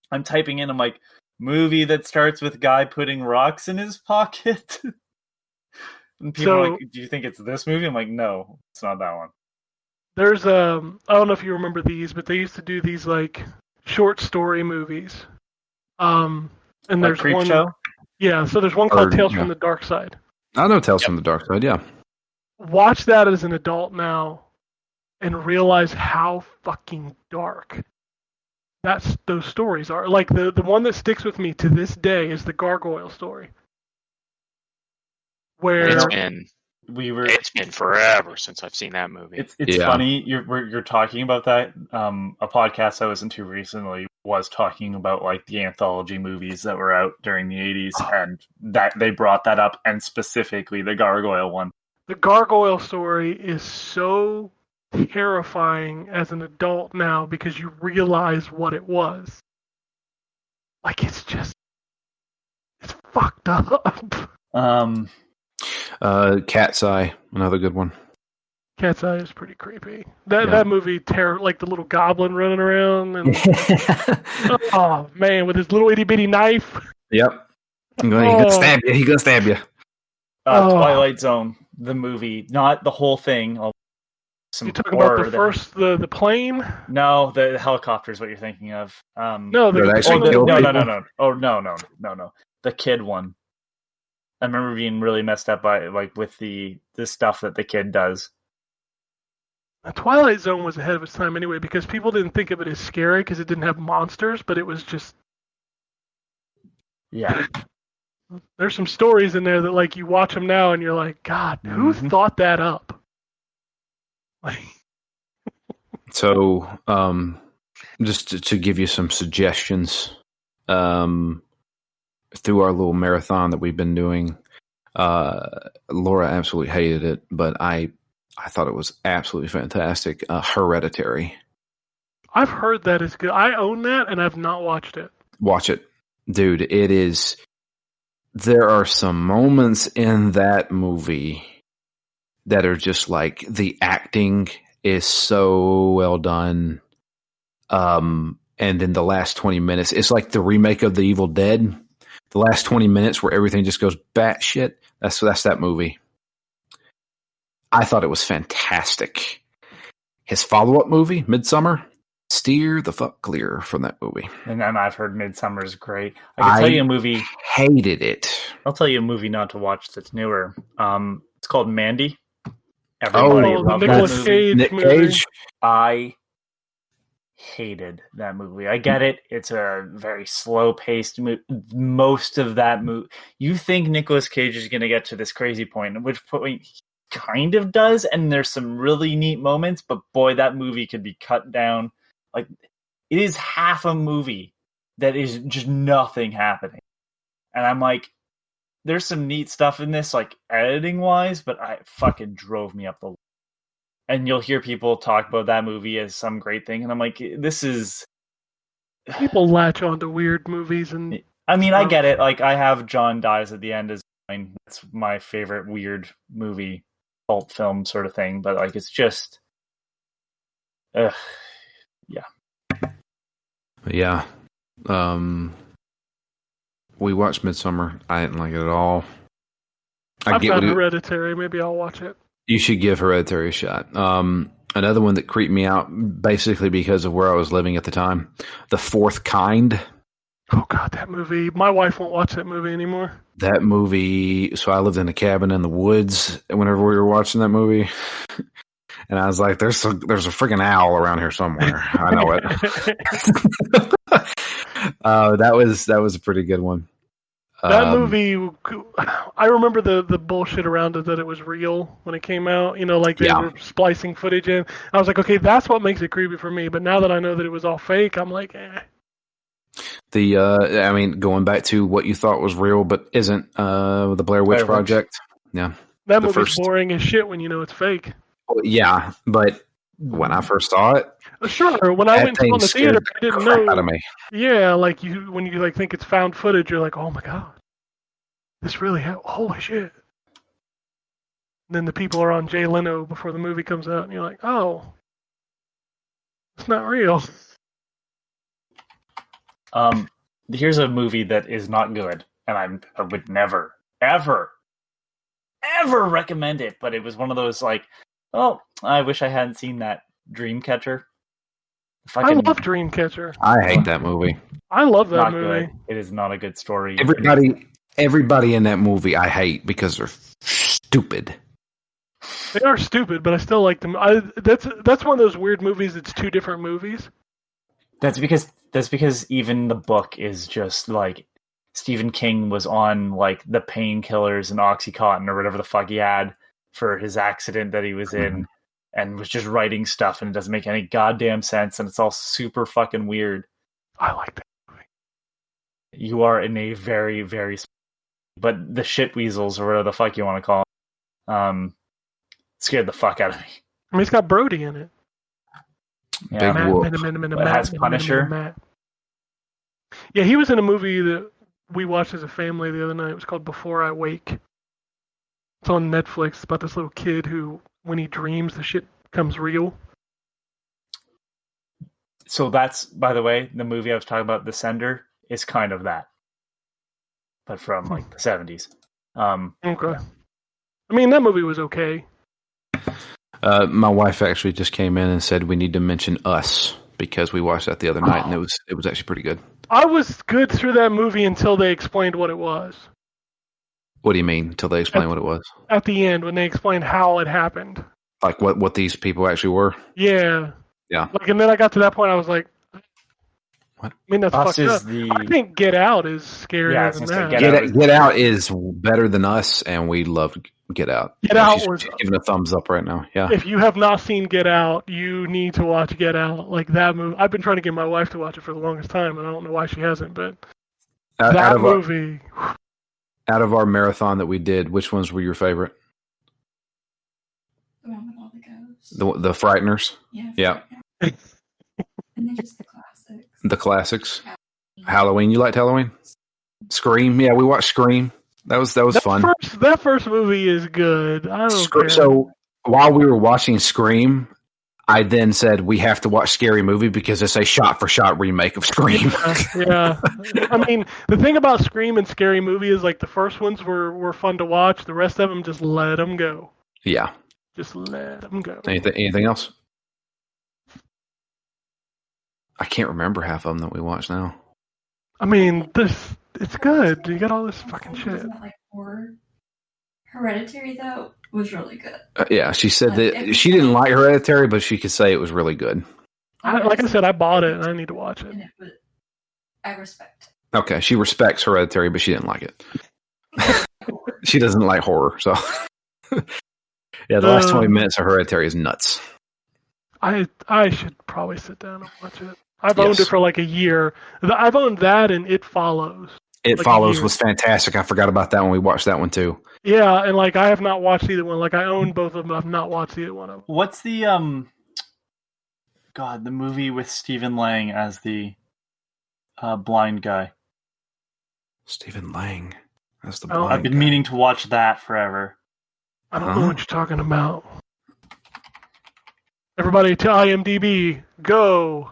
I'm typing in, I'm like, movie that starts with guy putting rocks in his pocket. And people are like, do you think it's this movie? I'm like, no, it's not that one. There's I don't know if you remember these, but they used to do these like short story movies. And Like there's Creep one. Show? Yeah, so there's one called Or, Tales yeah. from the Dark Side. I know Tales from the Dark Side, yeah. Watch that as an adult now, and realize how fucking dark those stories are. Like the one that sticks with me to this day is the gargoyle story. where It's been forever since I've seen that movie. It's Yeah. funny you're talking about that. A podcast I listened to recently was talking about like the anthology movies that were out during the 80s, and that they brought that up, and specifically the Gargoyle one. the Gargoyle story is so terrifying as an adult now because you realize what it was. Like, it's fucked up. Cat's Eye, another good one. Cat's Eye is pretty creepy. That movie, like the little goblin running around, and oh man, with his little itty bitty knife. Yep. He's gonna stab you. He's gonna stab you. Twilight Zone, the movie, not the whole thing. Some You're talking about horror the plane? No, the helicopter is what you're thinking of. No, That actually killed no. people? Oh, no. The kid one. I remember being really messed up by with the stuff that the kid does. Twilight Zone was ahead of its time anyway because people didn't think of it as scary because it didn't have monsters, but it was just... Yeah. There's some stories in there that like you watch them now and you're like, God, who thought that up? Like... So, just to give you some suggestions, through our little marathon that we've been doing, Laura absolutely hated it, but I thought it was absolutely fantastic. Hereditary. I've heard that is good. I own that and I've not watched it. Watch it. Dude, it is... There are some moments in that movie that are just like, the acting is so well done. And then the last 20 minutes, it's like the remake of The Evil Dead. The last 20 minutes where everything just goes batshit. That's that movie. I thought it was fantastic. His follow-up movie, Midsommar, steer the fuck clear from that movie. And then I've heard Midsummer is great. I can tell you a movie. Hated it. I'll tell you a movie not to watch that's newer. It's called Mandy. Everybody the loved Nicolas that movie. Cage Nick movie. Cage. I hated that movie. I get it. It's a very slow-paced movie. Most of that movie, you think Nicolas Cage is going to get to this crazy point, at which point he kind of does, and there's some really neat moments, but boy, that movie could be cut down. Like, it is half a movie that is just nothing happening. And I'm like, there's some neat stuff in this, like, editing-wise, but it fucking drove me up the... And you'll hear people talk about that movie as some great thing, and I'm like, this is... People latch on to weird movies and... I mean, I get it. Like, I have John Dies at the End as mine. That's my favorite weird movie, cult film sort of thing, but, like, it's just... Ugh. Yeah. Yeah. We watched Midsommar. I didn't like it at all. I've got Hereditary. Maybe I'll watch it. You should give Hereditary a shot. Another one that creeped me out, basically because of where I was living at the time, The Fourth Kind. Oh, God, that movie. My wife won't watch that movie anymore. That movie, so I lived in a cabin in the woods whenever we were watching that movie. And I was like, there's a freaking owl around here somewhere. I know it. That was a pretty good one. That movie, I remember the bullshit around it that it was real when it came out. You know, like they were splicing footage in. I was like, okay, that's what makes it creepy for me. But now that I know that it was all fake, I'm like, eh. I mean, going back to what you thought was real but isn't, the Blair Witch Project. Yeah. That movie's boring as shit when you know it's fake. Yeah, but when I first saw it, sure. When I went to the theater, I didn't know. Out of me. Yeah, like when you like think it's found footage, you're like, oh my God, this really holy shit. And then the people are on Jay Leno before the movie comes out, and you're like, oh, it's not real. Here's a movie that is not good, and I would never, ever recommend it. But it was one of those like, oh, I wish I hadn't seen that. Dreamcatcher. I love Dreamcatcher. I hate that movie. I love that movie. Good. It is not a good story. Everybody in that movie I hate because they're stupid. They are stupid, but I still like them. That's one of those weird movies that's two different movies. That's because even the book is just like, Stephen King was on like the painkillers and Oxycontin or whatever the fuck he had for his accident that he was in, and was just writing stuff, and it doesn't make any goddamn sense, and it's all super fucking weird. I like that movie. You are in a very, very, but the shit weasels or whatever the fuck you want to call them, scared the fuck out of me. I mean, it's got Brody in it. Big Matt, whoop. It has Punisher. Matt. Yeah, he was in a movie that we watched as a family the other night. It was called Before I Wake. It's on Netflix. It's about this little kid who, when he dreams, the shit becomes real. So that's, by the way, the movie I was talking about, The Sender, is kind of that, but from like the 70s. Okay. I mean, that movie was okay. My wife actually just came in and said we need to mention Us because we watched that the other night, and it was actually pretty good. I was good through that movie until they explained what it was. What do you mean? Until they explain what it was? At the end, when they explained how it happened. Like what these people actually were? Yeah. Yeah. Like, and then I got to that point, I was like, What? I mean, that's Us fucked up. is I think Get Out is scarier than that. Get Out is better than Us, and we love Get Out. Get Out She's was giving a thumbs up right now. Yeah. If you have not seen Get Out, you need to watch Get Out. Like that movie, I've been trying to get my wife to watch it for the longest time, and I don't know why she hasn't. But that movie. Out of our marathon that we did, which ones were your favorite? The one with all the ghosts. The Frighteners. Yeah. And then just the classics. The classics. Halloween. You liked Halloween? Scream. Yeah, we watched Scream. That was fun. That first movie is good. I don't care. So while we were watching Scream, I then said we have to watch Scary Movie because it's a shot-for-shot remake of Scream. Yeah. I mean, the thing about Scream and Scary Movie is like the first ones were fun to watch. The rest of them, just let them go. Yeah. Just let them go. Anything else? I can't remember half of them that we watched now. I mean, it's good. You got all this fucking shit. Isn't that like horror? Hereditary, though, was really good. Yeah, she said that she didn't like Hereditary, but she could say it was really good. Like I said, I bought it and I need to watch it. I respect it. Okay, she respects Hereditary, but she didn't like it. She doesn't like horror, so... Yeah, the last 20 minutes of Hereditary is nuts. I should probably sit down and watch it. I've owned it for like a year. I've owned that and It Follows. It Follows was fantastic. I forgot about that when we watched that one too. Yeah, and like I have not watched either one. Like I own both of them. I've not watched either one of them. What's the the movie with Stephen Lang as the blind guy? Stephen Lang as the Oh, blind I've been guy. meaning to watch that forever. I don't know what you're talking about. Everybody to IMDb, go!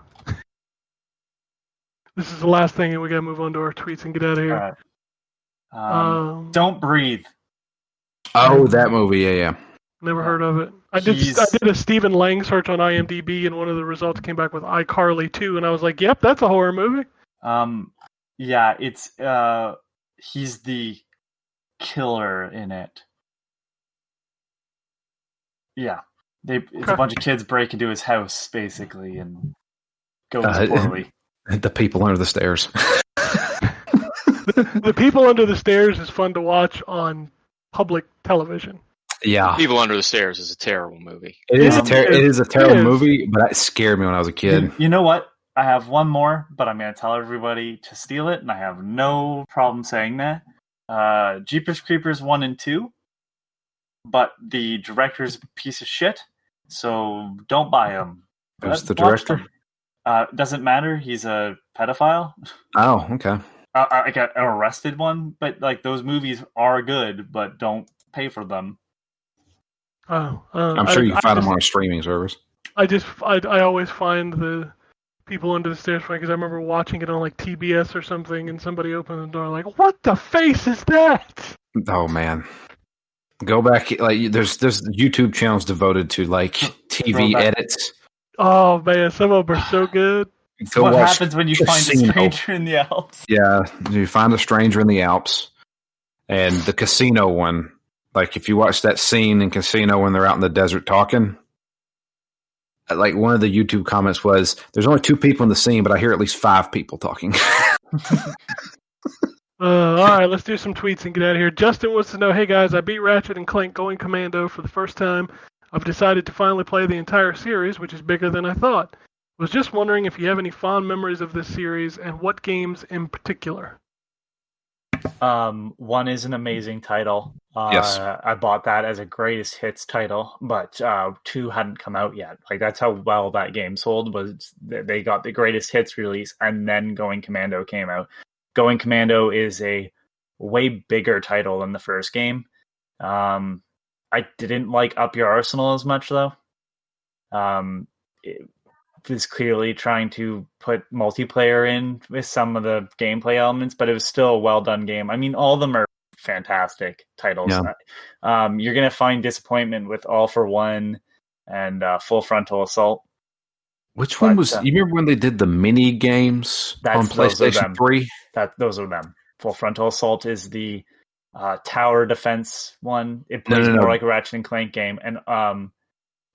This is the last thing, and we gotta move on to our tweets and get out of here. All right. Don't Breathe. Oh, that movie, yeah. Never heard of it. I did a Stephen Lang search on IMDb, and one of the results came back with iCarly 2, and I was like, yep, that's a horror movie. Yeah, it's he's the killer in it. Yeah. It's a bunch of kids break into his house, basically, and goes poorly. The People Under the Stairs. The People Under the Stairs is fun to watch on public television. Yeah. People Under the Stairs is a terrible movie. It is a terrible movie, but it scared me when I was a kid. You know what? I have one more, but I'm going to tell everybody to steal it, and I have no problem saying that. Jeepers Creepers 1 and 2, but the director's a piece of shit, so don't buy him. Who's the director? Doesn't matter. He's a pedophile. Oh, okay. I got an arrested one, but like those movies are good, but don't pay for them. Oh, I'm sure you can find them on a streaming service. I always find the People Under the Stairs funny because I remember watching it on like TBS or something, and somebody opened the door like, "What the face is that?" Oh man, go back. Like there's YouTube channels devoted to like TV edits. Oh man, some of them are so good. What happens when you find a stranger in the Alps? Yeah, you find a stranger in the Alps, and the Casino one. Like if you watch that scene in Casino when they're out in the desert talking, like one of the YouTube comments was, "There's only 2 people in the scene, but I hear at least 5 people talking." All right, let's do some tweets and get out of here. Justin wants to know, hey guys, I beat Ratchet and Clank Going Commando for the first time. I've decided to finally play the entire series, which is bigger than I thought. Was just wondering if you have any fond memories of this series and what games in particular. One is an amazing title. Yes. I bought that as a greatest hits title, but 2 hadn't come out yet. Like, that's how well that game sold, was they got the greatest hits release and then Going Commando came out. Going Commando is a way bigger title than the first game. I didn't like Up Your Arsenal as much, though. It was clearly trying to put multiplayer in with some of the gameplay elements, but it was still a well-done game. I mean, all of them are fantastic titles. Yeah. You're going to find disappointment with All for One and Full Frontal Assault. Which one was? You remember when they did the mini games on PlayStation 3? Those are them. Full Frontal Assault is the tower defense one. It plays more like a Ratchet and Clank game, and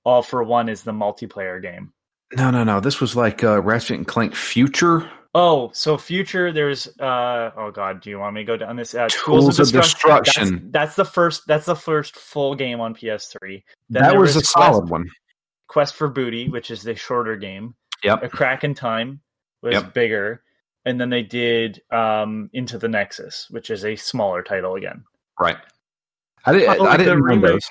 All for One is the multiplayer game. No. This was like Ratchet and Clank Future. Oh, so Future. There's oh god, do you want me to go down this? Tools of Destruction. That's the first full game on PS3. Then that was a solid one. Quest for Booty, which is the shorter game. Yep. A Crack in Time was bigger. And then they did Into the Nexus, which is a smaller title again. Right. I didn't remember those.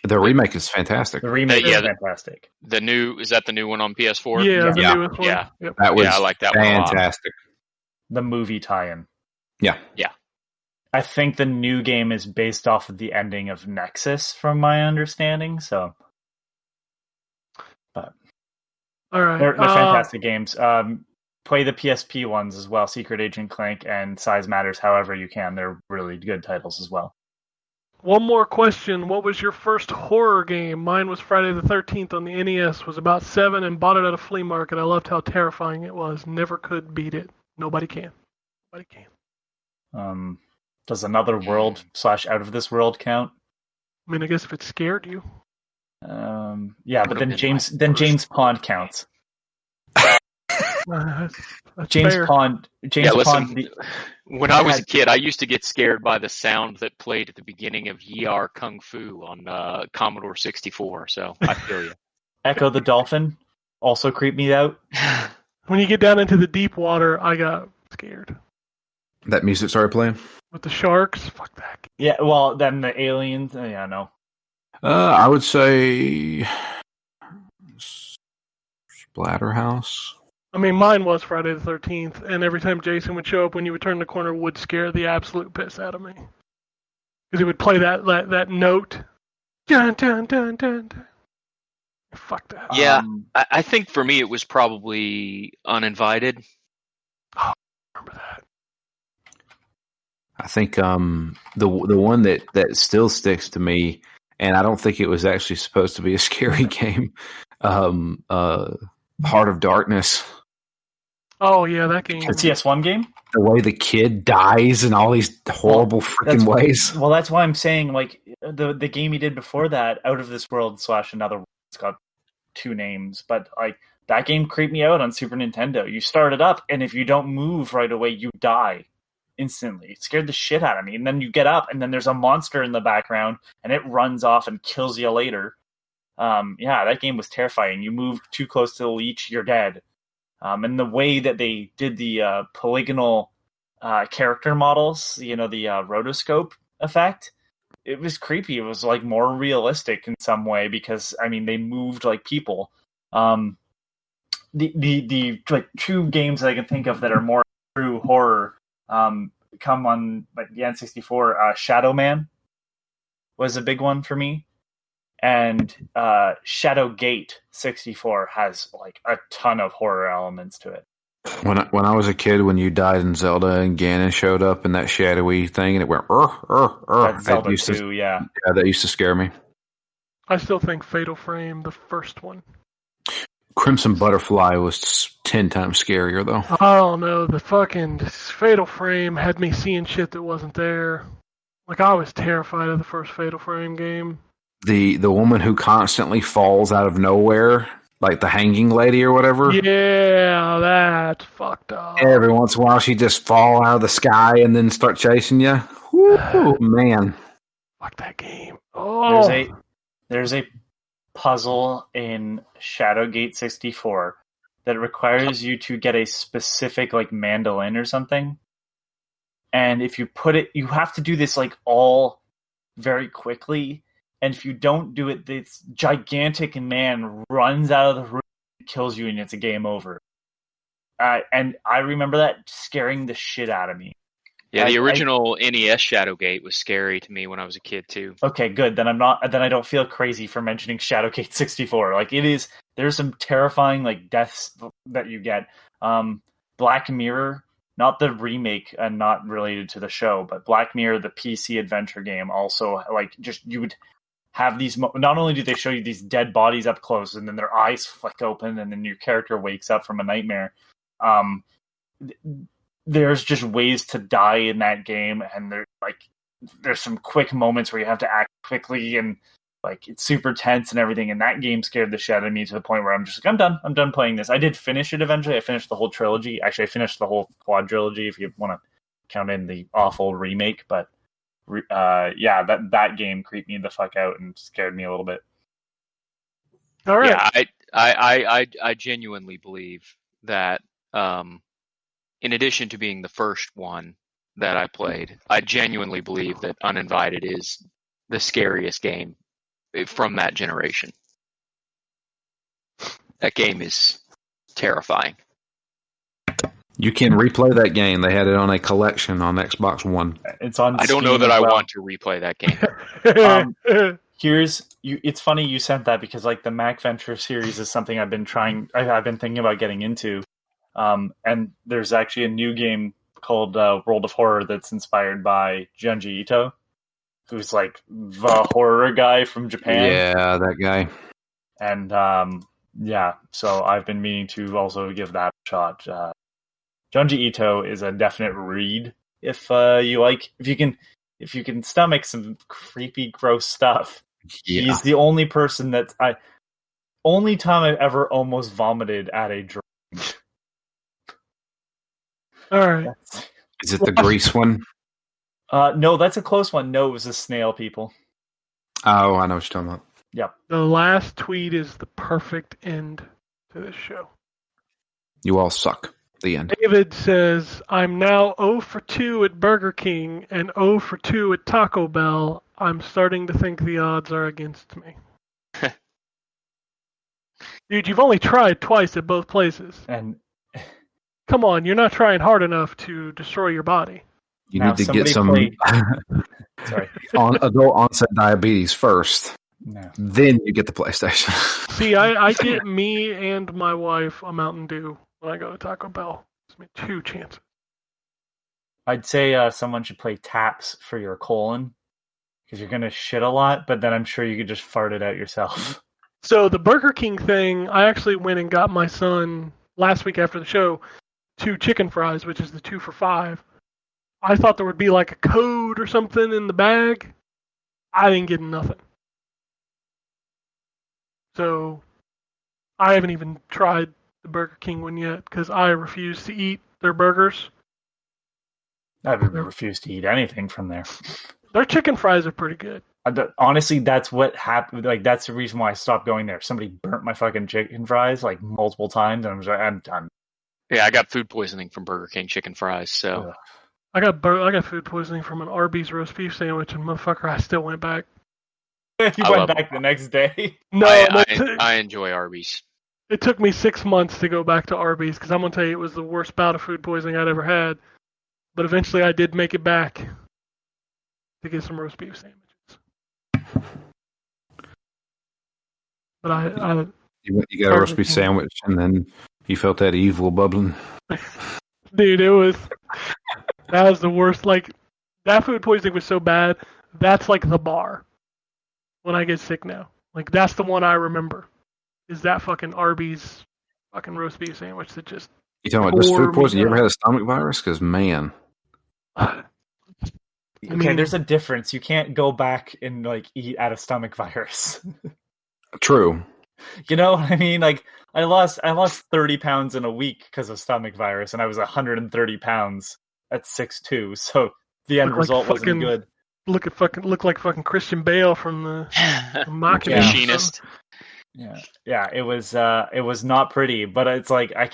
The remake is fantastic. The remake is fantastic. Is that the new one on PS4? Yeah, the newest one. Yeah. Yep. That was I like that fantastic. The movie tie-in. Yeah. I think the new game is based off of the ending of Nexus, from my understanding. So, but all right, they're fantastic games. Play the PSP ones as well, Secret Agent Clank and Size Matters, however you can. They're really good titles as well. One more question. What was your first horror game? Mine was Friday the 13th on the NES. Was about 7 and bought it at a flea market. I loved how terrifying it was. Never could beat it. Nobody can. Does Another World / Out of This World count? I mean, I guess if it scared you. Yeah, but then James Pond counts. That's James fair. Pond. When I was a kid, I used to get scared by the sound that played at the beginning of Yar Kung Fu on Commodore 64. So I feel you. Echo the Dolphin also creeped me out. When you get down into the deep water, I got scared. That music started playing? With the sharks? Fuck that. Yeah, well, then the aliens. Yeah, no. I would say Splatterhouse. I mean, mine was Friday the 13th, and every time Jason would show up when you would turn the corner, would scare the absolute piss out of me. Because he would play that note. Dun, dun, dun, dun, dun. Fuck that. Yeah, I think for me it was probably Uninvited. Oh, I remember that. I think the one that still sticks to me, and I don't think it was actually supposed to be a scary game, Heart of Darkness. Oh, yeah, that game. The CS1 game? The way the kid dies in all these horrible freaking ways. Well, that's why I'm saying, like, the game he did before that, Out of This World / Another World, it's got 2 names, but like that game creeped me out on Super Nintendo. You start it up, and if you don't move right away, you die instantly. It scared the shit out of me. And then you get up, and then there's a monster in the background, and it runs off and kills you later. Yeah, that game was terrifying. You move too close to the leech, you're dead. And the way that they did the polygonal character models, the rotoscope effect, it was creepy. It was like more realistic in some way because, I mean, they moved like people. The like 2 games that I can think of that are more true horror come on like the N64. Shadow Man was a big one for me. And Shadow Gate 64 has like a ton of horror elements to it. When I was a kid, when you died in Zelda and Ganon showed up in that shadowy thing and it went That's Zelda 2, yeah. Yeah, that used to scare me. I still think Fatal Frame, the first one. Crimson Butterfly was 10 times scarier though. I don't know, the fucking Fatal Frame had me seeing shit that wasn't there. Like, I was terrified of the first Fatal Frame game. The woman who constantly falls out of nowhere, like the hanging lady or whatever. Yeah, that's fucked up. Every once in a while, she just fall out of the sky and then start chasing you. Woo, man. Fuck that game. Oh, There's a puzzle in Shadowgate 64 that requires you to get a specific like mandolin or something. And if you put it, you have to do this like all very quickly. And if you don't do it, this gigantic man runs out of the room, kills you, and it's a game over. And I remember that scaring the shit out of me. Yeah, the original NES Shadowgate was scary to me when I was a kid too. Okay, good. Then I don't feel crazy for mentioning Shadowgate 64. Like it is, there's some terrifying like deaths that you get. Black Mirror, not the remake and not related to the show, but Black Mirror, the PC adventure game, also like just you would have these. Not only do they show you these dead bodies up close, and then their eyes flick open, and then your character wakes up from a nightmare. There's just ways to die in that game, and there's some quick moments where you have to act quickly, and like it's super tense and everything. And that game scared the shit out of me to the point where I'm just like, I'm done playing this. I did finish it eventually. I finished the whole trilogy. Actually, I finished the whole quadrilogy if you want to count in the awful remake. But yeah, that game creeped me the fuck out and scared me a little bit. all right. Yeah, I genuinely believe that in addition to being the first one that I played, I genuinely believe that Uninvited is the scariest game from that generation. That game is terrifying. You can replay that game. They had it on a collection on Xbox One. It's on. I don't Steam know that as I well. want to replay that game. It's funny you sent that because like the Mac Venture series is something I've been thinking about getting into. And there's actually a new game called World of Horror that's inspired by Junji Ito, who's like the horror guy from Japan. Yeah, that guy. And yeah, so I've been meaning to also give that a shot. Junji Ito is a definite read if you can stomach some creepy, gross stuff. Yeah. He's the only person only time I've ever almost vomited at a drink. All right. Is it the Grease one? No, that's a close one. No, it was a snail, people. Oh, I know what you're talking about. Yep. The last tweet is the perfect end to this show. You all suck. The end. David says, I'm now 0 for 2 at Burger King and 0 for 2 at Taco Bell. I'm starting to think the odds are against me. Dude, you've only tried twice at both places. And Come on, you're not trying hard enough to destroy your body. You Now need to get somebody some sorry. adult onset diabetes first. No. Then you get the PlayStation. See, I get me and my wife a Mountain Dew when I go to Taco Bell. Gives me 2 chances. I'd say someone should play taps for your colon because you're gonna shit a lot, but then I'm sure you could just fart it out yourself. So the Burger King thing, I actually went and got my son last week after the show 2 chicken fries, which is the 2 for $5. I thought there would be like a code or something in the bag. I didn't get nothing. So I haven't even tried the Burger King one yet because I refuse to eat their burgers. I refuse to eat anything from there. Their chicken fries are pretty good. Honestly, that's what happened. Like, that's the reason why I stopped going there. Somebody burnt my fucking chicken fries like multiple times, and I was like, I'm done. Yeah, I got food poisoning from Burger King chicken fries, so Ugh. I got food poisoning from an Arby's roast beef sandwich, and motherfucker, I still went back. You I went love back the next day. No, I enjoy Arby's. it took me 6 months to go back to Arby's because I'm gonna tell you it was the worst bout of food poisoning I'd ever had. But eventually, I did make it back to get some roast beef sandwiches. But I You got a roast beef sandwich, and then you felt that evil bubbling. dude, that was the worst. Like, that food poisoning was so bad. That's like the bar when I get sick now. Like, that's the one I remember. Is that fucking Arby's fucking roast beef sandwich that just. You talking about just Tore food poisoning? me You ever up. had a stomach virus? Because man, I Okay, mean- there's a difference. You can't go back and like eat at a stomach virus. true. You know what I mean? Like I lost 30 pounds in a week because of stomach virus, and I was 130 pounds at 6'2". So the end Look like result wasn't fucking- good. Look like fucking Christian Bale from the Mocking Yeah. Machinist. Yeah. It was not pretty, but it's like I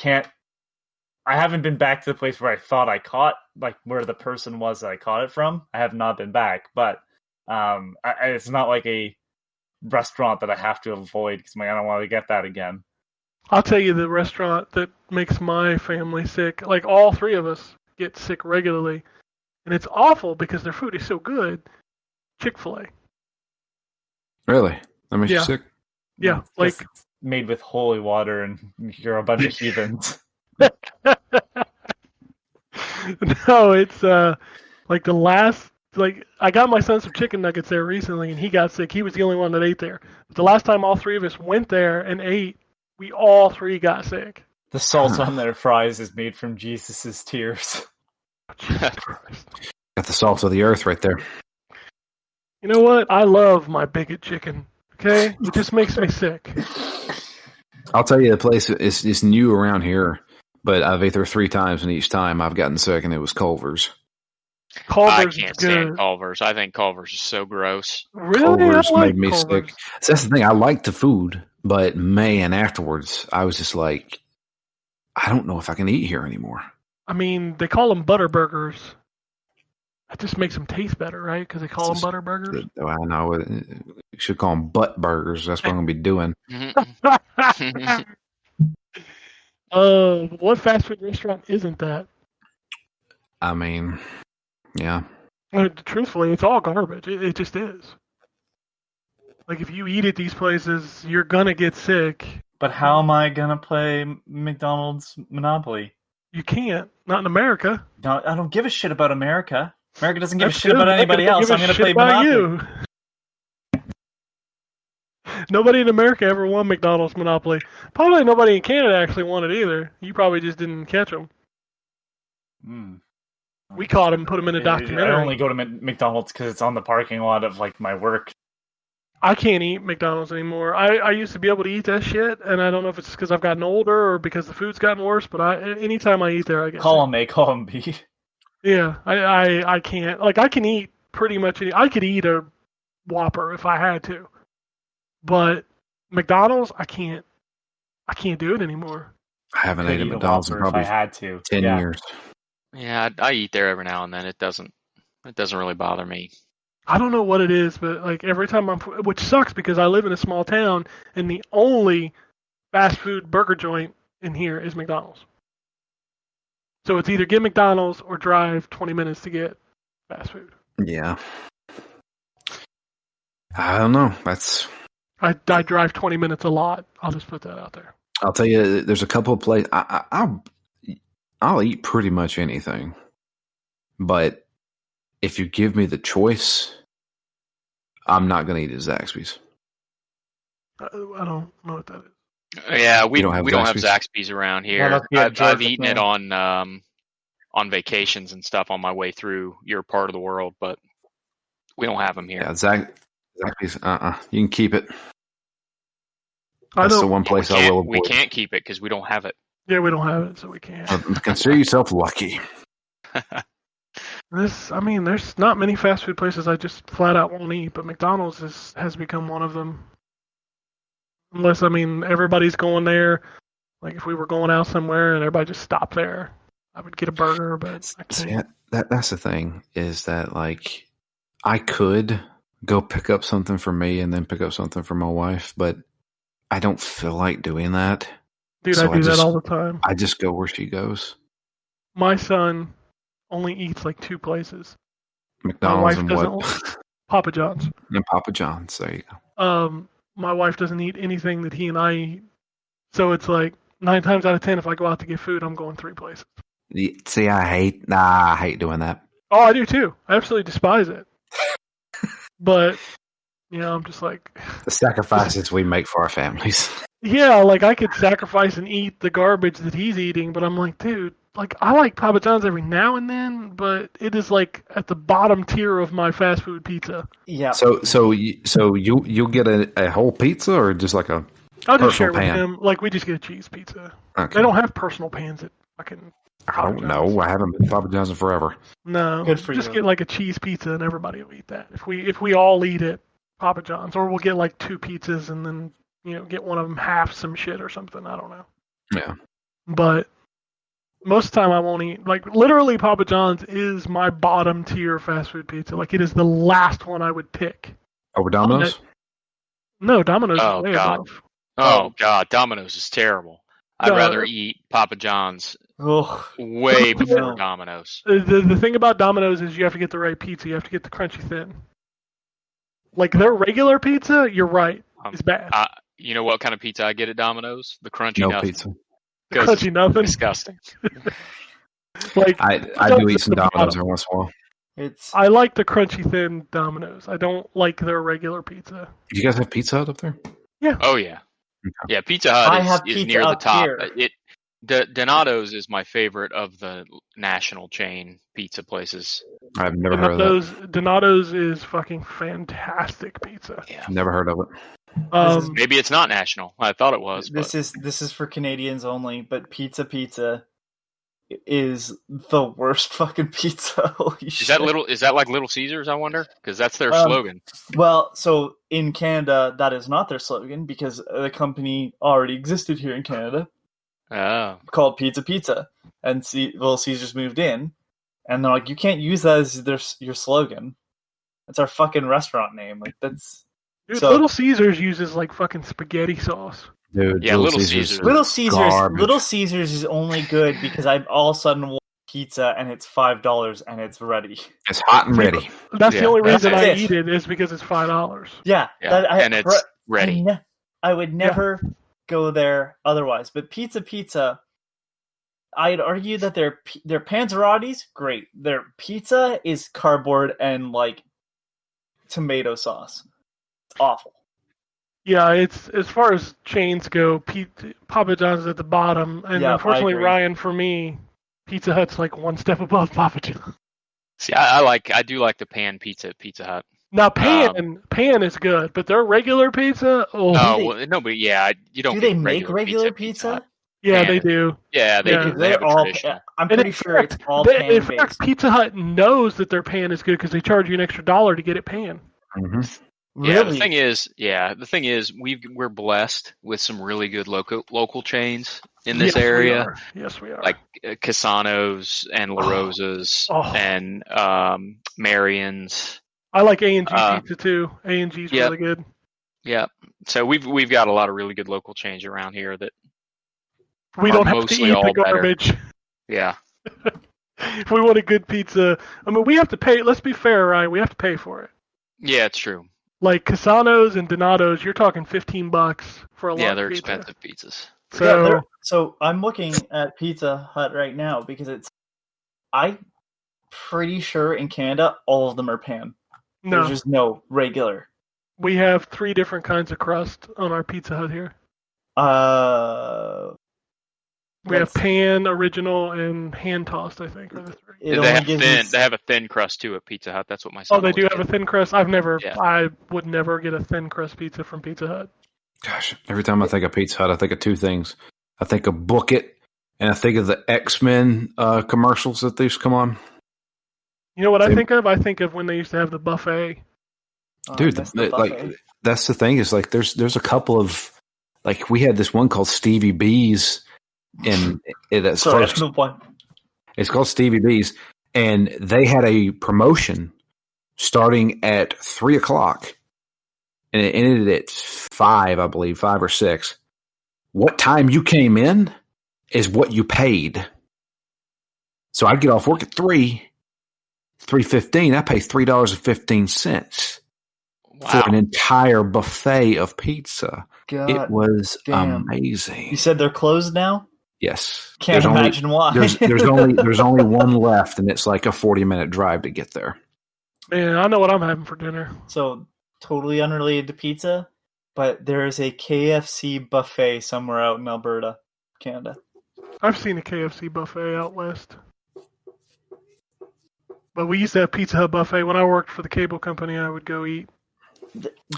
haven't been back to the place where I thought I caught, like where the person was that I caught it from. I have not been back, but it's not like a restaurant that I have to avoid because I don't want to get that again. I'll tell you the restaurant that makes my family sick. Like all three of us get sick regularly, and it's awful because their food is so good. Chick-fil-A. Really? That makes you Yeah. sick? Yeah, It's like just made with holy water, and you're a bunch of heathens. no, it's like the last. Like I got my son some chicken nuggets there recently, and he got sick. He was the only one that ate there. But the last time all three of us went there and ate, we all three got sick. The salt on their fries is made from Jesus' tears. Jesus Christ. Got the salt of the earth right there. You know what? I love my bigot chicken. Okay, it just makes me sick. I'll tell you, the place is new around here, but I've ate there 3 times, and each time I've gotten sick, and it was Culver's. Culver's I can't is good. stand Culver's. I think Culver's is so gross. Really, Culver's I like made me Culver's. sick. So that's the thing. I liked the food, but man, afterwards, I was just like, I don't know if I can eat here anymore. I mean, they call them butter burgers. That just makes them taste better, right? Because they call them It's butter burgers. I know. You should call them butt burgers. That's what I'm going to be doing. Mhm. What fast food restaurant isn't that? I mean, yeah. Truthfully, it's all garbage. It just is. Like, if you eat at these places, you're gonna get sick. But how am I gonna play McDonald's Monopoly? You can't. Not in America. No, I don't give a shit about America. America doesn't give That's a shit good. about anybody They don't else. give a I'm gonna shit play about Monopoly. you. Nobody in America ever won McDonald's Monopoly. Probably nobody in Canada actually won it either. You probably just didn't catch them. We caught him, put him in a documentary. I only go to McDonald's because it's on the parking lot of like my work. I can't eat McDonald's anymore. I used to be able to eat that shit, and I don't know if it's because I've gotten older or because the food's gotten worse. But anytime I eat there, I get sick. Column A, column B. Yeah, I can't. Like I can eat pretty much any. I could eat a Whopper if I had to, but McDonald's, I can't. I can't do it anymore. I haven't Could ate at eat a McDonald's in Whopper if probably I had to. 10 Yeah. years. Yeah, I eat there every now and then. It doesn't really bother me. I don't know what it is, but like every time which sucks because I live in a small town and the only fast food burger joint in here is McDonald's. So it's either get McDonald's or drive 20 minutes to get fast food. Yeah. I don't know. I drive 20 minutes a lot. I'll just put that out there. I'll tell you, there's a couple of places. I'll eat pretty much anything, but if you give me the choice, I'm not going to eat at Zaxby's. I don't know what that is. Yeah, we don't have don't have Zaxby's? Zaxby's around Well, here. must be a I've Georgia eaten thing. it on vacations and stuff on my way through your part of the world, but we don't have them here. Yeah, Zaxby's. You can keep it. I That's the don't. one place I will avoid. We can't keep it because we don't have it. Yeah, we don't have it, so we can't. Consider yourself lucky. There's not many fast food places I just flat out won't eat, but McDonald's has become one of them. Unless, everybody's going there. Like, if we were going out somewhere and everybody just stopped there, I would get a burger, but I See, can't. that's the thing, is that, like, I could go pick up something for me and then pick up something for my wife, but I don't feel like doing that. Dude, so I do I that just- all the time. I just go where she goes. My son only eats like 2 places. McDonald's wife and doesn't what? Papa John's. And Papa John's. There you go. My wife doesn't eat anything that he and I eat. So it's like 9 times out of 10, if I go out to get food, I'm going 3 places. See, I hate doing that. Oh, I do too. I absolutely despise it. But, I'm just like, The sacrifices we make for our families. yeah, like I could sacrifice and eat the garbage that he's eating, but I'm like, dude, like I like Papa John's every now and then, but it is like at the bottom tier of my fast food pizza. Yeah. So you'll get a whole pizza or just like a I'll just share Personal with pan. him. Like, we just get a cheese pizza. Okay. They don't have personal pans at fucking I don't know. I haven't been to Papa John's in forever. No. Good for just you. get like a cheese pizza and everybody will eat that. If we all eat at Papa John's, or we'll get like 2 pizzas and then, get one of them half some shit or something. I don't know. Yeah. But most of the time I won't eat. Like, literally, Papa John's is my bottom tier fast food pizza. Like, it is the last one I would pick. Over Domino's? No, Domino's Oh, is way God. above. Oh God, Domino's is terrible. I'd No. rather eat Papa John's Ugh. way before No. Domino's. The thing about Domino's is you have to get the right pizza. You have to get the crunchy thin. Like, their regular pizza, you're right, is bad. You know what kind of pizza I get at Domino's? The crunchy No nothing. pizza. The crunchy nothing. Disgusting. Like, I do eat some Domino's every once in a while. It's I like the crunchy thin Domino's. I don't like their regular pizza. Do you guys have Pizza Hut up there? Oh yeah, Okay. yeah. Pizza Hut I have is Pizza near the up top. here. Donato's is my favorite of the national chain pizza places. I've never heard of that. Donato's is fucking fantastic pizza. Yeah. Never heard of it. Um, Maybe it's not national. I thought it was. this But is for Canadians only, but Pizza is the worst fucking pizza. Holy is that like Little Caesars? I wonder, because that's their Um, slogan. Well, so in Canada, that is not their slogan because the company already existed here in Canada Oh, called Pizza, and Little Caesars moved in, and they're like, you can't use that as your slogan. It's our fucking restaurant name. Like that's dude, so- Little Caesars uses like fucking spaghetti sauce. Dude, Yeah, Little Caesars. is Little Caesars. garbage. Little Caesars is only good because I all of a sudden want pizza and it's $5 and it's ready. It's hot and ready. That's the Yeah, only that's reason I it. eat it is because it's $5. Yeah, yeah, and it's ready. I would never go there otherwise. But Pizza, I'd argue that their panzerottis, great. Their pizza is cardboard and like tomato sauce. It's awful. Yeah, it's as far as chains go, Papa John's at the bottom, and Yeah, I unfortunately, agree. Ryan, for me, Pizza Hut's like one step above Papa John's. See, I do like the pan pizza at Pizza Hut. Now, pan is good, but their regular pizza, But yeah, you don't. Do they get make regular at pizza? Hut. yeah, pan. they do. Yeah, they Yeah. do. They have a all. traditional. I'm And pretty in sure it's fact, all in pan fact, based. Pizza Hut knows that their pan is good because they charge you an extra $1 to get it pan. Mm-hmm. Yeah, Really? the thing is, we're blessed with some really good local chains in this Yes, we area, are. Yes, we are. like Casano's and La Rosa's Oh. and Marion's. I like A&G Uh, pizza too. A&G's yep. really good. Yeah, so we've got a lot of really good local chains around here that. We are don't have to mostly eat all the better. garbage. Yeah, If we want a good pizza, I mean, we have to pay. Let's be fair, Ryan. We have to pay for it. yeah, it's true. Like Casano's and Donato's, you're talking $15 for a large Yeah, they're pizza. expensive pizzas. So So I'm looking at Pizza Hut right now because I'm pretty sure in Canada all of them are pan. no, There's just no regular. we have 3 different kinds of crust on our Pizza Hut here. We have That's- pan, original, and hand tossed. I think are the 3. it They only have gives thin. you- They have a thin crust too at Pizza Hut. That's what my son. Oh, they do always have a gets. thin crust. Yeah. I would never get a thin crust pizza from Pizza Hut. Gosh, every time I think of Pizza Hut, I think of 2 things. I think of Book It, and I think of the X-Men commercials that they used to come on. You know what I Same. think of? I think of when they used to have the buffet. Dude, that's the buffet. like that's the thing is like there's a couple of like we had this one called Stevie B's, and that's Sorry, close. the one. It's called Stevie B's, and they had a promotion starting at 3:00, and it ended at 5, I believe, 5 or 6. What time you came in is what you paid. So I'd get off work at 3:15. I pay $3.15 Wow. for an entire buffet of pizza. God, It was damn. amazing. You said they're closed now? Yes, Can't imagine why. There's only one left, and it's like a 40-minute drive to get there. Man, I know what I'm having for dinner. So totally unrelated to pizza, but there is a KFC buffet somewhere out in Alberta, Canada. I've seen a KFC buffet out west. But we used to have Pizza Hut buffet. When I worked for the cable company, I would go eat.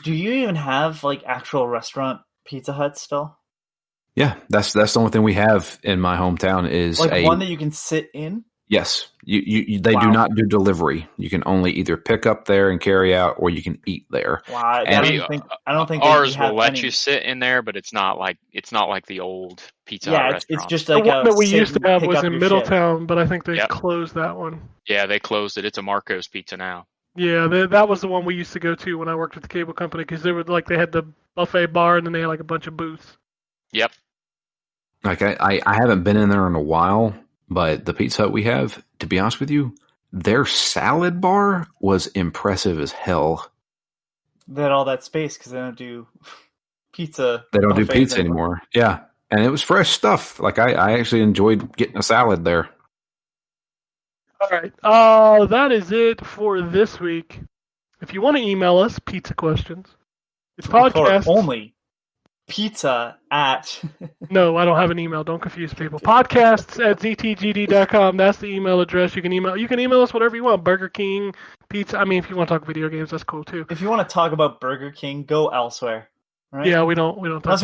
Do you even have like actual restaurant Pizza Hut still? Yeah, that's the only thing we have in my hometown is Like one that you can sit in? Yes, they Wow. do not do delivery. You can only either pick up there and carry out, or you can eat there. Wow, I don't think ours they have will let any. you sit in there, but it's not like the old Pizza Yeah, Hut it's restaurant. just The like one a that we sit used to and have pick was up in your Middletown, but I think they Yep. closed that one. Yeah, they closed it. It's a Marco's Pizza now. Yeah, that was the one we used to go to when I worked at the cable company because they had the buffet bar and then they had like a bunch of booths. Yep. Like I haven't been in there in a while, but the Pizza Hut we have, to be honest with you, their salad bar was impressive as hell. They had all that space because they don't do pizza. They don't do buffets pizza anymore. Yeah, and it was fresh stuff. Like I actually enjoyed getting a salad there. All right, that is it for this week. If you want to email us pizza questions, it's podcast only pizza at. No, I don't have an email. Don't confuse people. Podcasts at ZTGD.com. That's the email address. You can email us whatever you want. Burger King, pizza. I mean, if you want to talk video games, that's cool too. If you want to talk about Burger King, go elsewhere. Right? Yeah, we don't. Unless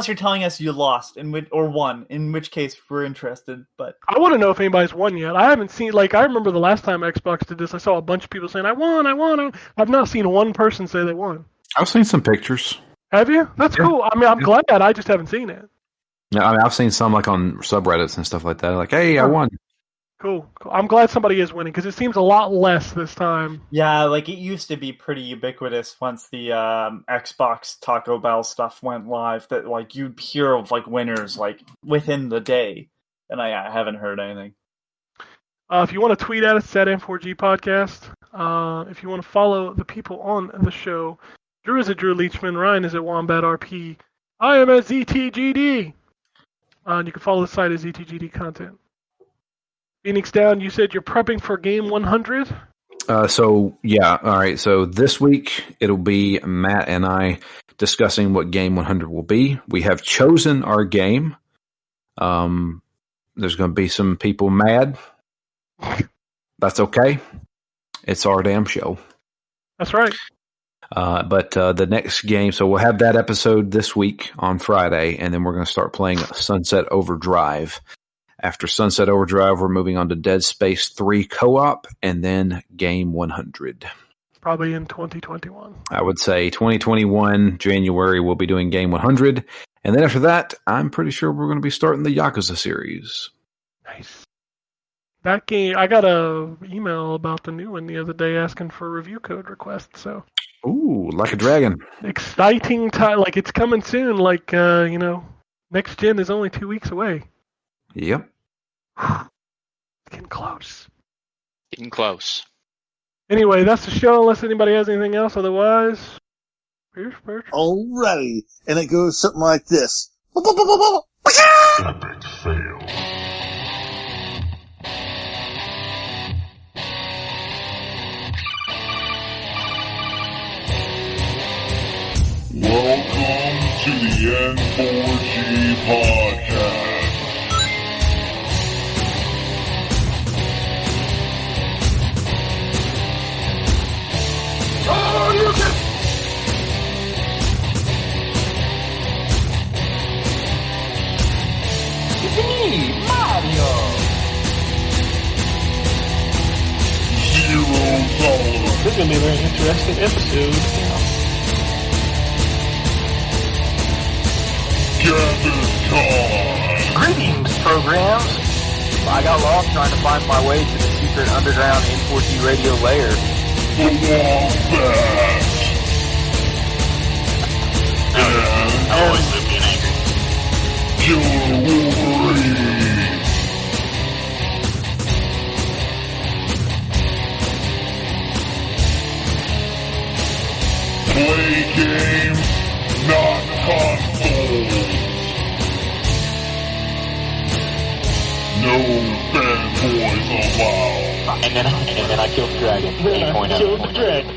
you're telling us you lost or won, in which case we're interested. But I want to know if anybody's won yet. I haven't seen. I remember the last time Xbox did this, I saw a bunch of people saying, "I won, I won." I've not seen one person say they won. I've seen some pictures. Have you? That's cool. I mean, I'm glad. I just haven't seen it. No, I mean, I've seen some like on subreddits and stuff like that. Like, hey, I won. Cool. I'm glad somebody is winning because it seems a lot less this time. yeah, like it used to be pretty ubiquitous once the Xbox Taco Bell stuff went live. That like you'd hear of like winners like within the day, and I haven't heard anything. If you want to tweet at us, at N4G Podcast. If you want to follow the people on the show, Drew is at Drew Leachman, Ryan is at Wombat RP, I am at ZTGD. And you can follow the site at ZTGD Content. Phoenix Down, you said you're prepping for Game 100? So, yeah. All right. So this week, it'll be Matt and I discussing what Game 100 will be. We have chosen our game. There's going to be some people mad. That's okay. It's our damn show. That's right. But the next game, so we'll have that episode this week on Friday, and then we're going to start playing Sunset Overdrive. After Sunset Overdrive, we're moving on to Dead Space 3 co-op, and then Game 100. Probably in 2021. I would say 2021, January, we'll be doing Game 100. And then after that, I'm pretty sure we're going to be starting the Yakuza series. Nice. That game, I got a email about the new one the other day asking for review code requests, so. Ooh, like a dragon. Exciting time. Like, it's coming soon. Like, next gen is only 2 weeks away. Yep. It's getting close. Getting close. Anyway, that's the show, unless anybody has anything else. Otherwise, Pierce. Alrighty. And it goes something like this. Epic fail. Welcome to the N4G podcast. Oh, you can... It's me, Mario. Zero tolerance. This is going to be a very interesting episode. Greetings, programs. I got lost trying to find my way to the secret underground N4G Radio lair. The Wombat. I always live being angry. Killer Wolverine. Play games, not consoles. No fanboys allowed. And then I killed the dragon. 8.0. Killed the dragon.